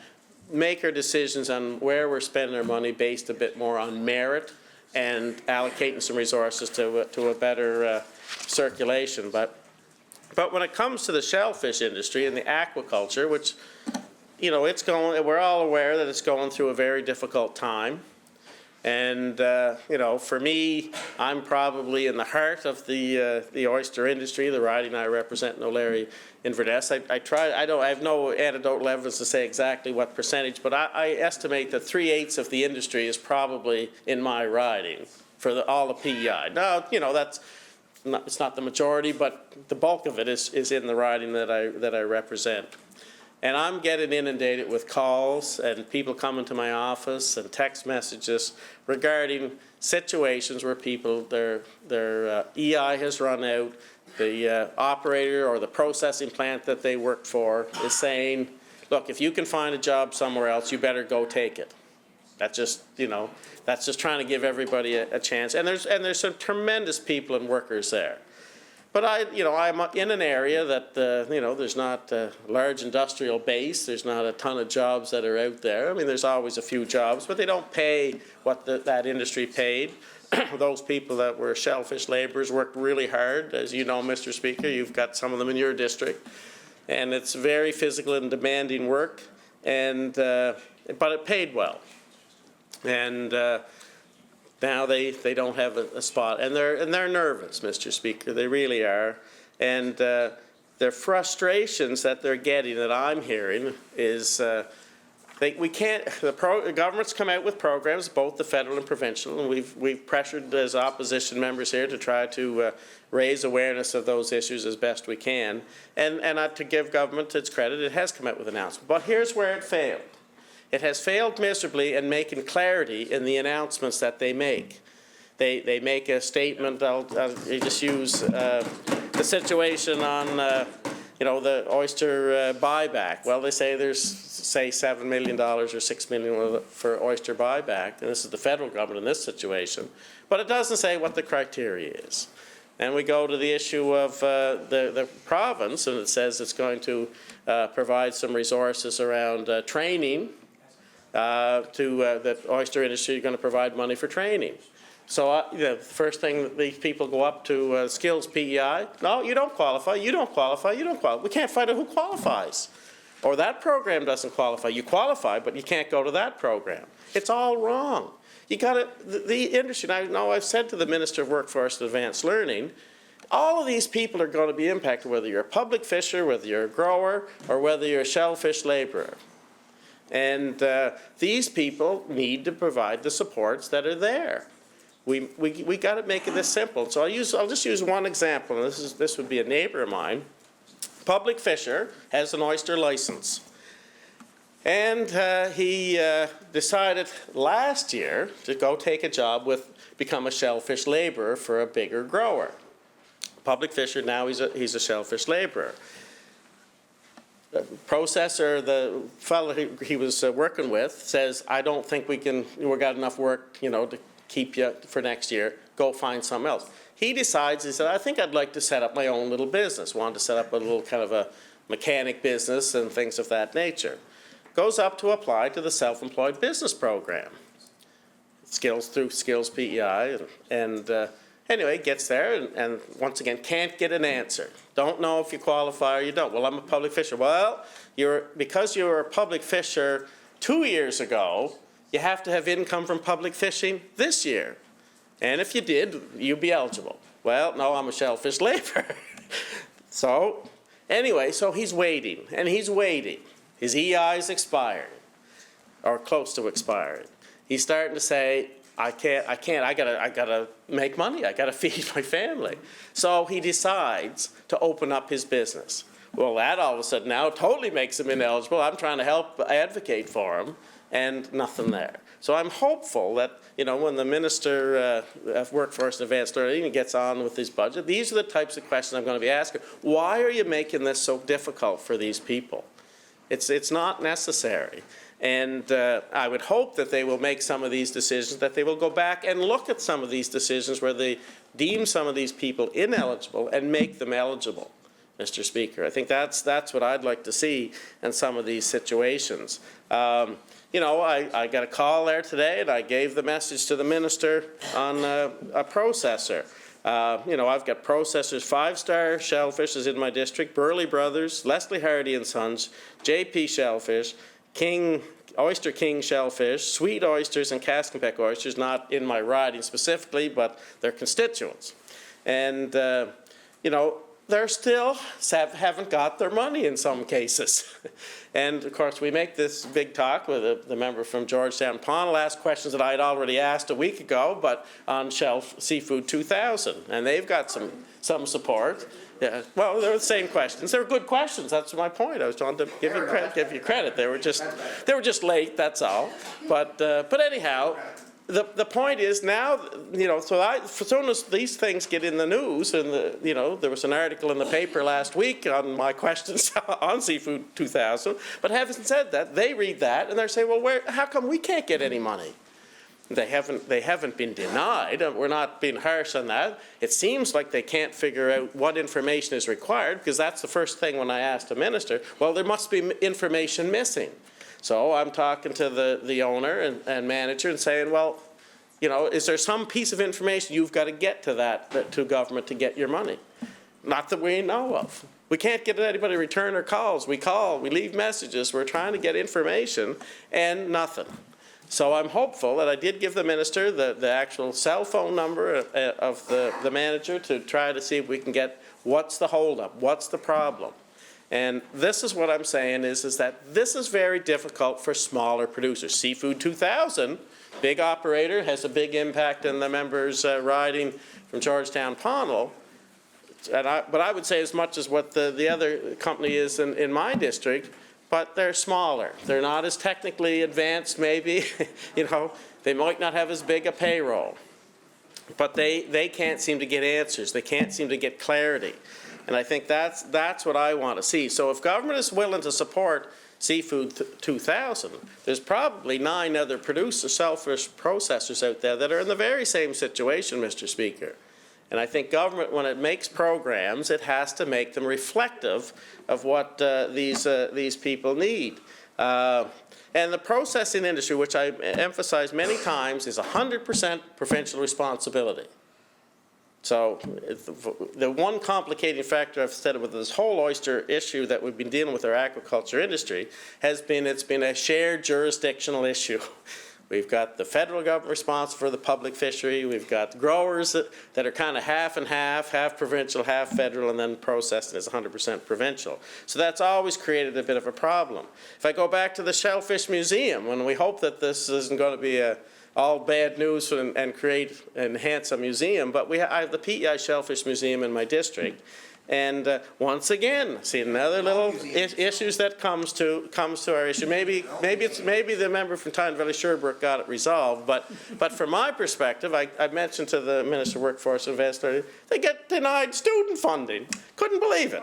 make our decisions on where we're spending our money based a bit more on merit and allocating some resources to a better circulation. But when it comes to the shellfish industry and the aquaculture, which, you know, we're all aware that it's going through a very difficult time. And, you know, for me, I'm probably in the heart of the oyster industry, the riding I represent in O'Leary Inverness. I have no anecdotal evidence to say exactly what percentage, but I estimate that 3/8 of the industry is probably in my riding for all the PEI. Now, you know, it's not the majority, but the bulk of it is in the riding that I represent. And I'm getting inundated with calls and people coming to my office and text messages regarding situations where their EI has run out. The operator or the processing plant that they work for is saying, look, if you can find a job somewhere else, you better go take it. That's just, you know, that's just trying to give everybody a chance. And there's some tremendous people and workers there. But I'm in an area that, you know, there's not a large industrial base. There's not a ton of jobs that are out there. I mean, there's always a few jobs, but they don't pay what that industry paid. Those people that were shellfish laborers worked really hard. As you know, Mr. Speaker, you've got some of them in your district. And it's very physical and demanding work, and but it paid well. And now they don't have a spot, and they're nervous, Mr. Speaker. They really are, and their frustrations that they're getting, that I'm hearing, is the government's come out with programs, both the federal and provincial, and we've pressured as opposition members here to try to raise awareness of those issues as best we can, and to give government its credit, it has come out with announcements. But here's where it failed. It has failed miserably in making clarity in the announcements that they make. They make a statement. I'll just use the situation on you know, the oyster buyback. Well, they say there's $7 million or $6 million for oyster buyback, and this is the federal government in this situation. But it doesn't say what the criteria is. And we go to the issue of the province, and it says it's going to provide some resources around training. The oyster industry is going to provide money for training. So the first thing these people go up to skills PEI, no, you don't qualify, you don't qualify, you don't qualify. We can't find out who qualifies. Or that program doesn't qualify. You qualify, but you can't go to that program. It's all wrong. You got to, the industry, and I know I've said to the Minister of Workforce and Advanced Learning, all of these people are going to be impacted, whether you're a public fisher, whether you're a grower, or whether you're a shellfish laborer. And these people need to provide the supports that are there. We got to make it this simple. So I'll just use one example. And this would be a neighbor of mine. Public fisher has an oyster license, and he decided last year to go take a job become a shellfish laborer for a bigger grower. Public fisher, now he's a shellfish laborer. Processor, the fellow he was working with, says, I don't think we got enough work, you know, to keep you for next year. Go find something else. He decides, he said, I think I'd like to set up my own little business. Wanted to set up a little kind of a mechanic business and things of that nature. Goes up to apply to the self-employed business program. Through Skills PEI, and anyway, gets there and once again can't get an answer. Don't know if you qualify or you don't. Well, I'm a public fisher. Well, because you were a public fisher 2 years ago, you have to have income from public fishing this year. And if you did, you'd be eligible. Well, no, I'm a shellfish laborer. So anyway, so he's waiting and he's waiting. His EI is expired or close to expiring. He's starting to say, I gotta make money. I gotta feed my family. So he decides to open up his business. Well, that all of a sudden now totally makes him ineligible. I'm trying to help advocate for him, and nothing there. So I'm hopeful that, you know, when the Minister of Workforce and Advanced Learning gets on with his budget, these are the types of questions I'm going to be asking. Why are you making this so difficult for these people? It's not necessary. And I would hope that they will make some of these decisions, that they will go back and look at some of these decisions where they deem some of these people ineligible and make them eligible, Mr. Speaker. I think that's what I'd like to see in some of these situations. You know, I got a call there today, and I gave the message to the minister on a processor. You know, I've got processors, 5-star Shellfish is in my district, Burley Brothers, Leslie Hardy and Sons, JP Shellfish, Oyster King Shellfish, Sweet Oysters, and Caskenbeck Oysters, not in my riding specifically, but they're constituents. And, you know, they're still haven't got their money in some cases. And, of course, we make this big talk with the member from Georgetown Pownal asked questions that I'd already asked a week ago, but on Shelf Seafood 2000. And they've got some support. Yeah, well, they're the same questions. They're good questions. That's my point. I was trying to give you credit. They were just late. That's all. But anyhow, the point is now, you know, so as soon as these things get in the news, and you know, there was an article in the paper last week on my questions on Seafood 2000. But having said that, they read that and they're saying, well, how come we can't get any money? They haven't been denied. We're not being harsh on that. It seems like they can't figure out what information is required, because that's the first thing when I asked the minister, well, there must be information missing. So I'm talking to the owner and manager and saying, well, you know, is there some piece of information you've got to get to government to get your money? Not that we know of. We can't get anybody to return our calls. We call, we leave messages, we're trying to get information, and nothing. So I'm hopeful that I did give the minister the actual cell phone number of the manager to try to see if we can get what's the holdup, what's the problem. And this is what I'm saying is that this is very difficult for smaller producers. Seafood 2000, big operator, has a big impact on the members riding from Georgetown Pownal. But I would say as much as what the other company is in my district, but they're smaller. They're not as technically advanced, maybe. You know, they might not have as big a payroll. But they can't seem to get answers. They can't seem to get clarity. And I think that's what I want to see. So if government is willing to support Seafood 2000, there's probably 9 other shellfish processors out there that are in the very same situation, Mr. Speaker. And I think government, when it makes programs, it has to make them reflective of what these people need. And the processing industry, which I emphasize many times, is 100% provincial responsibility. So the one complicating factor I've said with this whole oyster issue that we've been dealing with our aquaculture industry has been it's been a shared jurisdictional issue. We've got the federal government responsible for the public fishery. We've got growers that are kind of half and half provincial, half federal, and then processing is 100% provincial. So that's always created a bit of a problem. If I go back to the Shellfish Museum, when we hope that this isn't going to be all bad news and enhance a museum, but I have the PEI Shellfish Museum in my district. And once again, see another little issues that comes to our issue. Maybe the member from Tyne Valley Sherbrooke got it resolved, but from my perspective, I mentioned to the Minister of Workforce Investment, they get denied student funding. Couldn't believe it.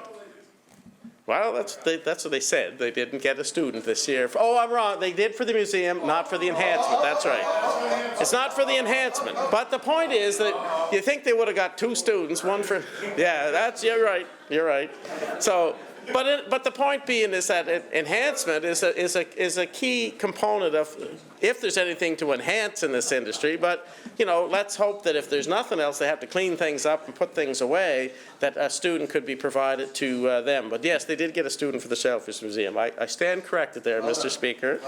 Well, that's what they said. They didn't get a student this year. Oh, I'm wrong. They did for the museum, not for the enhancement. That's right. It's not for the enhancement. But the point is that you think they would have got 2 students, one for, yeah, you're right. You're right. So, but the point being is that enhancement is a key component of if there's anything to enhance in this industry. But you know, let's hope that if there's nothing else, they have to clean things up and put things away, that a student could be provided to them. But yes, they did get a student for the Shellfish Museum. I stand corrected there, Mr. Speaker.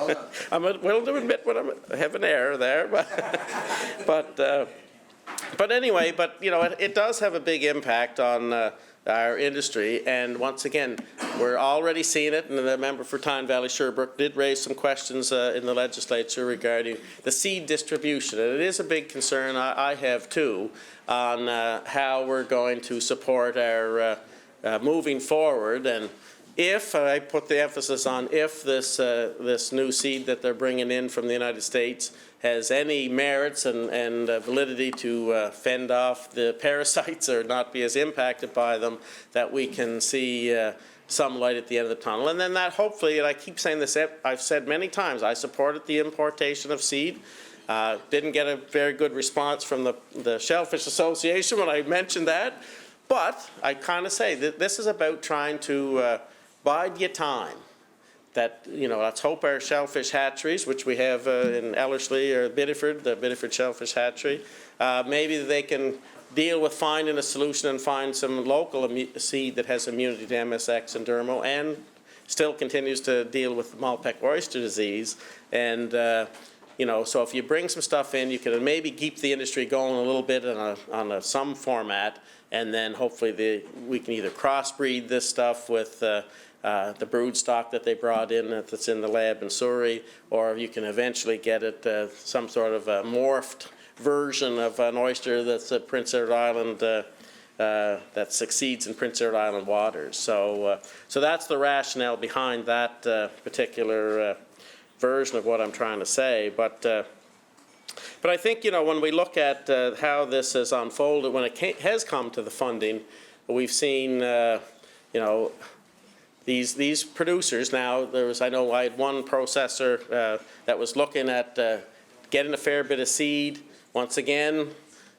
I'm willing to admit when I have an error there, but anyway, you know, it does have a big impact on our industry, and once again, we're already seeing it, and the member for Tyne Valley Sherbrooke did raise some questions in the legislature regarding the seed distribution, and it is a big concern I have too on how we're going to support our moving forward. And if, I put the emphasis on if this new seed that they're bringing in from the United States has any merits and validity to fend off the parasites or not be as impacted by them, that we can see some light at the end of the tunnel. And then that hopefully, and I keep saying this, I've said many times, I supported the importation of seed. Didn't get a very good response from the Shellfish Association when I mentioned that. But I kind of say that this is about trying to bide your time. That, you know, let's hope our shellfish hatcheries, which we have in Ellerslie or Biddeford, the Biddeford Shellfish Hatchery, maybe they can deal with finding a solution and find some local seed that has immunity to MSX and Dermo and still continues to deal with Malpeque oyster disease. And, you know, so if you bring some stuff in, you can maybe keep the industry going a little bit on some format, and then hopefully we can either crossbreed this stuff with the brood stock that they brought in that's in the lab in Surrey, or you can eventually get it some sort of a morphed version of an oyster that's a Prince Edward Island that succeeds in Prince Edward Island waters. So that's the rationale behind that particular version of what I'm trying to say. But I think, you know, when we look at how this has unfolded, when it has come to the funding, we've seen, you know, these producers now. I know I had one processor that was looking at getting a fair bit of seed. Once again,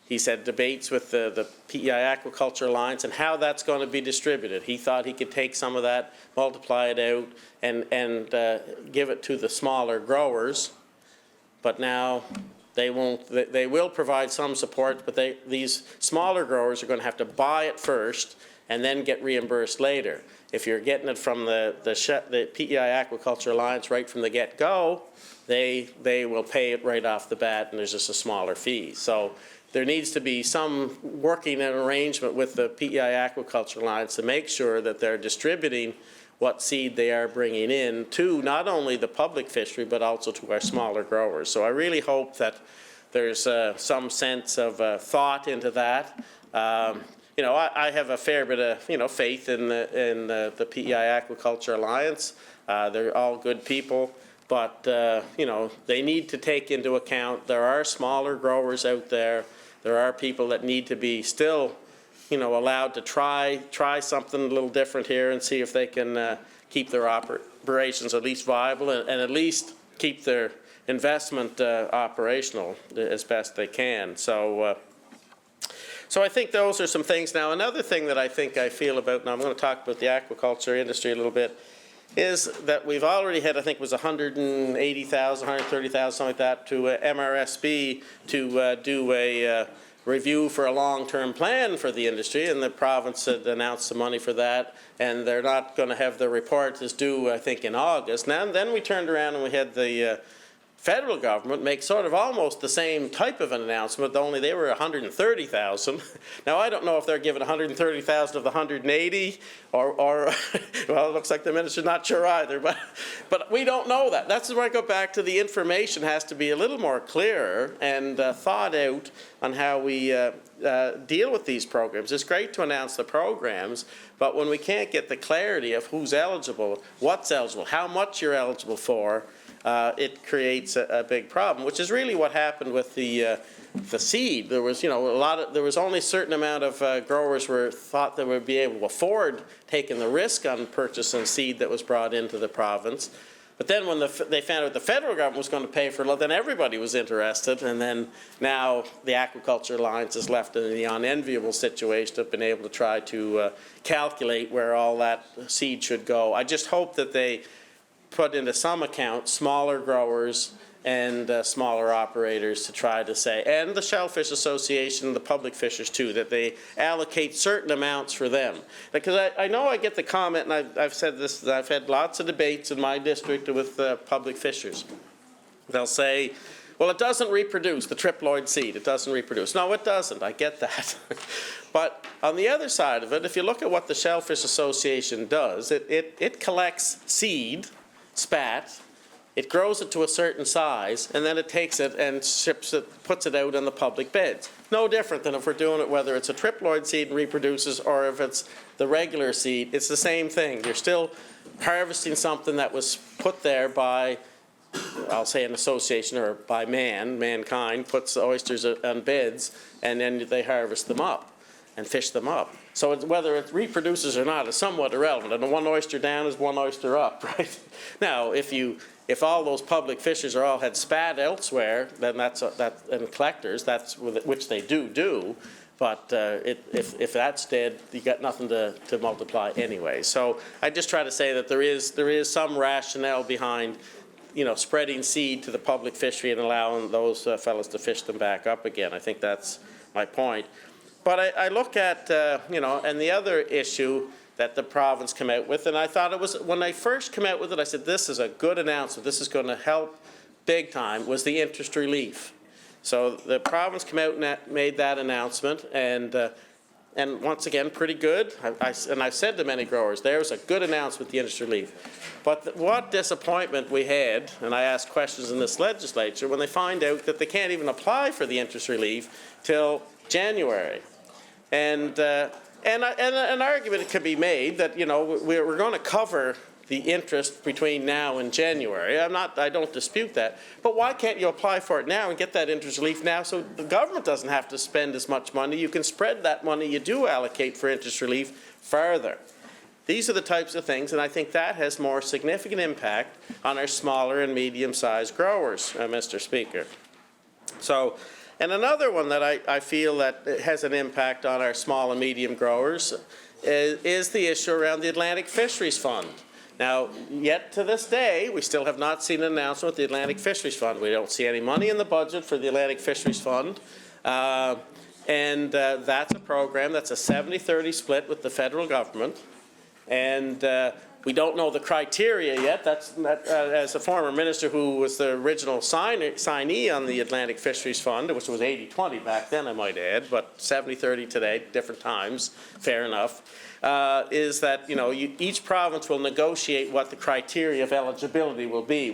he's had debates with the PEI Aquaculture Alliance and how that's going to be distributed. He thought he could take some of that, multiply it out, and give it to the smaller growers. But now they won't. They will provide some support, but these smaller growers are going to have to buy it first and then get reimbursed later. If you're getting it from the PEI Aquaculture Alliance right from the get-go, they will pay it right off the bat, and there's just a smaller fee. So there needs to be some working arrangement with the PEI Aquaculture Alliance to make sure that they're distributing what seed they are bringing in to not only the public fishery, but also to our smaller growers. So I really hope that there's some sense of thought into that. You know, I have a fair bit of, you know, faith in the PEI Aquaculture Alliance. They're all good people, but, you know, they need to take into account there are smaller growers out there. There are people that need to be still, you know, allowed to try something a little different here and see if they can keep their operations at least viable and at least keep their investment operational as best they can. So I think those are some things. Now, another thing that I feel about, and I'm going to talk about the aquaculture industry a little bit, is that we've already had, I think it was 180,000, 130,000, something like that, to MRSB to do a review for a long-term plan for the industry, and the province had announced some money for that, and they're not going to have the report is due, I think, in August. Now, then we turned around and we had the federal government make sort of almost the same type of an announcement, only they were 130,000. Now, I don't know if they're giving 130,000 of the 180, or well, it looks like the minister's not sure either, but we don't know that. That's where I go back to the information has to be a little more clearer and thought out on how we deal with these programs. It's great to announce the programs, but when we can't get the clarity of who's eligible, what's eligible, how much you're eligible for, it creates a big problem, which is really what happened with the seed. There was, you know, there was only a certain amount of growers thought they would be able to afford taking the risk on purchasing seed that was brought into the province. But then when they found out the federal government was going to pay for it, then everybody was interested. And then now the Aquaculture Alliance is left in the unenviable situation of being able to try to calculate where all that seed should go. I just hope that they put into some account smaller growers and smaller operators to try to say, and the Shellfish Association, the public fishers too, that they allocate certain amounts for them. Because I know I get the comment, and I've said this, I've had lots of debates in my district with public fishers. They'll say, well, it doesn't reproduce, the triploid seed, it doesn't reproduce. No, it doesn't, I get that. But on the other side of it, if you look at what the Shellfish Association does, it collects seed, spat, it grows it to a certain size, and then it takes it and ships it, puts it out on the public beds. No different than if we're doing it whether it's a triploid seed and reproduces or if it's the regular seed. It's the same thing. You're still harvesting something that was put there by, I'll say an association, or by mankind, puts the oysters on beds, and then they harvest them up and fish them up. So whether it reproduces or not is somewhat irrelevant, and one oyster down is one oyster up, right? Now, if all those public fisheries are all had spat elsewhere, then and collectors, which they do. But if that's dead, you got nothing to multiply anyway. So I just try to say that there is some rationale behind, spreading seed to the public fishery and allowing those fellows to fish them back up again. I think that's my point. But I look at, and the other issue that the province came out with, and I thought it was, when I first came out with it, I said, this is a good announcement, this is going to help big time, was the interest relief. So the province came out and made that announcement, and once again, pretty good. And I've said to many growers, there's a good announcement, the interest relief. But what disappointment we had, and I asked questions in this legislature, when they find out that they can't even apply for the interest relief till January. And an argument could be made that, we're going to cover the interest between now and January. I don't dispute that. But why can't you apply for it now and get that interest relief now so the government doesn't have to spend as much money? You can spread that money you do allocate for interest relief further. These are the types of things, and I think that has more significant impact on our smaller and medium-sized growers, Mr. Speaker. So, and another one that I feel that has an impact on our small and medium growers is the issue around the Atlantic Fisheries Fund. Now, yet to this day, we still have not seen an announcement of the Atlantic Fisheries Fund. We don't see any money in the budget for the Atlantic Fisheries Fund. And that's a program that's a 70-30 split with the federal government. And we don't know the criteria yet. As a former minister who was the original signee on the Atlantic Fisheries Fund, which was 80-20 back then, I might add, but 70-30 today, different times, fair enough, is that, each province will negotiate what the criteria of eligibility will be.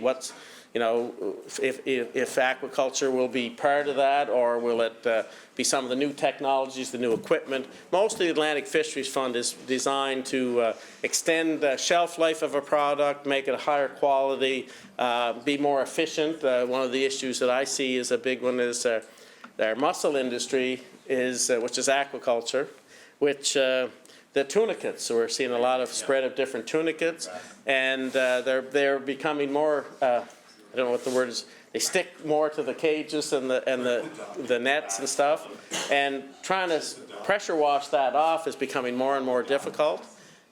If aquaculture will be part of that, or will it be some of the new technologies, the new equipment. Most of the Atlantic Fisheries Fund is designed to extend the shelf life of a product, make it a higher quality, be more efficient. One of the issues that I see is a big one is our mussel industry, which is aquaculture, which the tunicates. So we're seeing a lot of spread of different tunicates, and they're becoming more. I don't know what the word is. They stick more to the cages and the nets and stuff, and trying to pressure wash that off is becoming more and more difficult.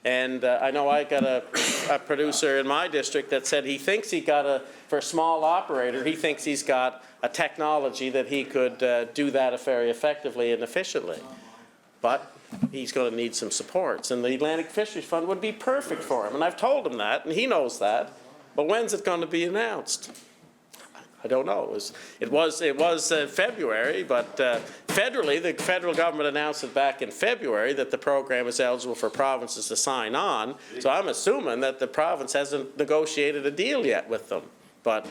And I know I got a producer in my district that said he thinks for a small operator, he thinks he's got a technology that he could do that very effectively and efficiently. But he's going to need some supports, and the Atlantic Fisheries Fund would be perfect for him. And I've told him that, and he knows that. But when's it going to be announced? I don't know. It was February, but federally, the federal government announced it back in February that the program is eligible for provinces to sign on. So I'm assuming that the province hasn't negotiated a deal yet with them. But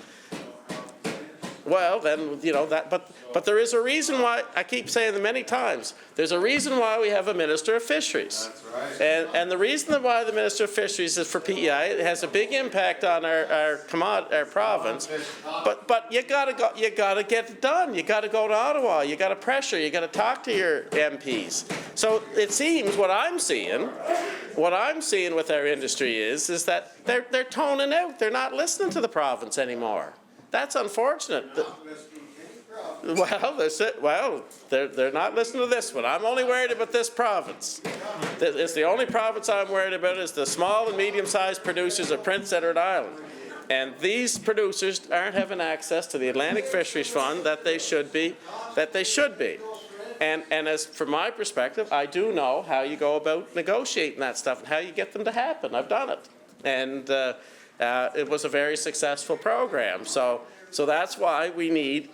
well, then, but there is a reason why, I keep saying it many times, there's a reason why we have a Minister of Fisheries. That's right. And the reason why the Minister of Fisheries is for PEI, it has a big impact on our province, but you gotta get it done. You gotta go to Ottawa, you gotta pressure, you gotta talk to your MPs. So it seems what I'm seeing with our industry is that they're toning out. They're not listening to the province anymore. That's unfortunate. Well, they're not listening to this one. I'm only worried about this province. It's the only province I'm worried about is the small and medium-sized producers of Prince Edward Island. And these producers aren't having access to the Atlantic Fisheries Fund that they should be. And as from my perspective, I do know how you go about negotiating that stuff and how you get them to happen. I've done it. And it was a very successful program. So that's why we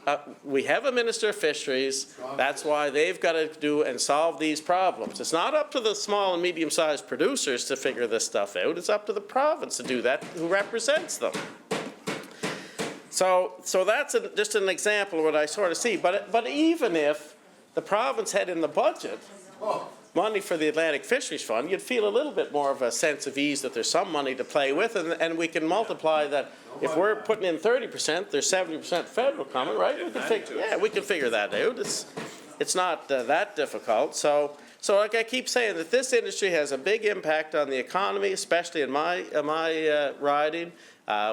have a Minister of Fisheries. That's why they've got to do and solve these problems. It's not up to the small and medium-sized producers to figure this stuff out. It's up to the province to do that, who represents them. So that's just an example of what I sort of see. But even if the province had in the budget money for the Atlantic Fisheries Fund, you'd feel a little bit more of a sense of ease that there's some money to play with, and we can multiply that. If we're putting in 30%, there's 70% federal coming, right? We can figure that out. It's not that difficult. So So like I keep saying, that this industry has a big impact on the economy, especially in my riding.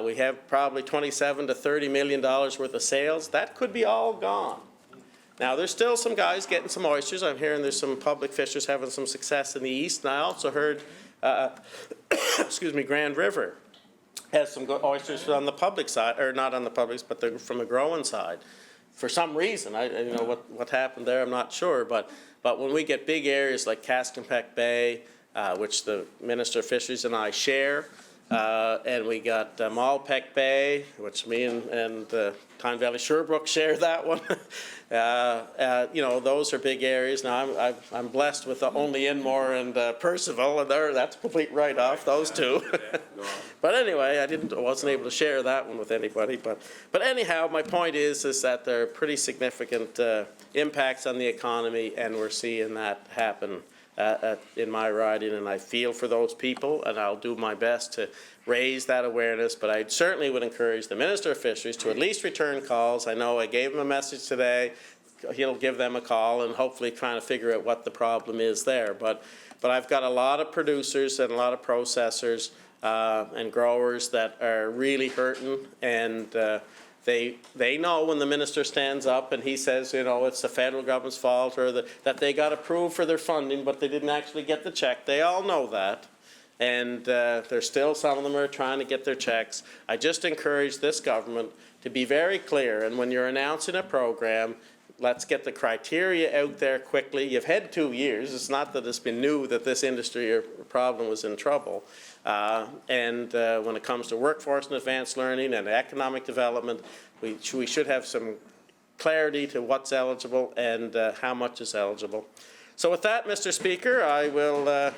We have probably $27 to $30 million worth of sales. That could be all gone. Now, there's still some guys getting some oysters. I'm hearing there's some public fishers having some success in the east. And I also heard, excuse me, Grand River has some good oysters on the public side, or not on the public, but from the growing side. For some reason, you know what happened there, I'm not sure. But when we get big areas like Caskenpeck Bay, which the Minister of Fisheries and I share, and we got Malpeque Bay, which me and Tyne Valley Sherbrooke share that one. You know, those are big areas. Now, I'm blessed with only Inmore and Percival, and that's a complete write-off, those two. But anyway, I wasn't able to share that one with anybody. But anyhow, my point is that there are pretty significant impacts on the economy, and we're seeing that happen in my riding, and I feel for those people, and I'll do my best to raise that awareness. But I certainly would encourage the Minister of Fisheries to at least return calls. I know I gave him a message today. He'll give them a call and hopefully trying to figure out what the problem is there. But I've got a lot of producers and a lot of processors and growers that are really hurting, and they know when the minister stands up and he says, you know, it's the federal government's fault, or that they got approved for their funding, but they didn't actually get the check. They all know that. And there's still some of them are trying to get their checks. I just encourage this government to be very clear. And when you're announcing a program, let's get the criteria out there quickly. You've had 2 years. It's not that it's been new that this industry or problem was in trouble. And when it comes to workforce and advanced learning and economic development, we should have some clarity to what's eligible and how much is eligible. So with that, Mr. Speaker, I will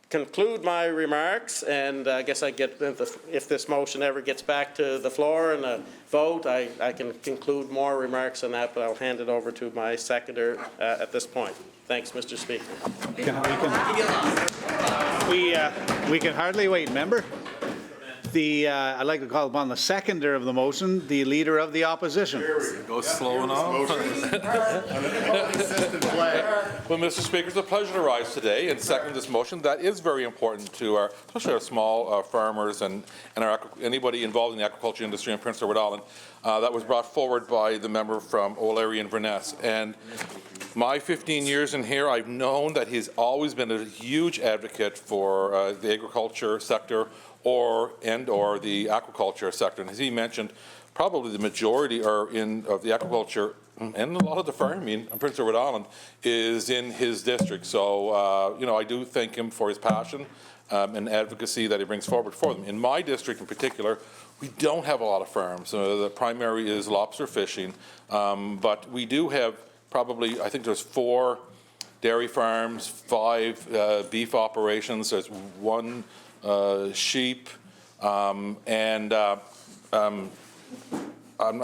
conclude my remarks, and I guess if this motion ever gets back to the floor and a vote, I can conclude more remarks on that, but I'll hand it over to my seconder at this point. Thanks, Mr. Speaker. We can hardly wait, member. I'd like to call upon the seconder of the motion, the Leader of the Opposition. Go slow enough. Well, Mr. Speaker, it's a pleasure to rise today and second this motion. That is very important to especially our small farmers and anybody involved in the agriculture industry in Prince Edward Island. That was brought forward by the member from O'Leary Inverness. And my 15 years in here, I've known that he's always been a huge advocate for the agriculture sector or the aquaculture sector. And as he mentioned, probably the majority of the agriculture and a lot of the farming in Prince Edward Island is in his district. So, you know, I do thank him for his passion and advocacy that he brings forward for them. In my district in particular, we don't have a lot of farms. The primary is lobster fishing, but we do have probably, I think there's 4 dairy farms, 5 beef operations, there's 1 sheep, and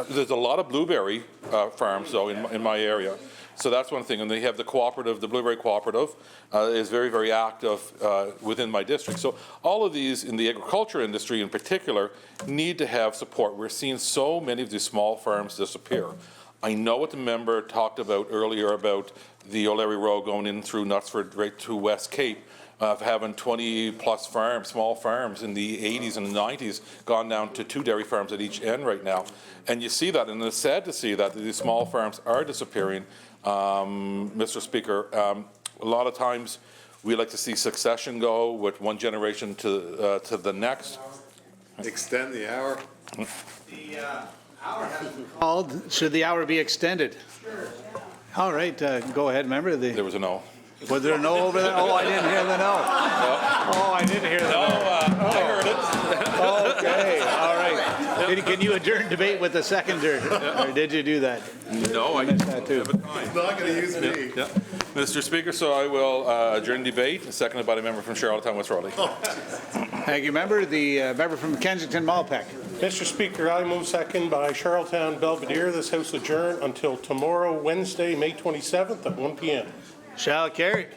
there's a lot of blueberry farms, though, in my area. So that's one thing. And they have the cooperative, the Blueberry Cooperative, is very, very active within my district. So all of these in the agriculture industry in particular need to have support. We're seeing so many of these small farms disappear. I know what the member talked about earlier about the O'Leary Road going in through Knutsford right to West Cape, of having 20-plus farms, small farms in the 80s and the 90s, gone down to 2 dairy farms at each end right now. And you see that, and it's sad to see that these small farms are disappearing, Mr. Speaker. A lot of times we like to see succession go with one generation to the next. Extend the hour. The hour has been called. Should the hour be extended? Sure. All right, go ahead, member. There was a no. Was there a no over there? Oh, I didn't hear the no. Oh, I didn't hear the no. I heard it. Okay, all right. Can you adjourn debate with the seconder, or did you do that? No, I missed that too. He's not going to use me. Yeah. Mr. Speaker, so I will adjourn debate, seconded by the member from Charlottetown, West Raleigh. Thank you, member. The member from Kensington, Malpeque. Mr. Speaker, I move second by Charlottetown Belvedere. This House adjourn until tomorrow, Wednesday, May 27th at 1 p.m. Shall carry.